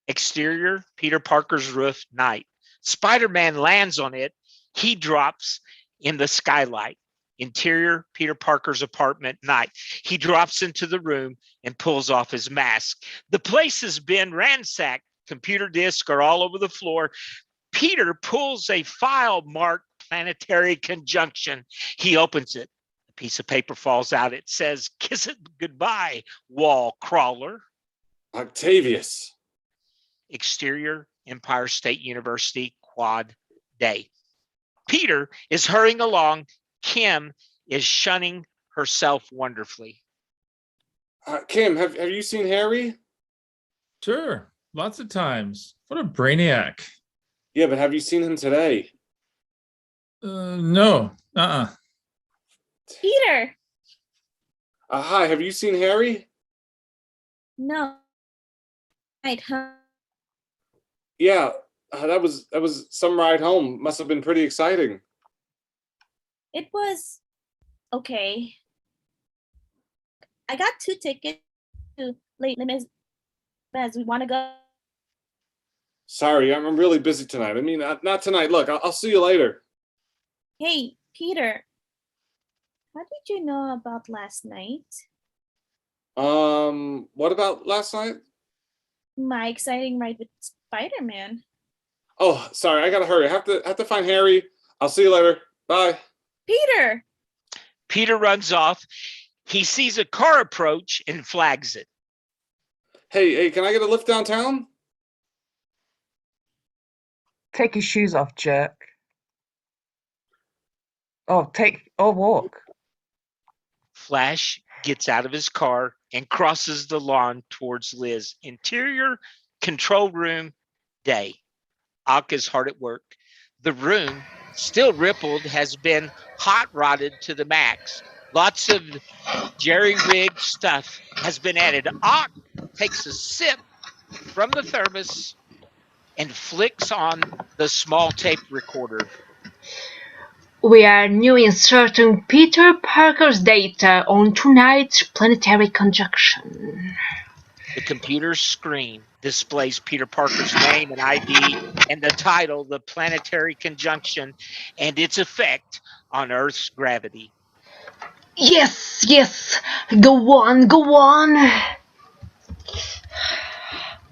Exterior, Peter Parker's roof, night. Spider-Man lands on it. He drops in the skylight. Interior, Peter Parker's apartment, night. He drops into the room and pulls off his mask. The place has been ransacked. Computer disks are all over the floor. Peter pulls a file marked planetary conjunction. He opens it. A piece of paper falls out. It says, "Kiss it goodbye, wall crawler." Octavius. Exterior, Empire State University, quad day. Peter is hurrying along. Kim is shunning herself wonderfully. Kim, have you seen Harry? Sure, lots of times. What a brainiac. Yeah, but have you seen him today? No. Peter! Hi, have you seen Harry? No. Right, huh? Yeah, that was some ride home. Must have been pretty exciting. It was okay. I got 2 tickets to Les Mis. We want to go. Sorry, I'm really busy tonight. I mean, not tonight. Look, I'll see you later. Hey, Peter. How did you know about last night? What about last night? My exciting ride with Spider-Man. Oh, sorry, I gotta hurry. I have to find Harry. I'll see you later. Bye. Peter! Peter runs off. He sees a car approach and flags it. Hey, can I get a lift downtown? Take your shoes off, jerk. Or walk. Flash gets out of his car and crosses the lawn towards Liz. Interior, control room, day. Ock is hard at work. The room, still rippled, has been hot rodded to the max. Lots of jerry-rigged stuff has been added. Ock takes a sip from the thermos and flicks on the small tape recorder. We are new inserting Peter Parker's data on tonight's planetary conjunction. The computer screen displays Peter Parker's name and ID and the title, The Planetary Conjunction, and its effect on Earth's gravity. Yes, go on.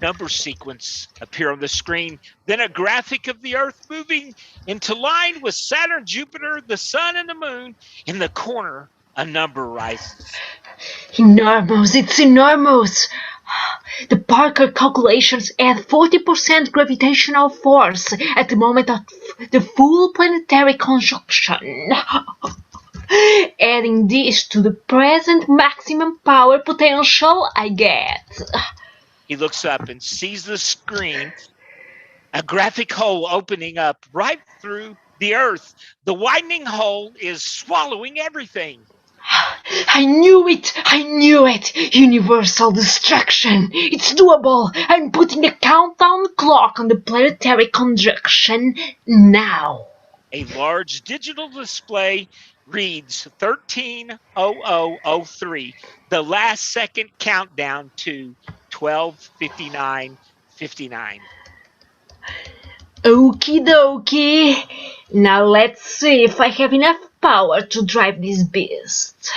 number sequence appear on the screen, then a graphic of the Earth moving into line with Saturn, Jupiter, the Sun, and the Moon. In the corner, a number rises. Enormous, it's enormous. The Parker calculations add 40% gravitational force at the moment of the full planetary conjunction. Adding this to the present maximum power potential I get. He looks up and sees the screen, a graphic hole opening up right through the Earth. The widening hole is swallowing everything. I knew it! I knew it! Universal destruction! It's doable! I'm putting a countdown clock on the planetary conjunction now. A large digital display reads 13:00:03, the last second countdown to 12:59:59. Okie dokie. Now let's see if I have enough power to drive this beast.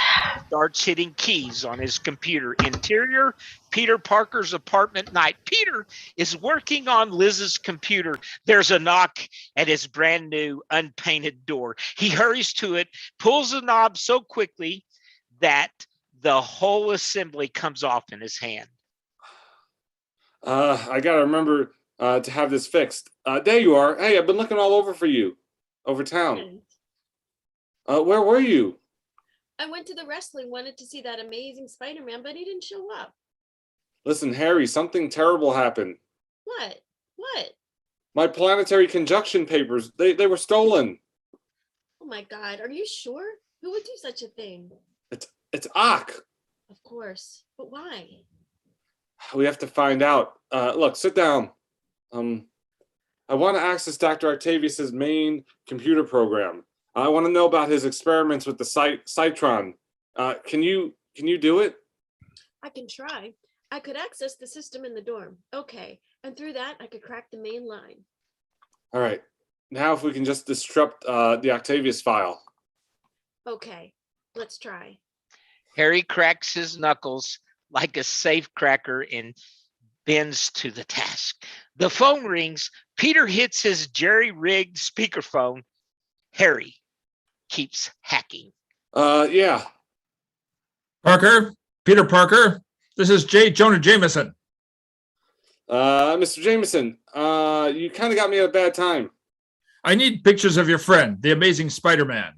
Starts hitting keys on his computer. Interior, Peter Parker's apartment night. Peter is working on Liz's computer. There's a knock at his brand new unpainted door. He hurries to it, pulls the knob so quickly that the whole assembly comes off in his hand. I gotta remember to have this fixed. There you are. Hey, I've been looking all over for you, over town. Where were you? I went to the wrestling, wanted to see that amazing Spider-Man, but he didn't show up. Listen, Harry, something terrible happened. What? What? My planetary conjunction papers, they were stolen. Oh my God, are you sure? Who would do such a thing? It's Ock. Of course, but why? We have to find out. Look, sit down. I want to access Dr. Octavius's main computer program. I want to know about his experiments with the Cytron. Can you do it? I can try. I could access the system in the dorm. Okay, and through that, I could crack the main line. All right. Now, if we can just disrupt the Octavius file. Okay, let's try. Harry cracks his knuckles like a safe cracker and bends to the task. The phone rings. Peter hits his jerry-rigged speakerphone. Harry keeps hacking. Yeah. Parker, Peter Parker, this is J. Jonah Jameson. Mr. Jameson, you kind of got me at a bad time. I need pictures of your friend, the Amazing Spider-Man.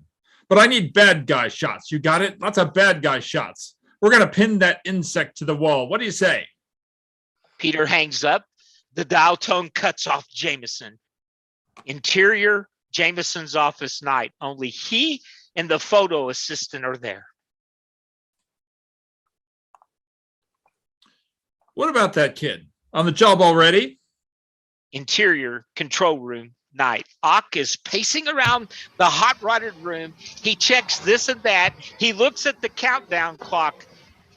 But I need bad guy shots. You got it? Lots of bad guy shots. We're going to pin that insect to the wall. What do you say? Peter hangs up. The dial tone cuts off Jameson. Interior, Jameson's office night. Only he and the photo assistant are there. What about that kid? On the job already? Interior, control room night. Ock is pacing around the hot rodded room. He checks this and that. He looks at the countdown clock,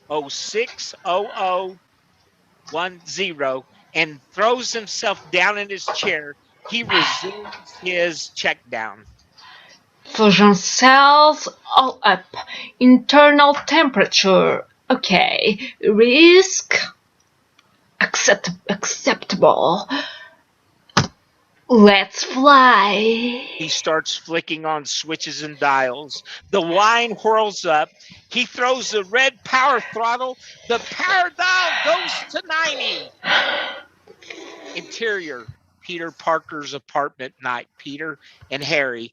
06:00:10, and throws himself down in his chair. He resumes his check down. Fusion cells all up. Internal temperature. Okay. Risk. Acceptable. Let's fly. He starts flicking on switches and dials. The line whirls up. He throws the red power throttle. The power dial goes to 90. Interior, Peter Parker's apartment night. Peter and Harry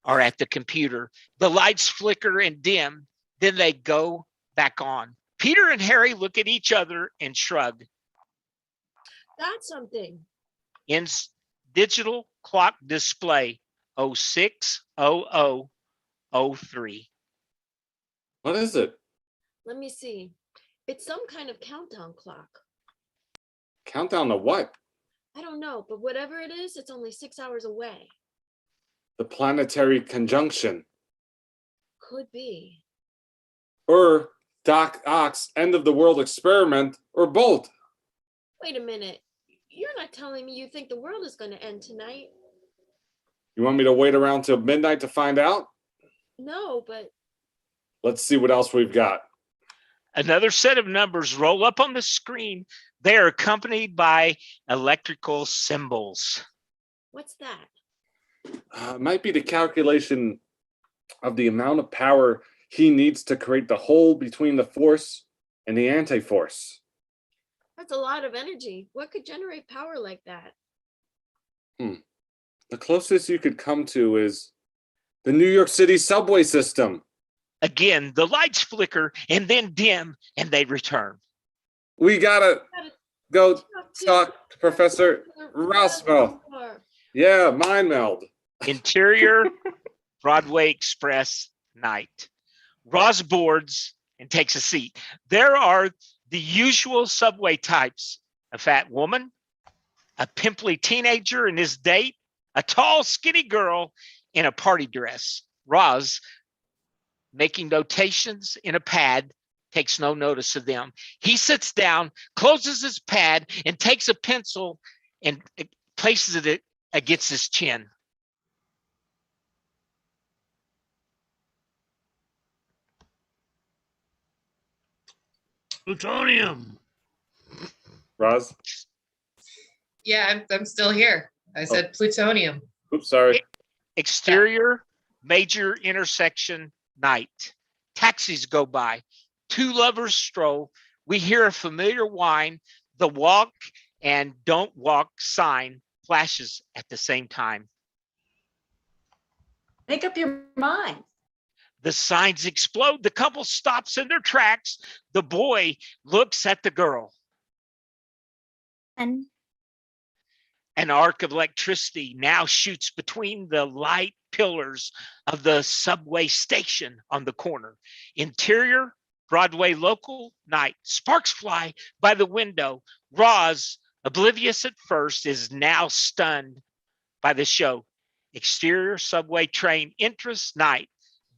are at the computer. The lights flicker and dim. Then they go back on. Peter and Harry look at each other and shrug. That's something. In digital clock display, 06:00:03. What is it? Let me see. It's some kind of countdown clock. Countdown to what? I don't know, but whatever it is, it's only 6 hours away. The planetary conjunction. Could be. Or Doc Ock's end of the world experiment, or both. Wait a minute. You're not telling me you think the world is going to end tonight? You want me to wait around till midnight to find out? No, but... Let's see what else we've got. Another set of numbers roll up on the screen. They are accompanied by electrical symbols. What's that? It might be the calculation of the amount of power he needs to create the hole between the force and the anti-force. That's a lot of energy. What could generate power like that? The closest you could come to is the New York City subway system. Again, the lights flicker and then dim, and they return. We gotta go talk to Professor Roswell. Yeah, mind meld. Interior, Broadway Express night. Roz boards and takes a seat. There are the usual subway types: a fat woman, a pimply teenager and his date, a tall, skinny girl in a party dress. Roz, making notations in a pad, takes no notice of them. He sits down, closes his pad, and takes a pencil and places it against his chin. Plutonium. Roz? Yeah, I'm still here. I said plutonium. Oops, sorry. Exterior, major intersection night. Taxis go by. Two lovers stroll. We hear a familiar whine. The walk and don't walk sign flashes at the same time. Make up your mind. The signs explode. The couple stops in their tracks. The boy looks at the girl. And An arc of electricity now shoots between the light pillars of the subway station on the corner. Interior, Broadway local night. Sparks fly by the window. Roz, oblivious at first, is now stunned by the show. Exterior, subway train entrance night.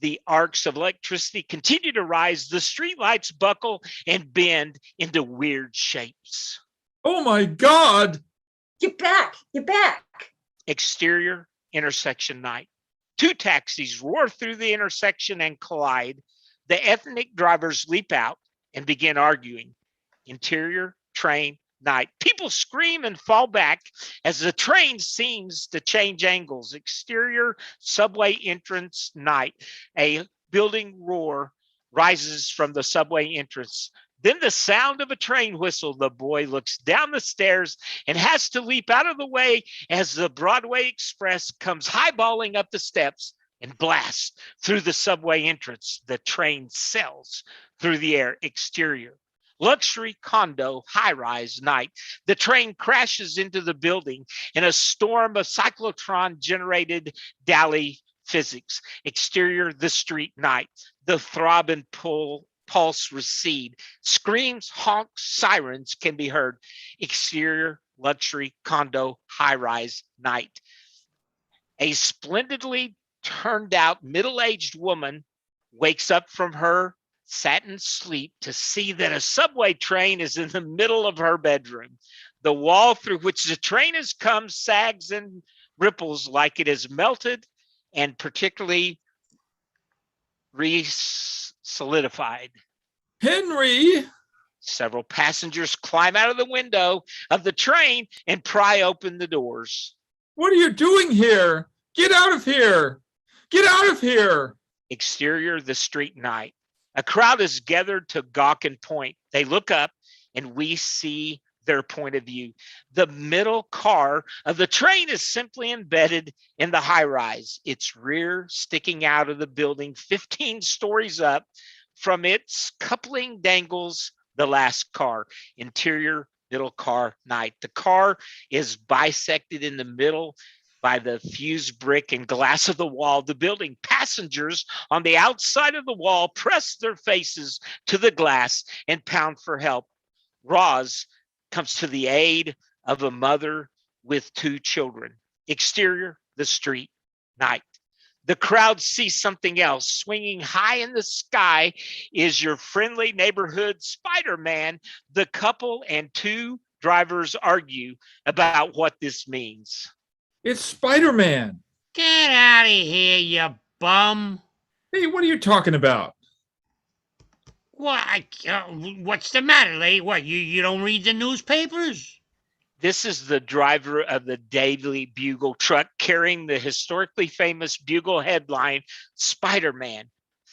The arcs of electricity continue to rise. The streetlights buckle and bend into weird shapes. Oh my God! Get back! Get back! Exterior, intersection night. Two taxis roar through the intersection and collide. The ethnic drivers leap out and begin arguing. Interior, train, night. People scream and fall back as the train seems to change angles. Exterior, subway entrance, night. A building roar rises from the subway entrance. Then the sound of a train whistle. The boy looks down the stairs and has to leap out of the way as the Broadway Express comes highballing up the steps and blasts through the subway entrance. The train sails through the air. Exterior, luxury condo, high-rise night. The train crashes into the building in a storm of cyclotron-generated Dali physics. Exterior, the street night. The throb and pulse recede. Screams, honks, sirens can be heard. Exterior, luxury condo, high-rise night. A splendidly turned out middle-aged woman wakes up from her satin sleep to see that a subway train is in the middle of her bedroom. The wall through which the train has come sags and ripples like it is melted and particularly solidified. Henry! Several passengers climb out of the window of the train and pry open the doors. What are you doing here? Get out of here! Get out of here! Exterior, the street night. A crowd is gathered to gawk and point. They look up and we see their point of view. The middle car of the train is simply embedded in the high rise, its rear sticking out of the building 15 stories up. From its coupling dangles the last car. Interior, middle car night. The car is bisected in the middle by the fused brick and glass of the wall. The building passengers on the outside of the wall press their faces to the glass and pound for help. Roz comes to the aid of a mother with two children. Exterior, the street, night. The crowd sees something else. Swinging high in the sky is your friendly neighborhood Spider-Man. The couple and two drivers argue about what this means. It's Spider-Man. Get out of here, you bum. Hey, what are you talking about? What's the matter, lady? What, you don't read the newspapers? This is the driver of the Daily Bugle truck carrying the historically famous Bugle headline, Spider-Man,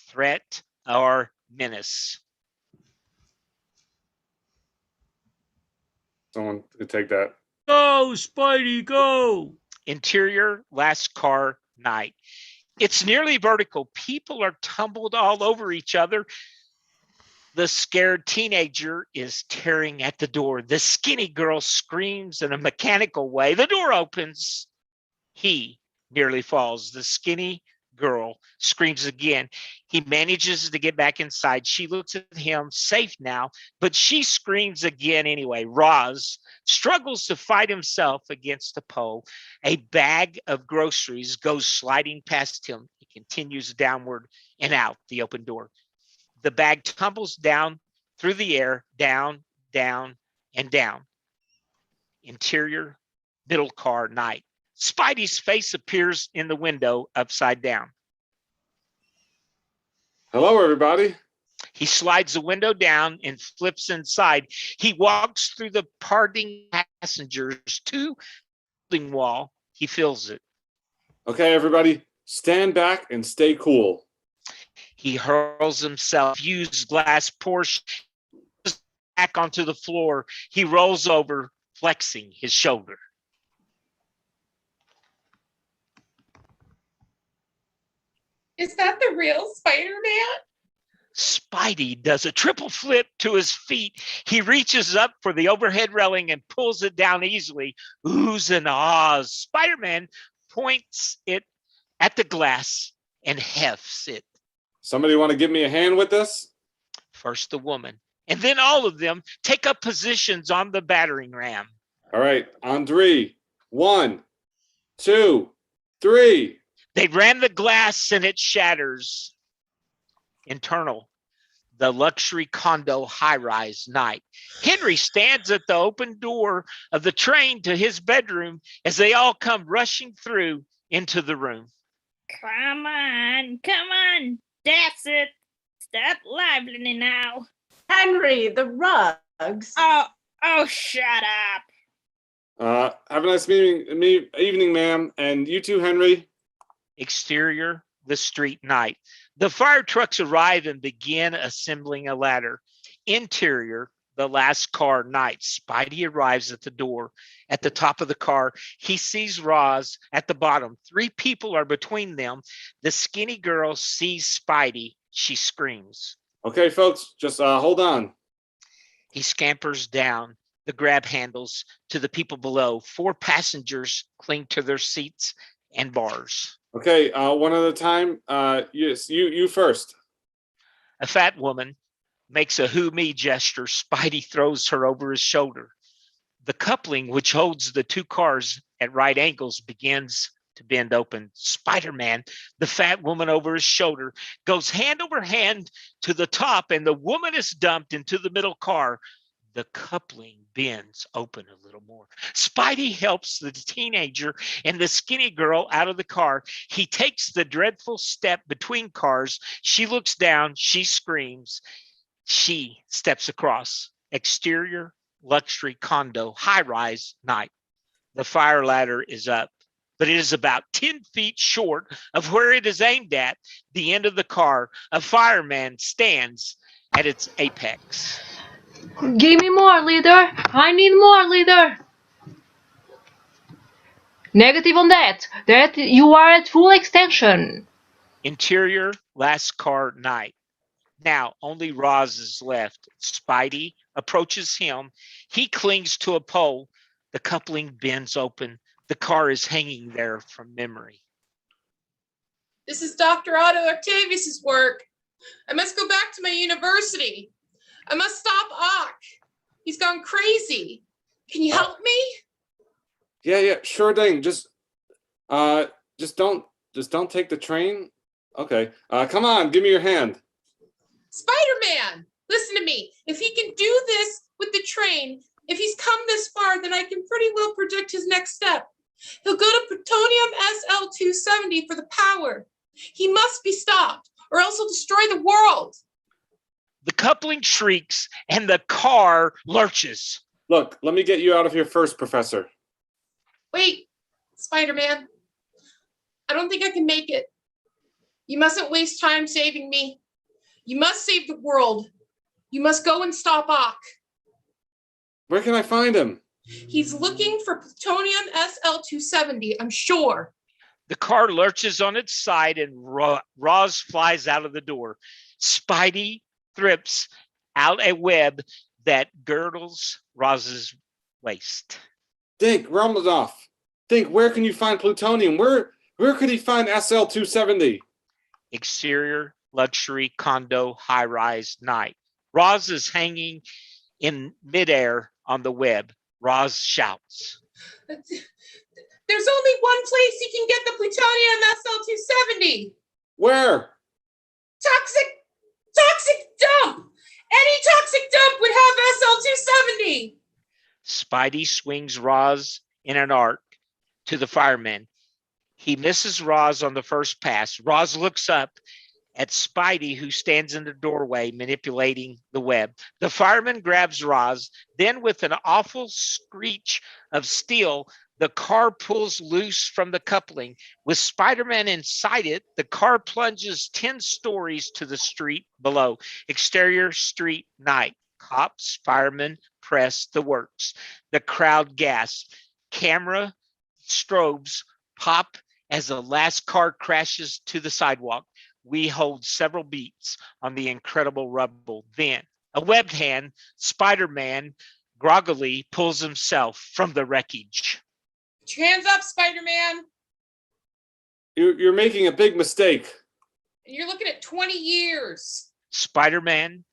Threat or Menace. Someone could take that. Go, Spidey, go! Interior, last car, night. It's nearly vertical. People are tumbled all over each other. The scared teenager is tearing at the door. The skinny girl screams in a mechanical way. The door opens. He nearly falls. The skinny girl screams again. He manages to get back inside. She looks at him, safe now, but she screams again anyway. Roz struggles to fight himself against the pole. A bag of groceries goes sliding past him. He continues downward and out the open door. The bag tumbles down through the air, down, down, and down. Interior, middle car, night. Spidey's face appears in the window upside down. Hello, everybody. He slides the window down and flips inside. He walks through the parting passengers to the building wall. He feels it. Okay, everybody, stand back and stay cool. He hurls himself, used glass portion back onto the floor. He rolls over, flexing his shoulder. Is that the real Spider-Man? Spidey does a triple flip to his feet. He reaches up for the overhead railing and pulls it down easily. Oohs and ahs. Spider-Man points it at the glass and hefts it. Somebody want to give me a hand with this? First the woman, and then all of them take up positions on the battering ram. All right, on 3. 1, 2, 3. They ram the glass and it shatters. Internal, the luxury condo high-rise night. Henry stands at the open door of the train to his bedroom as they all come rushing through into the room. Come on. That's it. Stop lively now. Henry, the rugs. Oh, shut up. Have a nice evening, ma'am. And you too, Henry. Exterior, the street night. The fire trucks arrive and begin assembling a ladder. Interior, the last car night. Spidey arrives at the door. At the top of the car, he sees Roz at the bottom. 3 people are between them. The skinny girl sees Spidey. She screams. Okay, folks, just hold on. He scampers down the grab handles to the people below. 4 passengers cling to their seats and bars. Okay, one at a time. Yes, you first. A fat woman makes a who me gesture. Spidey throws her over his shoulder. The coupling, which holds the 2 cars at right angles, begins to bend open. Spider-Man, the fat woman over his shoulder, goes hand over hand to the top, and the woman is dumped into the middle car. The coupling bends open a little more. Spidey helps the teenager and the skinny girl out of the car. He takes the dreadful step between cars. She looks down. She screams. She steps across. Exterior, luxury condo, high-rise night. The fire ladder is up, but it is about 10 feet short of where it is aimed at, the end of the car. A fireman stands at its apex. Give me more, leader. I need more, leader. Negative on that. That you are at full extension. Interior, last car night. Now only Roz is left. Spidey approaches him. He clings to a pole. The coupling bends open. The car is hanging there from memory. This is Dr. Otto Octavius's work. I must go back to my university. I must stop Ock. He's gone crazy. Can you help me? Yeah, sure thing. Just don't take the train. Okay. Come on, give me your hand. Spider-Man, listen to me. If he can do this with the train, if he's come this far, then I can pretty well predict his next step. He'll go to plutonium SL-270 for the power. He must be stopped, or else he'll destroy the world. The coupling shrieks and the car lurches. Look, let me get you out of here first, Professor. Wait, Spider-Man. I don't think I can make it. You mustn't waste time saving me. You must save the world. You must go and stop Ock. Where can I find him? He's looking for plutonium SL-270, I'm sure. The car lurches on its side and Roz flies out of the door. Spidey thrips out a web that girdles Roz's waist. Dink, Romanoff. Dink, where can you find plutonium? Where could he find SL-270? Exterior, luxury, condo, high-rise, night. Roz is hanging in midair on the web. Roz shouts. There's only one place you can get the plutonium SL-270. Where? Toxic dump. Any toxic dump would have SL-270. Spidey swings Roz in an arc to the fireman. He misses Roz on the first pass. Roz looks up at Spidey, who stands in the doorway manipulating the web. The fireman grabs Roz. Then, with an awful screech of steel, the car pulls loose from the coupling. With Spider-Man inside it, the car plunges 10 stories to the street below. Exterior, street, night. Cops, firemen, press, the works. The crowd gasps. Camera strobes pop as the last car crashes to the sidewalk. We hold several beats on the incredible rubble. Then, a webbed hand, Spider-Man groggily pulls himself from the wreckage. Put your hands up, Spider-Man. You're making a big mistake. And you're looking at 20 years. Spider-Man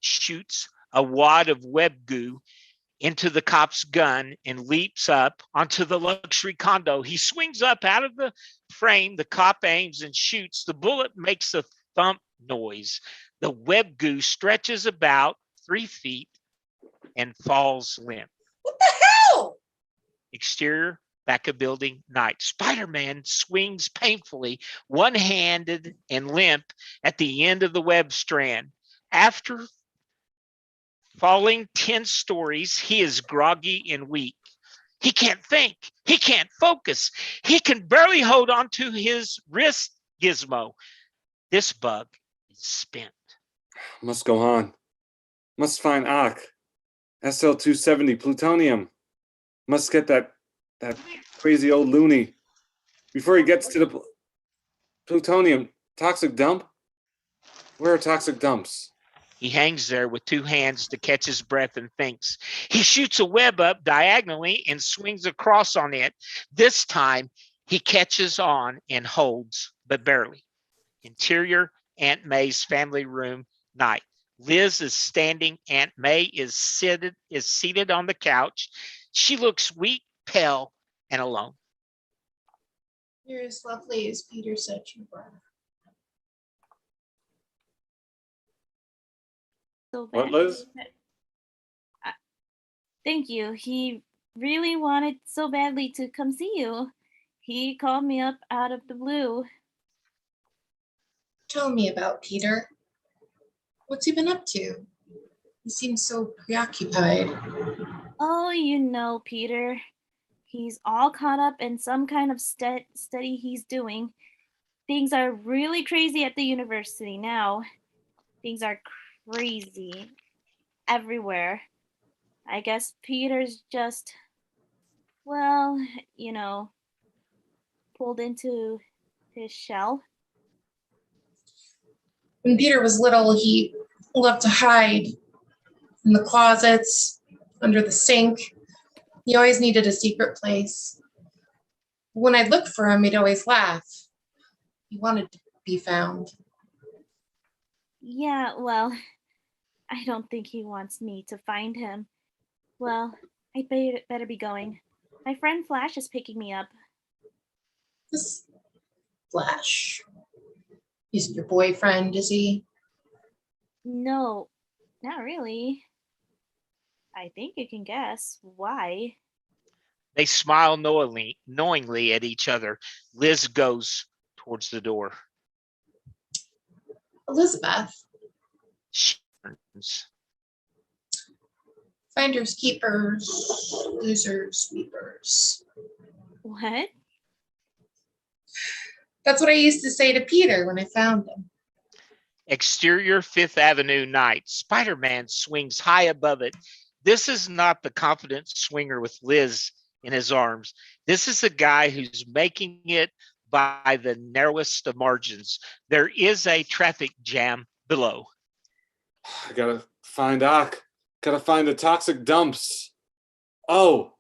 shoots a wad of web goo into the cop's gun and leaps up onto the luxury condo. He swings up out of the frame. The cop aims and shoots. The bullet makes a thump noise. The web goo stretches about 3 feet and falls limp. What the hell? Exterior, back of building, night. Spider-Man swings painfully, one-handed and limp at the end of the web strand. After falling 10 stories, he is groggy and weak. He can't think. He can't focus. He can barely hold on to his wrist gizmo. This bug is spent. Must go on. Must find Ock. SL-270 plutonium. Must get that crazy old loony before he gets to the plutonium. Toxic dump? Where are toxic dumps? He hangs there with 2 hands to catch his breath and thinks. He shoots a web up diagonally and swings across on it. This time, he catches on and holds, but barely. Interior, Aunt May's family room, night. Liz is standing. Aunt May is seated on the couch. She looks weak, pale, and alone. You're as lovely as Peter said you were. So What, Liz? Thank you. He really wanted so badly to come see you. He called me up out of the blue. Tell me about Peter. What's he been up to? He seems so preoccupied. Oh, you know, Peter. He's all caught up in some kind of study he's doing. Things are really crazy at the university now. Things are crazy everywhere. I guess Peter's just, well, you know, pulled into his shell. When Peter was little, he loved to hide in the closets, under the sink. He always needed a secret place. When I'd look for him, he'd always laugh. He wanted to be found. Yeah, well, I don't think he wants me to find him. Well, I better be going. My friend Flash is picking me up. This Flash. He's your boyfriend, is he? No, not really. I think you can guess why. They smile knowingly at each other. Liz goes towards the door. Elizabeth. She Finders keepers, losers sweepers. What? That's what I used to say to Peter when I found him. Exterior Fifth Avenue night. Spider-Man swings high above it. This is not the confident swinger with Liz in his arms. This is a guy who's making it by the narrowest of margins. There is a traffic jam below. I gotta find Ock. Gotta find the toxic dumps. Oh,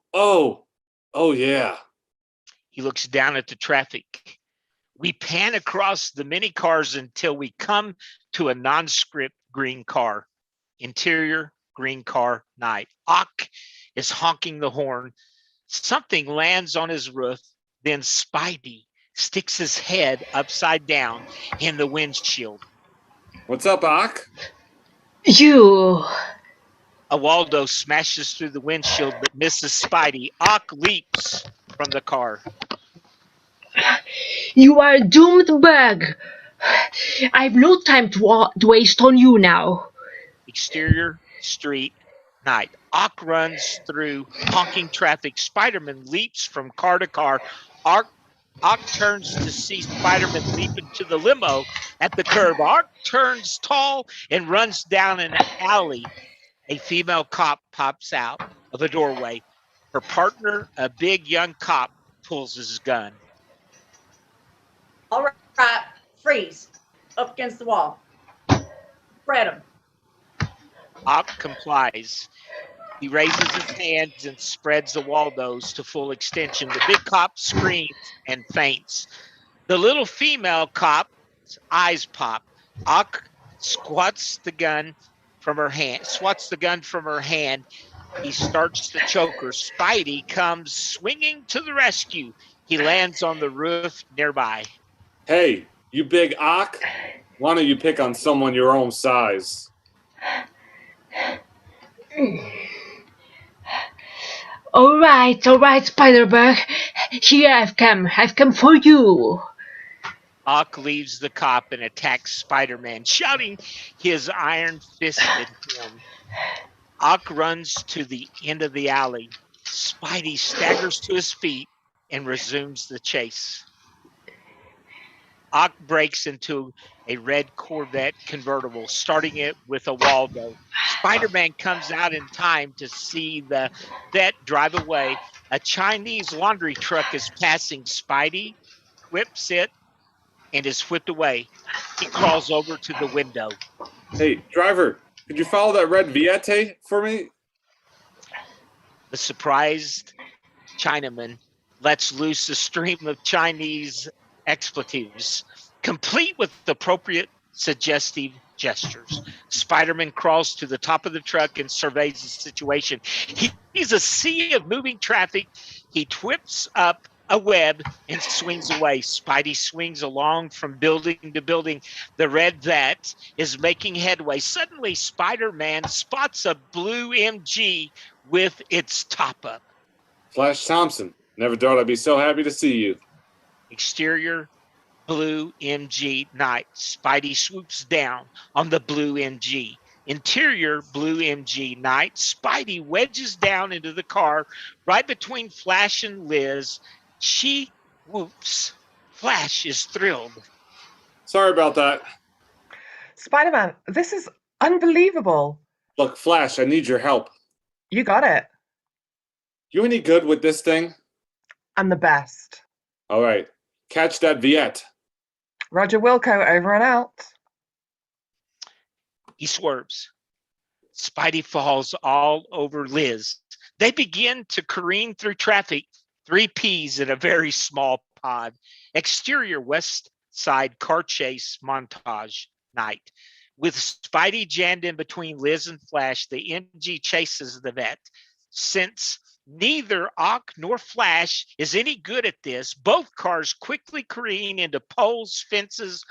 yeah. He looks down at the traffic. We pan across the many cars until we come to a nondescript green car. Interior green car night. Ock is honking the horn. Something lands on his roof. Then Spidey sticks his head upside down in the windshield. What's up, Ock? You. A Waldo smashes through the windshield but misses Spidey. Ock leaps from the car. You are a doomed bug. I've no time to waste on you now. Exterior street night. Ock runs through honking traffic. Spider-Man leaps from car to car. Ock turns to see Spider-Man leap into the limo at the curb. Ock turns tall and runs down an alley. A female cop pops out of a doorway. Her partner, a big young cop, pulls his gun. All right, freeze. Up against the wall. Spread him. Ock complies. He raises his hands and spreads the Waldos to full extension. The big cop screams and faints. The little female cop's eyes pop. Ock swats the gun from her hand. He starts to choke her. Spidey comes swinging to the rescue. He lands on the roof nearby. Hey, you big Ock. Why don't you pick on someone your own size? All right, Spider-Bug. Here I've come for you. Ock leaves the cop and attacks Spider-Man, shouting his iron-fisted him. Ock runs to the end of the alley. Spidey staggers to his feet and resumes the chase. Ock breaks into a red Corvette convertible, starting it with a Waldo. Spider-Man comes out in time to see the vet drive away. A Chinese laundry truck is passing. Spidey whips it and is whipped away. He crawls over to the window. Hey, driver, could you follow that red Viette for me? The surprised Chinaman lets loose a stream of Chinese expletives, complete with appropriate suggestive gestures. Spider-Man crawls to the top of the truck and surveys the situation. He's a sea of moving traffic. He twists up a web and swings away. Spidey swings along from building to building. The red vet is making headway. Suddenly, Spider-Man spots a blue MG with its top up. Flash Thompson. Never thought I'd be so happy to see you. Exterior blue MG night. Spidey swoops down on the blue MG. Interior blue MG night. Spidey wedges down into the car right between Flash and Liz. She whoops. Flash is thrilled. Sorry about that. Spider-Man, this is unbelievable. Look, Flash, I need your help. You got it. You any good with this thing? I'm the best. All right. Catch that Viette. Roger Wilco, over and out. He swerves. Spidey falls all over Liz. They begin to careen through traffic, 3 Ps in a very small pod. Exterior West Side car chase montage night. With Spidey jammed in between Liz and Flash, the MG chases the vet. Since neither Ock nor Flash is any good at this, both cars quickly careen into poles, fences,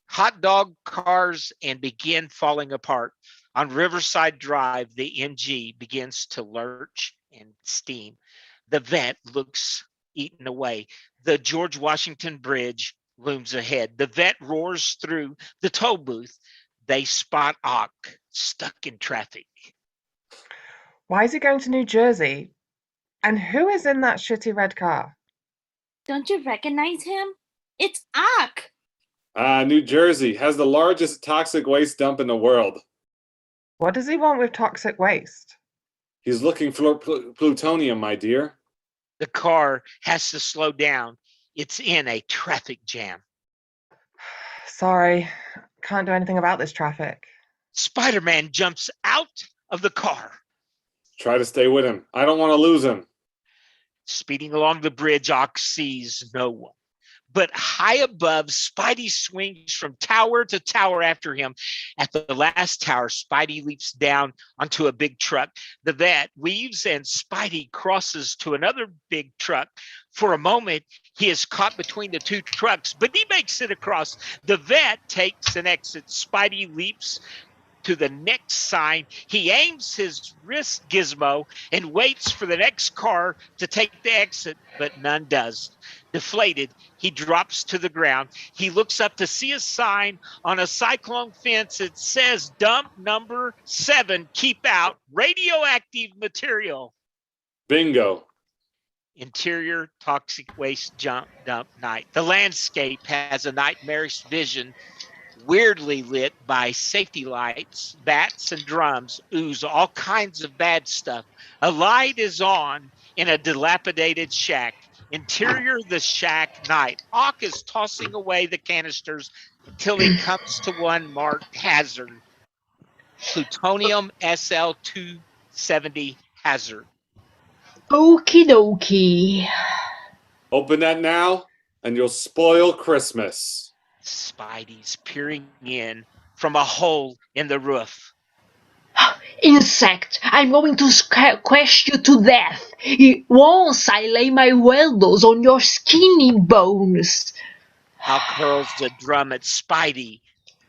hot dog cars, and begin falling apart. On Riverside Drive, the MG begins to lurch and steam. The vet looks eaten away. The George Washington Bridge looms ahead. The vet roars through the toll booth. they spot Ock stuck in traffic. Why is he going to New Jersey? And who is in that shitty red car? Don't you recognize him? It's Ock. New Jersey has the largest toxic waste dump in the world. What does he want with toxic waste? He's looking for plutonium, my dear. The car has to slow down. It's in a traffic jam. Sorry, can't do anything about this traffic. Spider-Man jumps out of the car. Try to stay with him. I don't want to lose him. Speeding along the bridge, Ock sees no one. But high above, Spidey swings from tower to tower after him. At the last tower, Spidey leaps down onto a big truck. The vet weaves and Spidey crosses to another big truck. For a moment, he is caught between the two trucks, but he makes it across. The vet takes an exit. Spidey leaps to the next sign. He aims his wrist gizmo and waits for the next car to take the exit, but none does. Deflated, he drops to the ground. He looks up to see a sign on a cyclone fence. It says dump number 7, keep out radioactive material. Bingo. Interior toxic waste dump night. The landscape has a nightmarish vision, weirdly lit by safety lights. Bats and drums ooze all kinds of bad stuff. A light is on in a dilapidated shack. Interior the shack night. Ock is tossing away the canisters until he comes to one marked hazard. Plutonium SL-270 hazard. Okie dokie. Open that now, and you'll spoil Christmas. Spidey's peering in from a hole in the roof. Insect, I'm going to squash you to death once I lay my weldos on your skinny bones. Ock hurls the drum at Spidey.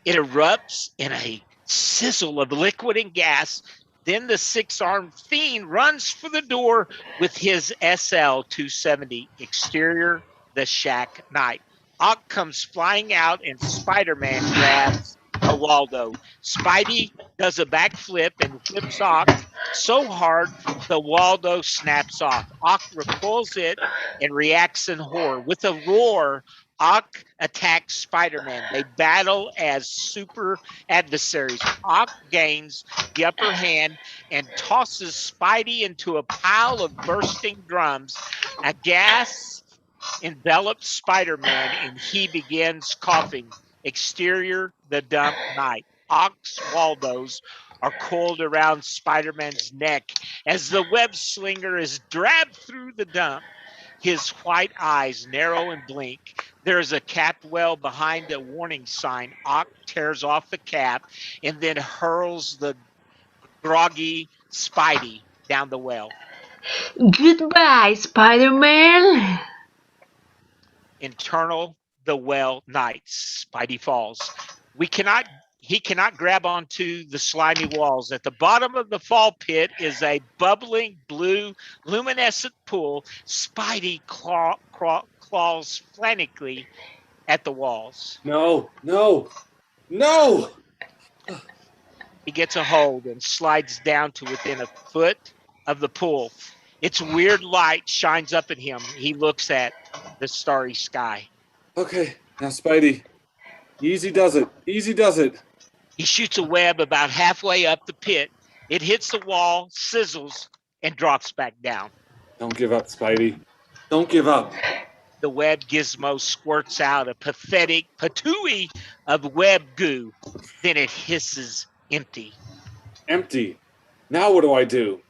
It erupts in a sizzle of liquid and gas. Then the six-armed fiend runs for the door with his SL-270. Exterior, the shack night. Ock comes flying out and Spider-Man grabs a Waldo. Spidey does a backflip and flips Ock so hard the Waldo snaps off. Ock repulls it and reacts in horror. With a roar, Ock attacks Spider-Man. They battle as super adversaries. Ock gains the upper hand and tosses Spidey into a pile of bursting drums. A gas envelops Spider-Man and he begins coughing. Exterior, the dump night. Ock's Waldos are coiled around Spider-Man's neck as the web slinger is dragged through the dump. His white eyes narrow and blink. There is a capped well behind a warning sign. Ock tears off the cap and then hurls the groggy Spidey down the well. Goodbye, Spider-Man. Internal, the well nights. Spidey falls. He cannot grab onto the slimy walls. At the bottom of the fall pit is a bubbling blue luminescent pool. Spidey claws frantically at the walls. No. He gets a hold and slides down to within a foot of the pool. Its weird light shines up at him. He looks at the starry sky. Okay, now Spidey. Easy does it. He shoots a web about halfway up the pit. It hits the wall, sizzles, and drops back down. Don't give up, Spidey. Don't give up. The web gizmo squirts out a pathetic patooey of web goo. Then it hisses empty. Empty. Now what do I do?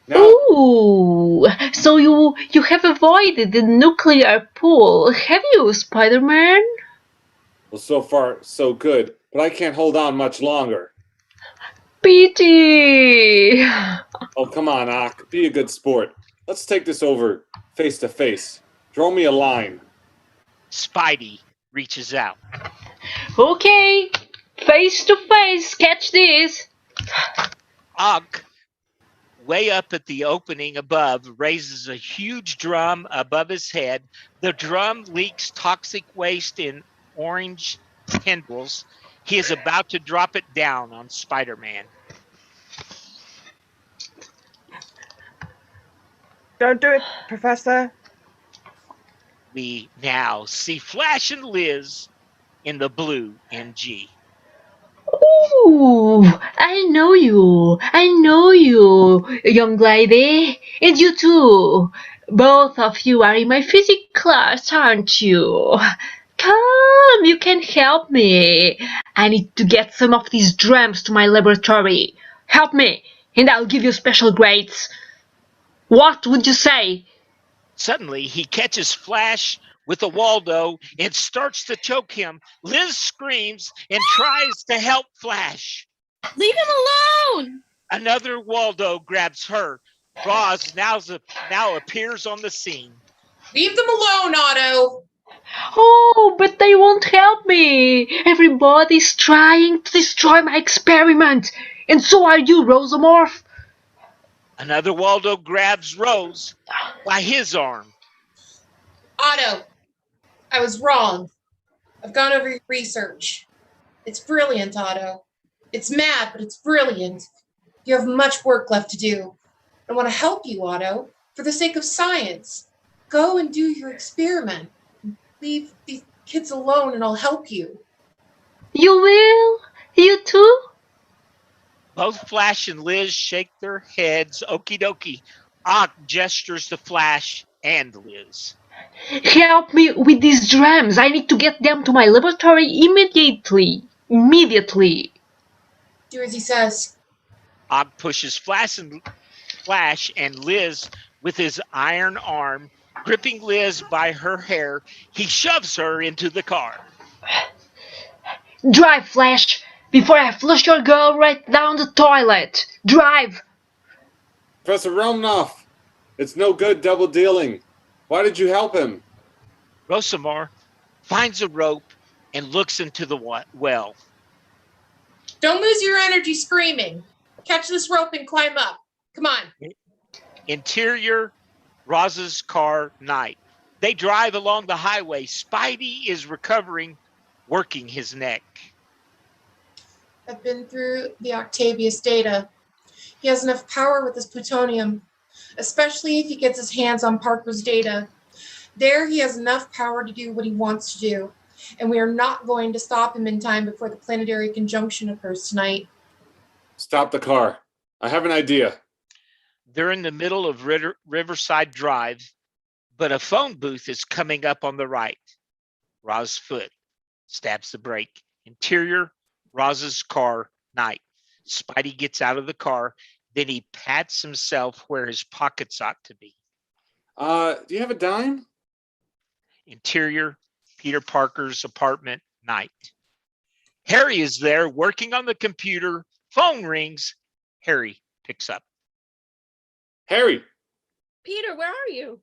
Now, Ooh, so you have avoided the nuclear pool, have you, Spider-Man? well, so far, so good. But I can't hold on much longer. Pity. Oh, come on, Ock. Be a good sport. Let's take this over face to face. Draw me a line. Spidey reaches out. Okay, face to face, catch this. Ock, way up at the opening above, raises a huge drum above his head. The drum leaks toxic waste in orange tendrils. He is about to drop it down on Spider-Man. Don't do it, Professor. We now see Flash and Liz in the blue MG. Ooh, I know you. I know you, young lady. And you too. Both of you are in my physics class, aren't you? Come, you can help me. I need to get some of these drums to my laboratory. Help me, and I'll give you special grades. What would you say? Suddenly, he catches Flash with a Waldo and starts to choke him. Liz screams and tries to help Flash. Leave him alone! Another Waldo grabs her. Roz now appears on the scene. Leave them alone, Otto. Oh, but they won't help me. Everybody's trying to destroy my experiment. And so are you, Rosamorph. Another Waldo grabs Rose by his arm. Otto, I was wrong. I've gone over your research. It's brilliant, Otto. It's mad, but it's brilliant. You have much work left to do. I want to help you, Otto, for the sake of science. Go and do your experiment. Leave these kids alone and I'll help you. You will? You too? Both Flash and Liz shake their heads. Okie dokie. Ock gestures to Flash and Liz. Help me with these drums. I need to get them to my laboratory immediately. Immediately. Do as he says. Ock pushes Flash and Liz with his iron arm. Gripping Liz by her hair, he shoves her into the car. Drive, Flash, before I flush your girl right down the toilet. Drive! Professor Romanoff, it's no good double dealing. Why did you help him? Rosamar finds a rope and looks into the well. Don't lose your energy screaming. Catch this rope and climb up. Come on. Interior, Roz's car, night. They drive along the highway. Spidey is recovering, working his neck. I've been through the Octavius data. He has enough power with his plutonium, especially if he gets his hands on Parker's data. There he has enough power to do what he wants to do, and we are not going to stop him in time before the planetary conjunction occurs tonight. Stop the car. I have an idea. They're in the middle of Riverside Drive, but a phone booth is coming up on the right. Roz's foot stabs the brake. Interior, Roz's car, night. Spidey gets out of the car, then he pats himself where his pockets ought to be. Do you have a dime? Interior, Peter Parker's apartment, night. Harry is there working on the computer. Phone rings. Harry picks up. Harry. Peter, where are you?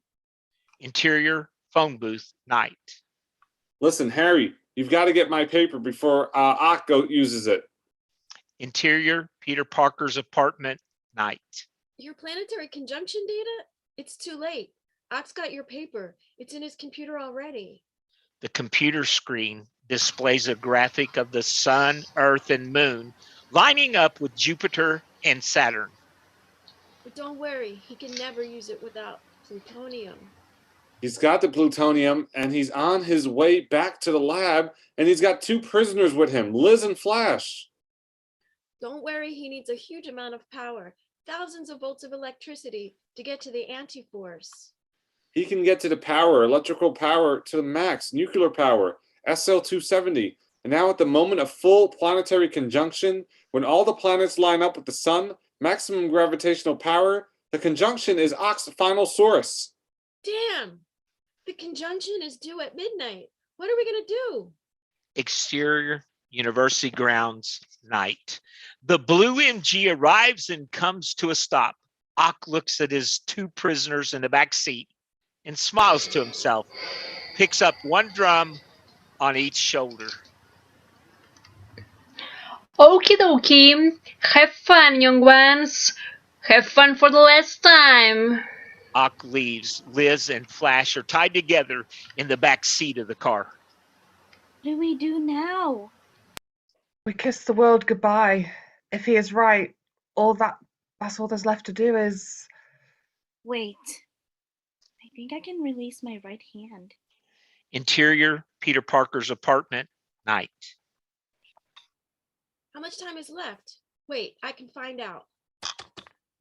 Interior, phone booth, night. Listen, Harry, you've got to get my paper before Akko uses it. Interior, Peter Parker's apartment, night. Your planetary conjunction data? It's too late. Ock's got your paper. It's in his computer already. The computer screen displays a graphic of the sun, Earth, and moon lining up with Jupiter and Saturn. But don't worry, he can never use it without plutonium. He's got the plutonium, and he's on his way back to the lab, and he's got two prisoners with him, Liz and Flash. Don't worry, he needs a huge amount of power, thousands of volts of electricity to get to the anti-force. He can get to the power, electrical power to the max, nuclear power, SL-270. And now at the moment of full planetary conjunction, when all the planets line up with the sun, maximum gravitational power, the conjunction is Ock's final source. Damn! The conjunction is due at midnight. What are we going to do? Exterior, University grounds, night. The blue MG arrives and comes to a stop. Ock looks at his two prisoners in the back seat and smiles to himself, picks up one drum on each shoulder. Okie dokie. Have fun, young ones. Have fun for the last time. Ock leaves. Liz and Flash are tied together in the back seat of the car. What do we do now? We kiss the world goodbye. If he is right, that's all there's left to do is... Wait. I think I can release my right hand. Interior, Peter Parker's apartment, night. How much time is left? Wait, I can find out.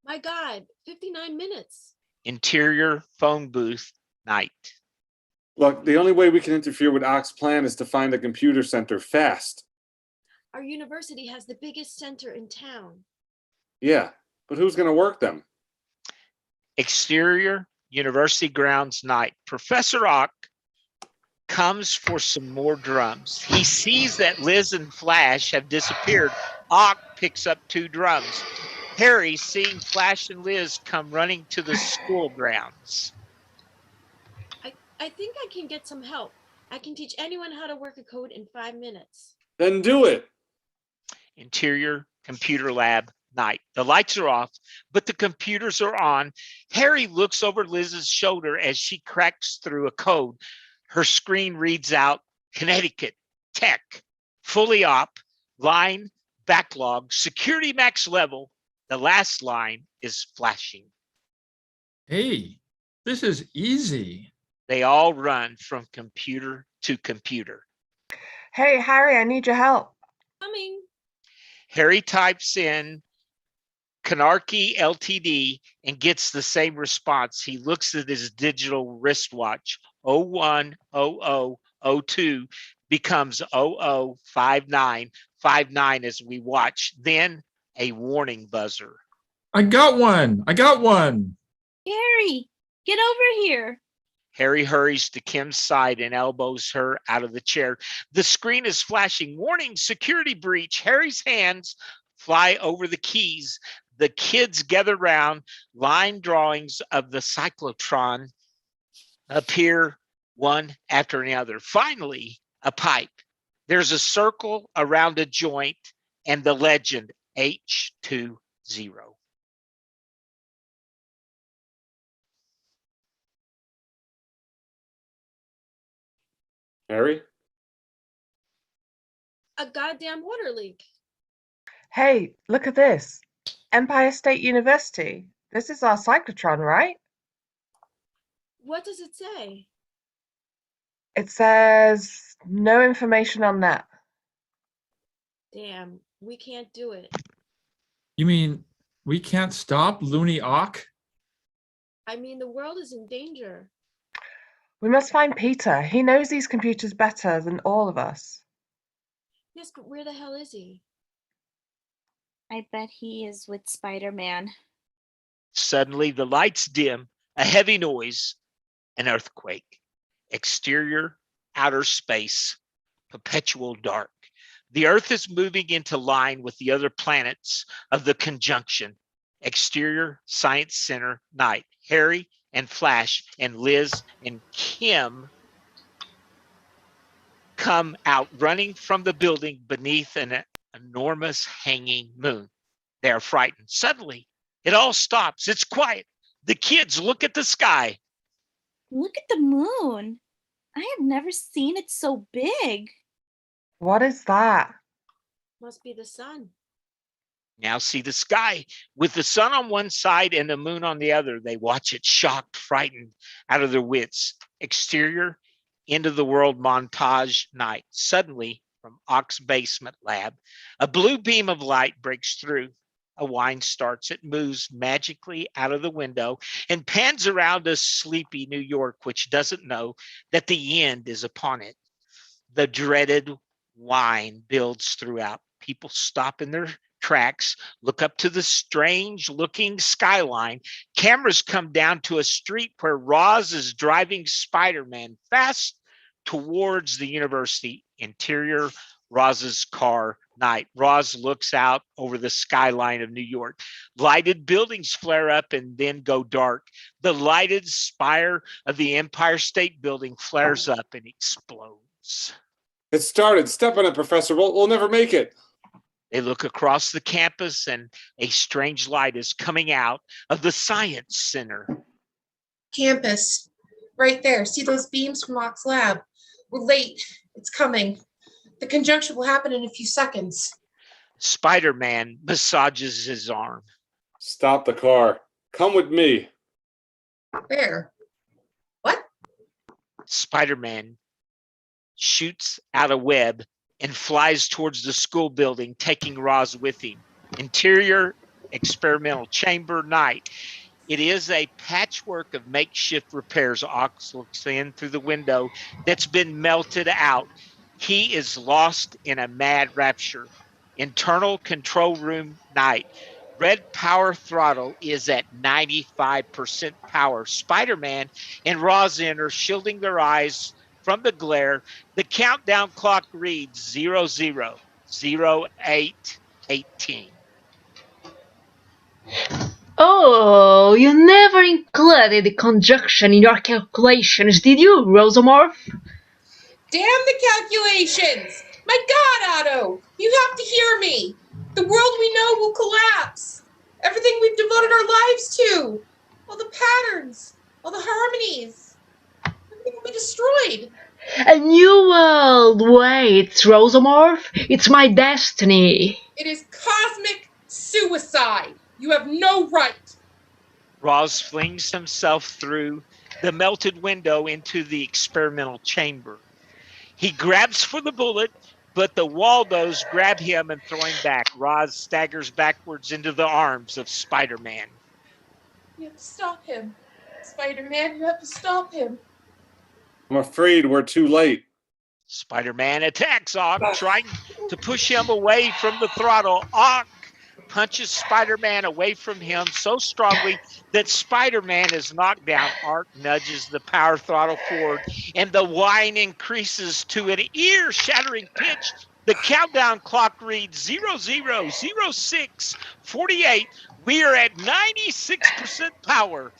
My God, 59 minutes. Interior, phone booth, night. Look, the only way we can interfere with Ock's plan is to find a computer center fast. Our university has the biggest center in town. Yeah, but who's going to work them? Exterior, university grounds, night. Professor Ock comes for some more drums. He sees that Liz and Flash have disappeared. Ock picks up 2 drums. Harry, seeing Flash and Liz come running to the school grounds. I think I can get some help. I can teach anyone how to work a code in 5 minutes. Then do it. Interior, computer lab, night. The lights are off, but the computers are on. Harry looks over Liz's shoulder as she cracks through a code. Her screen reads out Connecticut, tech, fully op, line, backlog, security max level. The last line is flashing. Hey, this is easy. They all run from computer to computer. Hey, Harry, I need your help. Coming. Harry types in Canarchy Ltd and gets the same response. He looks at his digital wristwatch. 010002 becomes 005959 as we watch. Then a warning buzzer. I got one. Harry, get over here. Harry hurries to Kim's side and elbows her out of the chair. The screen is flashing. Warning, security breach. Harry's hands fly over the keys. The kids gather round. Line drawings of the cyclotron appear one after another. Finally, a pipe. There's a circle around a joint and the legend H20. Harry? A goddamn water leak. Hey, look at this. Empire State University. This is our cyclotron, right? What does it say? It says no information on that. Damn, we can't do it. You mean we can't stop Looney Ock? I mean, the world is in danger. We must find Peter. He knows these computers better than all of us. Yes, but where the hell is he? I bet he is with Spider-Man. Suddenly, the lights dim, a heavy noise, an earthquake. Exterior, outer space, perpetual dark. The Earth is moving into line with the other planets of the conjunction. Exterior, Science Center, night. Harry and Flash and Liz and Kim come out running from the building beneath an enormous hanging moon. They are frightened. Suddenly, it all stops. It's quiet. The kids look at the sky. Look at the moon. I have never seen it so big. What is that? Must be the sun. Now see the sky with the sun on one side and the moon on the other. They watch it shocked, frightened, out of their wits. Exterior, end of the world montage night. Suddenly, from Ock's basement lab, a blue beam of light breaks through. A whine starts. It moves magically out of the window and pans around a sleepy New York, which doesn't know that the end is upon it. The dreaded whine builds throughout. People stop in their tracks, look up to the strange looking skyline. Cameras come down to a street where Roz is driving Spider-Man fast towards the university. Interior, Roz's car, night. Roz looks out over the skyline of New York. Lighted buildings flare up and then go dark. The lighted spire of the Empire State Building flares up and explodes. It started. Step on it, Professor. We'll never make it. They look across the campus and a strange light is coming out of the Science Center. Campus. Right there. See those beams from Ock's lab? We're late. It's coming. The conjunction will happen in a few seconds. Spider-Man massages his arm. Stop the car. Come with me. Where? What? Spider-Man shoots out a web and flies towards the school building, taking Roz with him. Interior experimental chamber night. It is a patchwork of makeshift repairs. Ox looks in through the window that's been melted out. He is lost in a mad rapture. Internal control room night. Red power throttle is at 95% power. Spider-Man and Rosin are shielding their eyes from the glare. The countdown clock reads 000818. Oh, you never included the conjunction in your calculations, did you, Rosamorph? Damn the calculations! My God, Otto! You have to hear me! The world we know will collapse! Everything we've devoted our lives to! All the patterns! All the harmonies! Everything will be destroyed! A new world waits, Rosamorph. It's my destiny. It is cosmic suicide! You have no right! Roz flings himself through the melted window into the experimental chamber. He grabs for the bullet, but the Waldos grab him and throw him back. Roz staggers backwards into the arms of Spider-Man. You have to stop him. Spider-Man, you have to stop him. I'm afraid we're too late. Spider-Man attacks Ock, trying to push him away from the throttle. Ock punches Spider-Man away from him so strongly that Spider-Man is knocked down. Ock nudges the power throttle forward, and the whine increases to an ear-shattering pitch. The countdown clock reads 000648. We are at 96% power.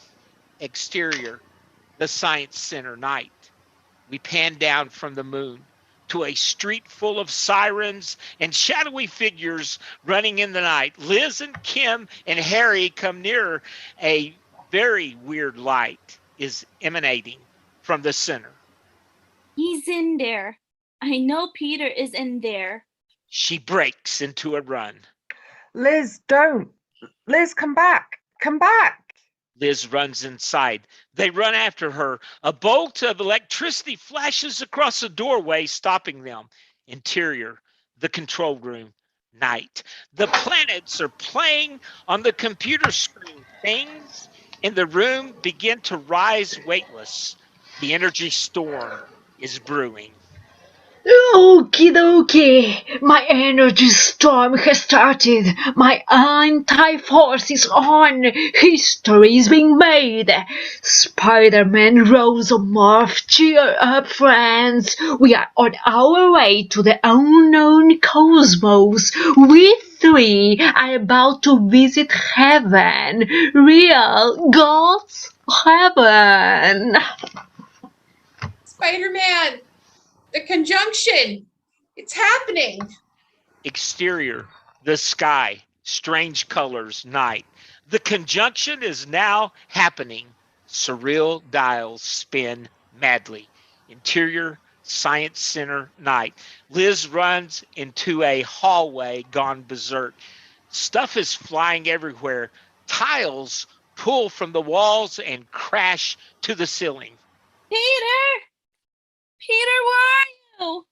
Exterior, the Science Center night. We pan down from the moon to a street full of sirens and shadowy figures running in the night. Liz and Kim and Harry come nearer. A very weird light is emanating from the center. He's in there. I know Peter is in there. She breaks into a run. Liz, don't. Liz, come back. Come back. Liz runs inside. They run after her. A bolt of electricity flashes across the doorway, stopping them. Interior, the control room, night. The planets are playing on the computer screen. Things in the room begin to rise weightless. The energy storm is brewing. Okie dokie, my energy storm has started. My anti-force is on. History is being made. Spider-Man, Rosamorph, cheer up, friends. We are on our way to the unknown cosmos. We three are about to visit heaven. Real God's heaven. Spider-Man! The conjunction! It's happening! Exterior, the sky, strange colors, night. The conjunction is now happening. Surreal dials spin madly. Interior, Science Center, night. Liz runs into a hallway gone berserk. Stuff is flying everywhere. Tiles pull from the walls and crash to the ceiling. Peter! Peter, where are you?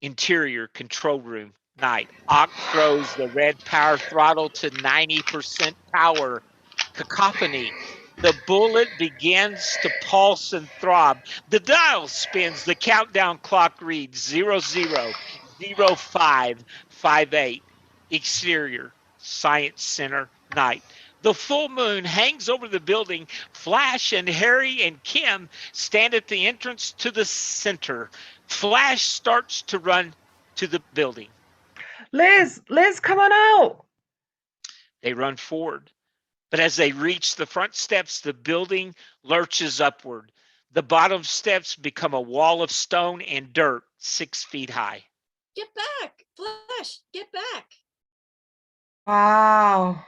Interior control room, night. Ock throws the red power throttle to 90% power. Cacophony. The bullet begins to pulse and throb. The dial spins. The countdown clock reads 000558. Exterior, Science Center, night. The full moon hangs over the building. Flash and Harry and Kim stand at the entrance to the center. Flash starts to run to the building. Liz, come on out. They run forward. But as they reach the front steps, the building lurches upward. The bottom steps become a wall of stone and dirt 6 feet high. Get back! Flash, get back! Wow.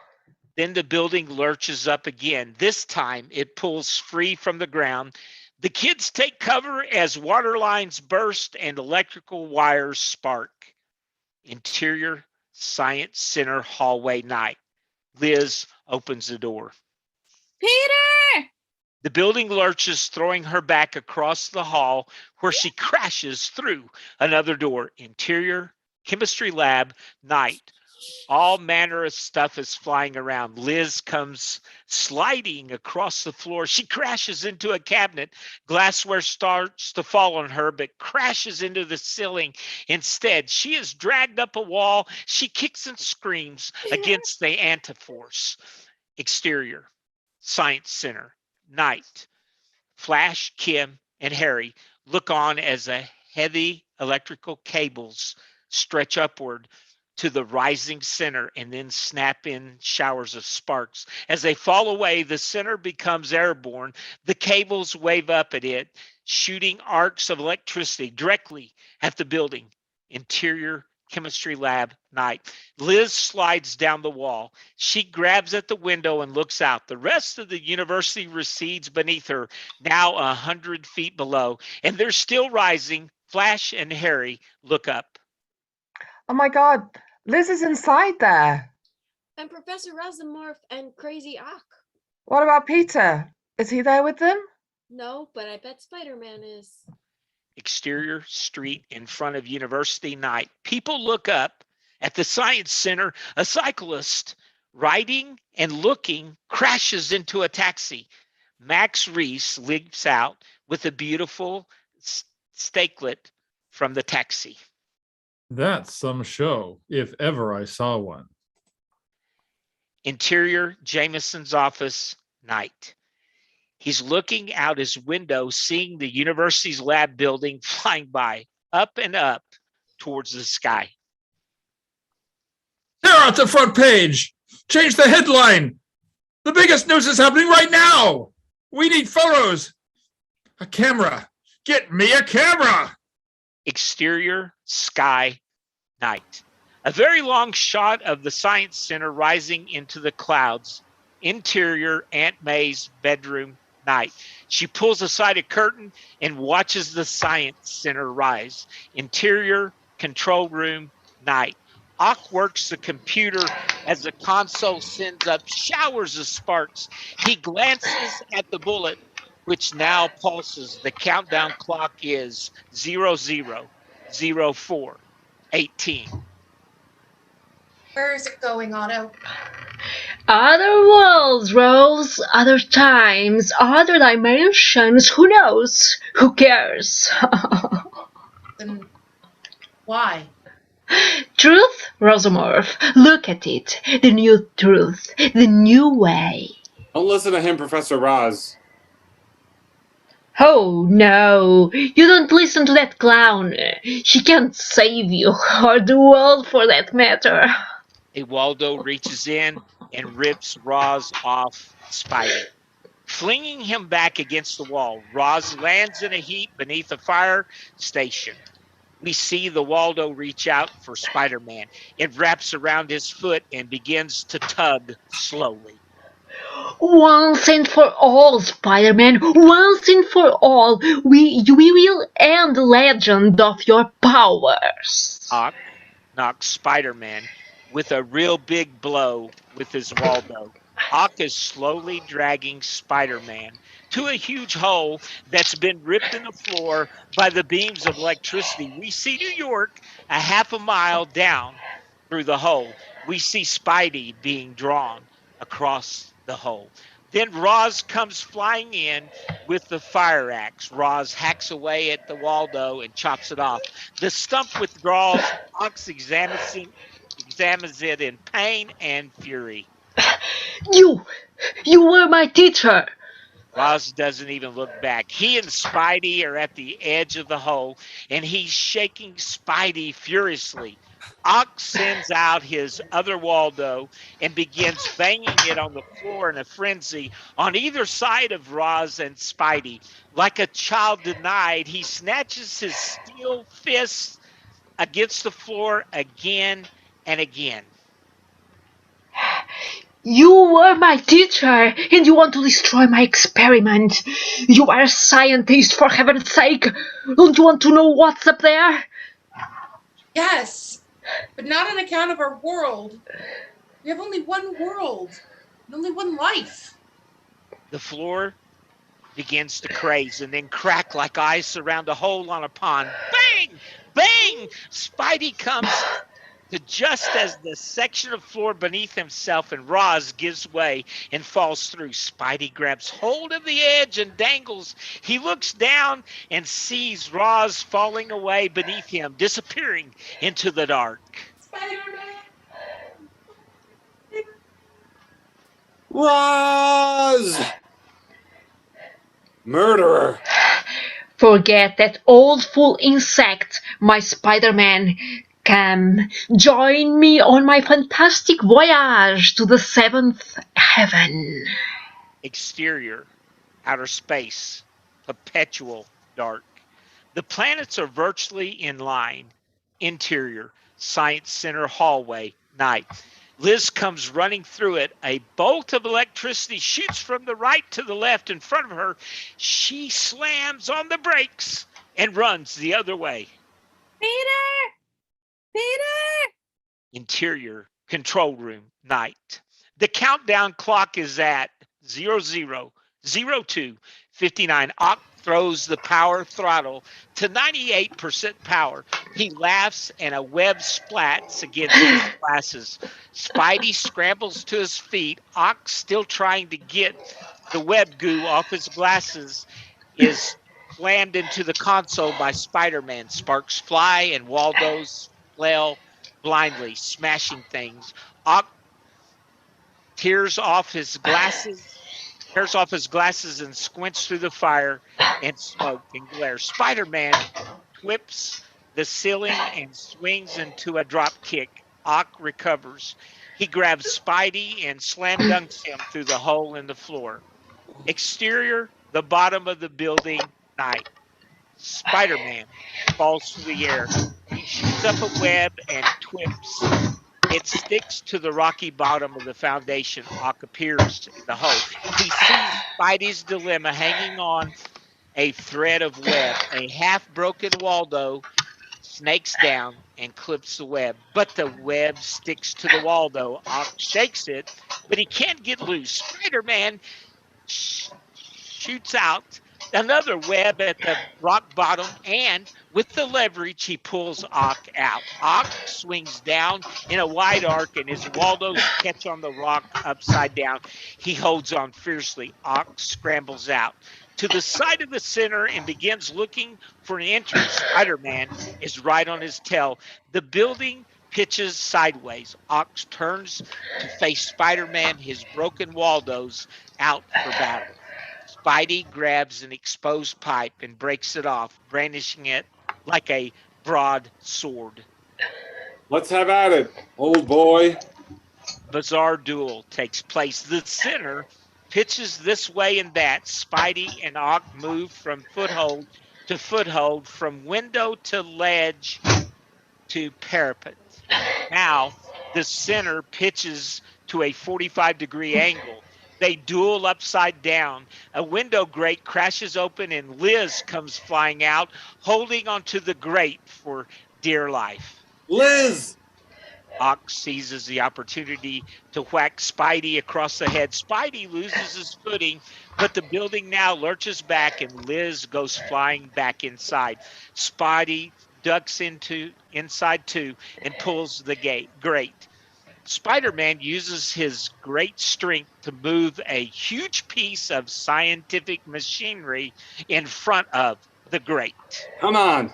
Then the building lurches up again. This time it pulls free from the ground. The kids take cover as water lines burst and electrical wires spark. Interior Science Center hallway night. Liz opens the door. Peter! The building lurches, throwing her back across the hall where she crashes through another door. Interior Chemistry Lab night. All manner of stuff is flying around. Liz comes sliding across the floor. She crashes into a cabinet. Glassware starts to fall on her, but crashes into the ceiling instead. She is dragged up a wall. She kicks and screams against the antiforce. Exterior Science Center night. Flash, Kim, and Harry look on as the heavy electrical cables stretch upward to the rising center and then snap in showers of sparks. As they fall away, the center becomes airborne. The cables wave up at it, shooting arcs of electricity directly at the building. Interior Chemistry Lab night. Liz slides down the wall. She grabs at the window and looks out. The rest of the university recedes beneath her, now 100 feet below, and they're still rising. Flash and Harry look up. Oh my God, Liz is inside there. And Professor Rasamorph and Crazy Ock. What about Peter? Is he there with them? No, but I bet Spider-Man is. Exterior street in front of university night. People look up at the science center. A cyclist riding and looking crashes into a taxi. Max Reese leaps out with a beautiful stakelet from the taxi. That's some show, if ever I saw one. Interior Jameson's office night. He's looking out his window, seeing the university's lab building flying by, up and up towards the sky. They're at the front page. Change the headline. The biggest news is happening right now. We need photos. A camera. Get me a camera. Exterior sky night. A very long shot of the science center rising into the clouds. Interior Aunt May's bedroom night. She pulls aside a curtain and watches the science center rise. Interior control room night. Ock works the computer as the console sends up showers of sparks. He glances at the bullet, which now pulses. The countdown clock is 000418. Where is it going, Otto? Other worlds, Rose, other times, other dimensions, who knows? Who cares? Then why? Truth, Rosamorph, look at it. The new truth, the new way. Don't listen to him, Professor Roz. Oh, no, you don't listen to that clown. She can't save you, or the world for that matter. A Waldo reaches in and rips Roz off Spidey, flinging him back against the wall. Roz lands in a heap beneath a fire station. We see the Waldo reach out for Spider-Man. It wraps around his foot and begins to tug slowly. Once and for all, Spider-Man, once and for all, we will end the legend of your powers. Ock knocks Spider-Man with a real big blow with his Waldo. Ock is slowly dragging Spider-Man to a huge hole that's been ripped in the floor by the beams of electricity. We see New York a half a mile down through the hole. We see Spidey being drawn across the hole. Then Roz comes flying in with the fire axe. Roz hacks away at the Waldo and chops it off. The stump withdraws. Ox examines it in pain and fury. You were my teacher. Roz doesn't even look back. He and Spidey are at the edge of the hole, and he's shaking Spidey furiously. Ox sends out his other Waldo and begins banging it on the floor in a frenzy on either side of Roz and Spidey. Like a child denied, he snatches his steel fists against the floor again and again. You were my teacher, and you want to destroy my experiment. You are a scientist, for heaven's sake. Don't you want to know what's up there? Yes, but not on account of our world. We have only one world and only one life. The floor begins to craze and then crack like ice around a hole on a pond. Bang! Bang! Spidey comes to just as the section of floor beneath himself and Roz gives way and falls through. Spidey grabs hold of the edge and dangles. He looks down and sees Roz falling away beneath him, disappearing into the dark. Spider-Man! Roz! Murderer! Forget that old fool insect, my Spider-Man. Come, join me on my fantastic voyage to the seventh heaven. Exterior, outer space, perpetual dark. The planets are virtually in line. Interior, Science Center hallway, night. Liz comes running through it. A bolt of electricity shoots from the right to the left in front of her. She slams on the brakes and runs the other way. Peter! Peter! Interior, control room, night. The countdown clock is at 00:02:59. Ock throws the power throttle to 98% power. He laughs and a web splats against his glasses. Spidey scrambles to his feet. Ock, still trying to get the web goo off his glasses, is slammed into the console by Spider-Man. Sparks fly and Waldo's flail blindly, smashing things. Ock tears off his glasses and squints through the fire and smoke and glare. Spider-Man whips the ceiling and swings into a drop kick. Ock recovers. He grabs Spidey and slam dunks him through the hole in the floor. Exterior, the bottom of the building, night. Spider-Man falls through the air. He shoots up a web and twips. It sticks to the rocky bottom of the foundation. Ock appears in the hole. He sees Spidey's dilemma hanging on a thread of web. A half-broken Waldo snakes down and clips the web, but the web sticks to the Waldo. Ock shakes it, but he can't get loose. Spider-Man shoots out another web at the rock bottom, and with the leverage, he pulls Ock out. Ock swings down in a wide arc, and as Waldo's catch on the rock upside down, he holds on fiercely. Ock scrambles out to the side of the center and begins looking for an entrance. Spider-Man is right on his tail. The building pitches sideways. Ock turns to face Spider-Man, his broken Waldo's out for battle. Spidey grabs an exposed pipe and breaks it off, brandishing it like a broad sword. Let's have at it, old boy. Bizarre duel takes place. The center pitches this way and that. Spidey and Ock move from foothold to foothold, from window to ledge to parapet. Now, the center pitches to a 45-degree angle. They duel upside down. A window grate crashes open and Liz comes flying out, holding onto the grate for dear life. Liz! Ock seizes the opportunity to whack Spidey across the head. Spidey loses his footing, but the building now lurches back and Liz goes flying back inside. Spidey ducks inside too and pulls the grate. Spider-Man uses his great strength to move a huge piece of scientific machinery in front of the grate. Come on.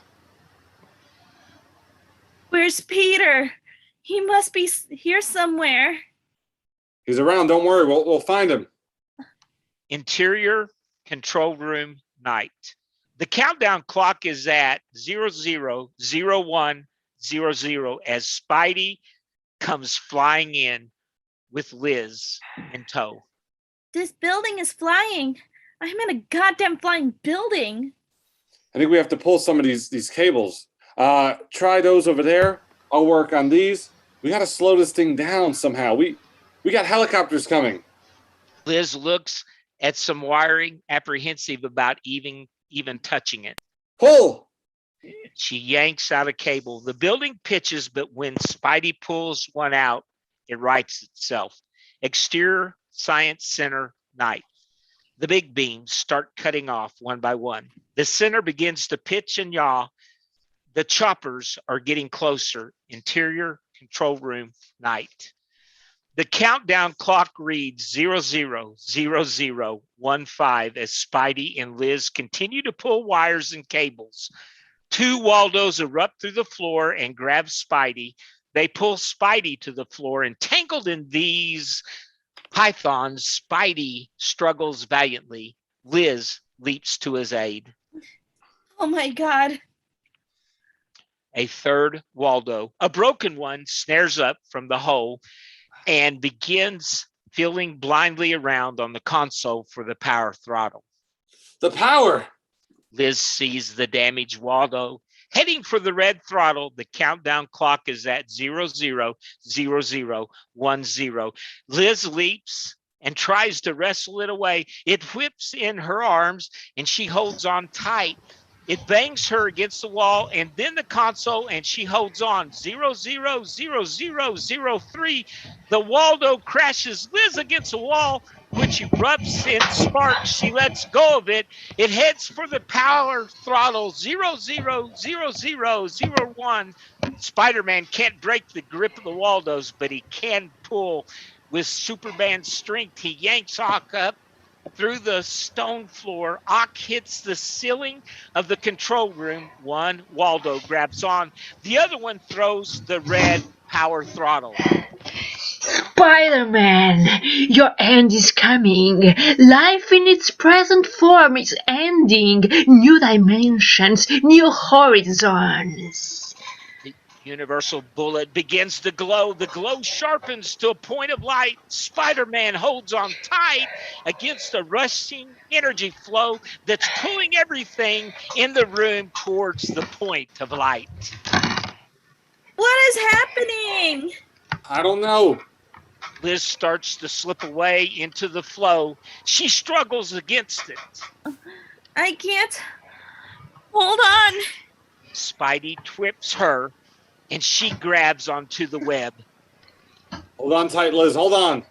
Where's Peter? He must be here somewhere. He's around. Don't worry. We'll find him. Interior control room, night. The countdown clock is at 00:01:00 as Spidey comes flying in with Liz in tow. This building is flying. I'm in a goddamn flying building. I think we have to pull some of these cables. Try those over there. I'll work on these. We got to slow this thing down somehow. We We got helicopters coming. Liz looks at some wiring, apprehensive about even touching it. Pull! She yanks out a cable. The building pitches, but when Spidey pulls one out, it rights itself. Exterior Science Center, night. The big beams start cutting off one by one. The center begins to pitch and yaw. The choppers are getting closer. Interior control room, night. The countdown clock reads 000015 as Spidey and Liz continue to pull wires and cables. Two Waldos erupt through the floor and grab Spidey. They pull Spidey to the floor, and tangled in these pythons, Spidey struggles valiantly. Liz leaps to his aid. Oh my God. A third Waldo, a broken one, snares up from the hole and begins feeling blindly around on the console for the power throttle. The power! Liz sees the damaged Waldo heading for the red throttle. The countdown clock is at 000010. Liz leaps and tries to wrestle it away. It whips in her arms and she holds on tight. It bangs her against the wall and then the console, and she holds on. 000003. The Waldo crashes Liz against a wall, which erupts in sparks. She lets go of it. It heads for the power throttle. 000001. Spider-Man can't break the grip of the Waldos, but he can pull. With Superman strength, he yanks Ock up through the stone floor. Ock hits the ceiling of the control room. One Waldo grabs on. The other one throws the red power throttle. Spider-Man, your end is coming. Life in its present form is ending. New dimensions, new horizons. The universal bullet begins to glow. The glow sharpens to a point of light. Spider-Man holds on tight against a rushing energy flow that's pulling everything in the room towards the point of light. What is happening? I don't know. Liz starts to slip away into the flow. She struggles against it. I can't. Hold on. Spidey trips her, and she grabs onto the web. Hold on tight, Liz. Hold on.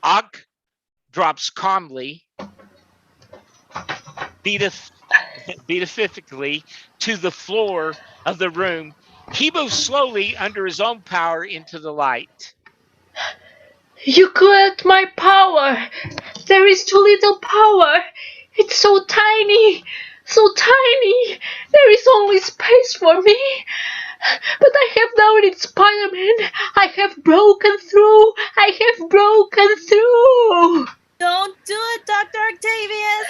Ock drops calmly, beatifically to the floor of the room. He moves slowly under his own power into the light. You cut my power. There is too little power. It's so tiny. So tiny. There is only space for me. But I have done it, Spider-Man. I have broken through. I have broken through. Don't do it, Dr. Octavius.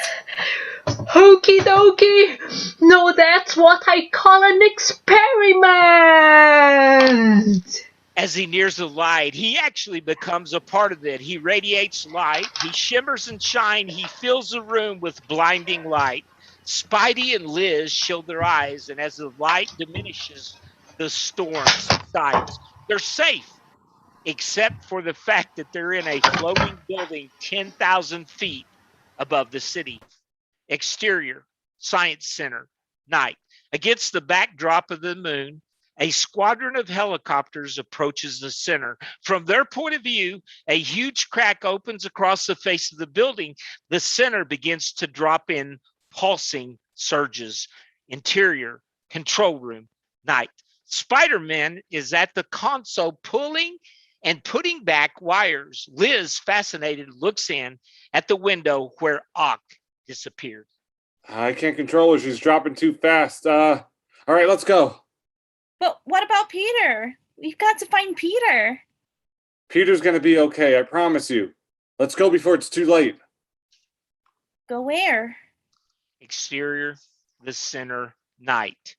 Okie dokie. No, that's what I call an experiment. As he nears the light, he actually becomes a part of it. He radiates light. He shimmers and shines. He fills the room with blinding light. Spidey and Liz shield their eyes, and as the light diminishes, the storm subsides. They're safe, except for the fact that they're in a floating building 10,000 feet above the city. Exterior, Science Center, night. Against the backdrop of the moon, a squadron of helicopters approaches the center. From their point of view, a huge crack opens across the face of the building. The center begins to drop in pulsing surges. Interior, control room, night. Spider-Man is at the console pulling and putting back wires. Liz, fascinated, looks in at the window where Ock disappeared. I can't control her. She's dropping too fast. All right, let's go. But what about Peter? We've got to find Peter. Peter's going to be okay, I promise you. Let's go before it's too late. Go where? Exterior, the center, night.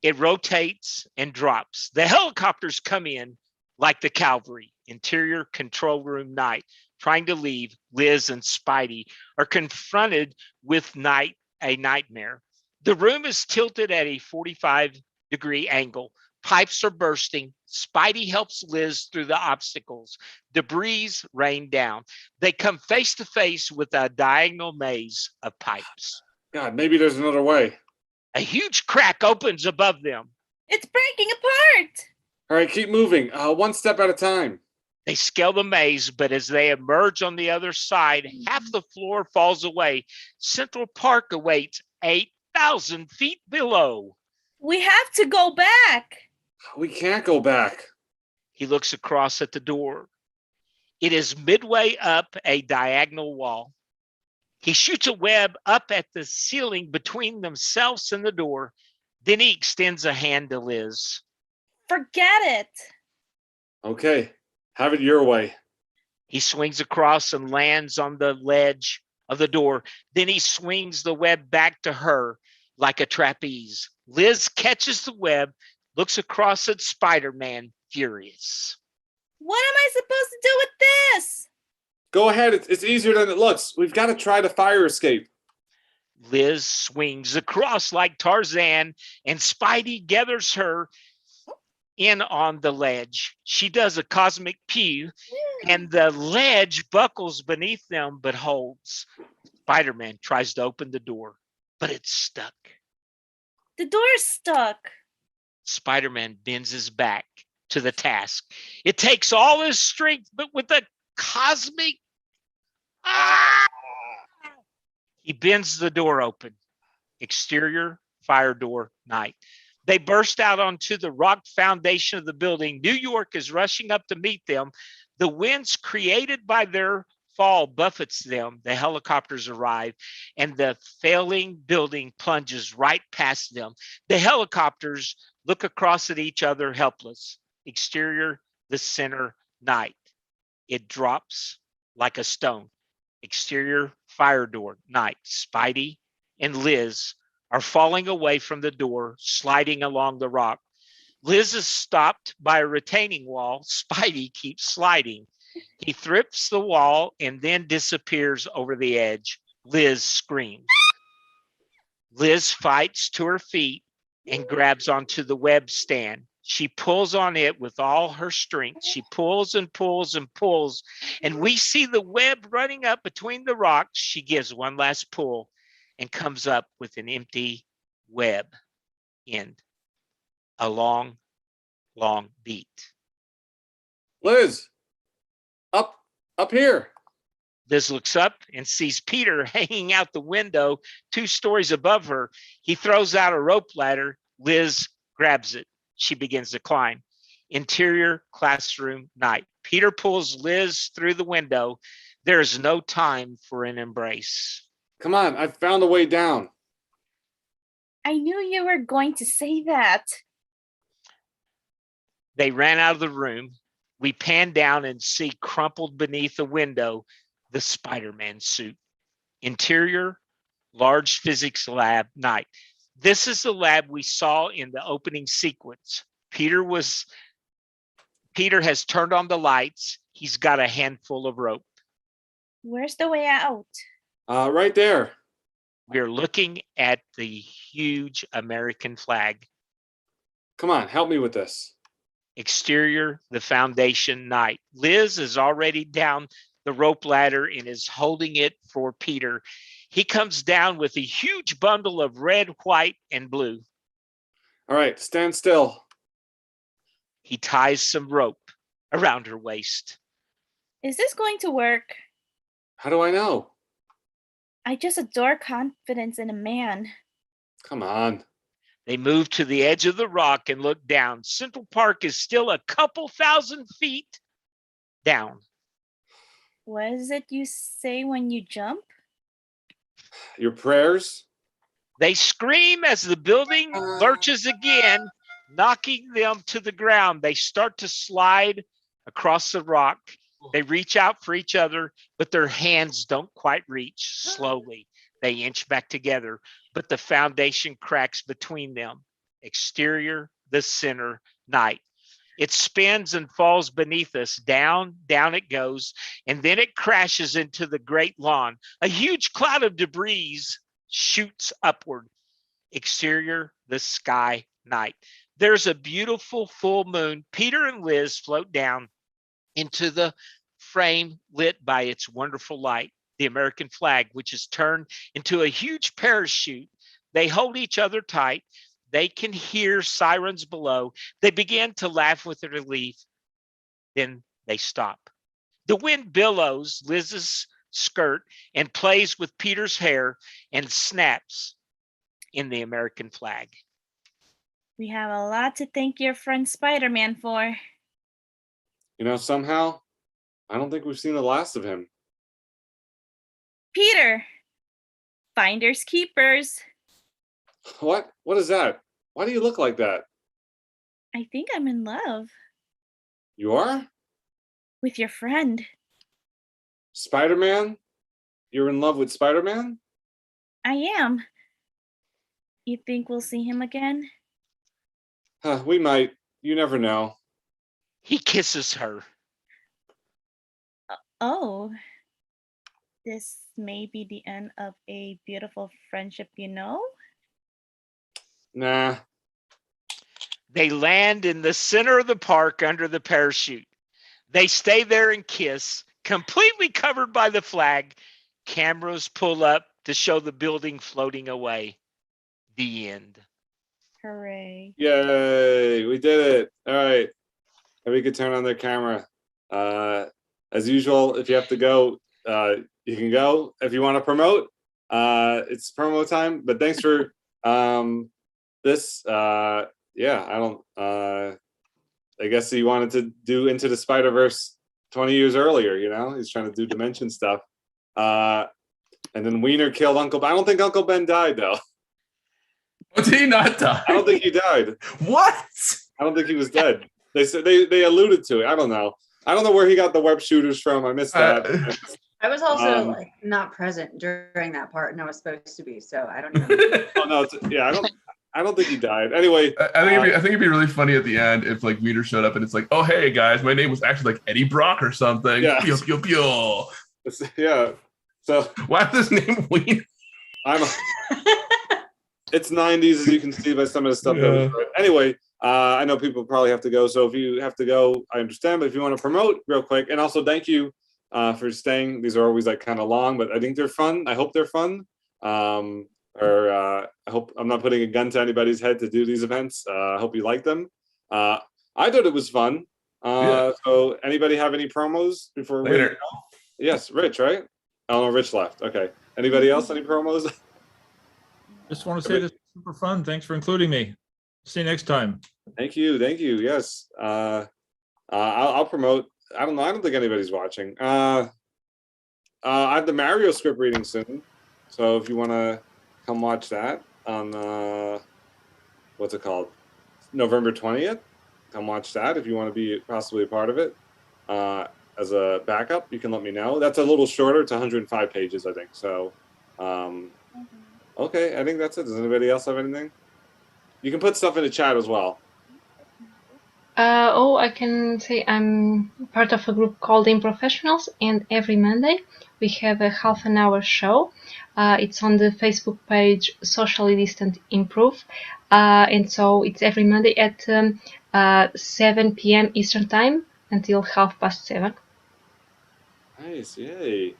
It rotates and drops. The helicopters come in like the cavalry. Interior, control room, night. Trying to leave, Liz and Spidey are confronted with a nightmare. The room is tilted at a 45-degree angle. Pipes are bursting. Spidey helps Liz through the obstacles. Debris rain down. They come face to face with a diagonal maze of pipes. God, maybe there's another way. A huge crack opens above them. It's breaking apart. All right, keep moving. One step at a time. They scale the maze, but as they emerge on the other side, half the floor falls away. Central Park awaits 8,000 feet below. We have to go back. We can't go back. He looks across at the door. It is midway up a diagonal wall. He shoots a web up at the ceiling between themselves and the door. Then he extends a hand to Liz. Forget it. Okay, have it your way. He swings across and lands on the ledge of the door. Then he swings the web back to her like a trapeze. Liz catches the web, looks across at Spider-Man, furious. What am I supposed to do with this? Go ahead, it's easier than it looks. We've got to try the fire escape. Liz swings across like Tarzan, and Spidey gathers her in on the ledge. She does a cosmic pew, and the ledge buckles beneath them but holds. Spider-Man tries to open the door, but it's stuck. The door's stuck. Spider-Man bends his back to the task. It takes all his strength, but with a cosmic... He bends the door open. Exterior, fire door, night. They burst out onto the rock foundation of the building. New York is rushing up to meet them. The winds created by their fall buffets them. The helicopters arrive, and the failing building plunges right past them. The helicopters look across at each other, helpless. Exterior, the center, night. It drops like a stone. Exterior, fire door, night. Spidey and Liz are falling away from the door, sliding along the rock. Liz is stopped by a retaining wall. Spidey keeps sliding. He thrips the wall and then disappears over the edge. Liz screams. Liz fights to her feet and grabs onto the web stand. She pulls on it with all her strength. She pulls and pulls and pulls, and we see the web running up between the rocks. She gives one last pull and comes up with an empty web end. A long, long beat. Liz, up here. Liz looks up and sees Peter hanging out the window 2 stories above her. He throws out a rope ladder. Liz grabs it. She begins to climb. Interior classroom, night. Peter pulls Liz through the window. There is no time for an embrace. Come on, I found a way down. I knew you were going to say that. They ran out of the room. We pan down and see crumpled beneath the window the Spider-Man suit. Interior, large physics lab, night. This is the lab we saw in the opening sequence. Peter has turned on the lights. He's got a handful of rope. Where's the way out? Right there. We're looking at the huge American flag. Come on, help me with this. Exterior, the foundation, night. Liz is already down the rope ladder and is holding it for Peter. He comes down with a huge bundle of red, white, and blue. All right, stand still. He ties some rope around her waist. Is this going to work? How do I know? I just adore confidence in a man. Come on. They move to the edge of the rock and look down. Central Park is still a couple thousand feet down. What is it you say when you jump? Your prayers? They scream as the building lurches again, knocking them to the ground. They start to slide across the rock. They reach out for each other, but their hands don't quite reach. Slowly, they inch back together, but the foundation cracks between them. Exterior, the center, night. It spins and falls beneath us. Down, down it goes, and then it crashes into the great lawn. A huge cloud of debris shoots upward. Exterior, the sky, night. There's a beautiful full moon. Peter and Liz float down into the frame lit by its wonderful light, the American flag, which is turned into a huge parachute. They hold each other tight. They can hear sirens below. They begin to laugh with relief. Then they stop. The wind billows Liz's skirt and plays with Peter's hair and snaps in the American flag. We have a lot to thank your friend Spider-Man for. You know, somehow, I don't think we've seen the last of him. Peter, finders keepers. What? What is that? Why do you look like that? I think I'm in love You are? with your friend. Spider-Man? You're in love with Spider-Man? I am. You think we'll see him again? We might. You never know. He kisses her. Oh. This may be the end of a beautiful friendship, you know? Nah. They land in the center of the park under the parachute. They stay there and kiss, completely covered by the flag. Cameras pull up to show the building floating away. The end. Hooray. Yay, we did it. All right. And we could turn on their camera. As usual, if you have to go, you can go. If you want to promote, it's promo time. But thanks for this. I guess he wanted to do Into the Spider-Verse 20 years earlier, you know? He's trying to do dimension stuff. And then Wiener killed Uncle Ben. I don't think Uncle Ben died, though. Did he not die? I don't think he died. What? I don't think he was dead. They said they alluded to it. I don't know. I don't know where he got the web shooters from. I missed that. I was also not present during that part, and I was supposed to be, so I don't know. Oh no, I don't think he died. Anyway, I think it'd be really funny at the end if like Weeder showed up and it's like, oh hey guys, my name was actually like Eddie Brock or something. Yeah. Pew, pew, pew. Yeah. So why is his name Weeder? It's 90s, as you can see by some of the stuff. Yeah. Anyway, I know people probably have to go, so if you have to go, I understand. But if you want to promote real quick, and also thank you for staying. These are always like kind of long, but I think they're fun. I hope they're fun. I hope I'm not putting a gun to anybody's head to do these events. I hope you like them. I thought it was fun. So anybody have any promos before we go? Yes, Rich, right? Oh no, Rich left. Okay. Anybody else? Any promos? Just want to say this is super fun. Thanks for including me. See you next time. Thank you. Yes. I'll promote. I don't know. I don't think anybody's watching. I have the Mario script reading soon, so if you want to come watch that on what's it called, November 20th, come watch that. If you want to be possibly a part of it as a backup, you can let me know. That's a little shorter. It's 105 pages, I think. So, okay, I think that's it. Does anybody else have anything? You can put stuff in the chat as well. I can say I'm part of a group called Unprofessionals, and every Monday we have a half an hour show. It's on the Facebook page Socially Distant Improve, and so it's every Monday at 7 p.m. Eastern Time until 7:30. Nice, yay.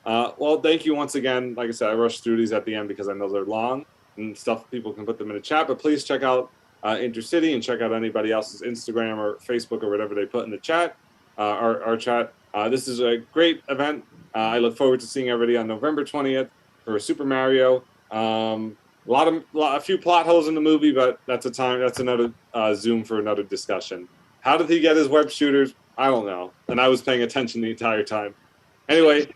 Well, thank you once again. Like I said, I rushed through these at the end because I know they're long and stuff. People can put them in the chat, but please check out Intercity and check out anybody else's Instagram or Facebook or whatever they put in the chat, our chat. This is a great event. I look forward to seeing everybody on November 20th for Super Mario. A few plot holes in the movie, but that's another Zoom for another discussion. How did he get his web shooters? I don't know. And I was paying attention the entire time. Anyway,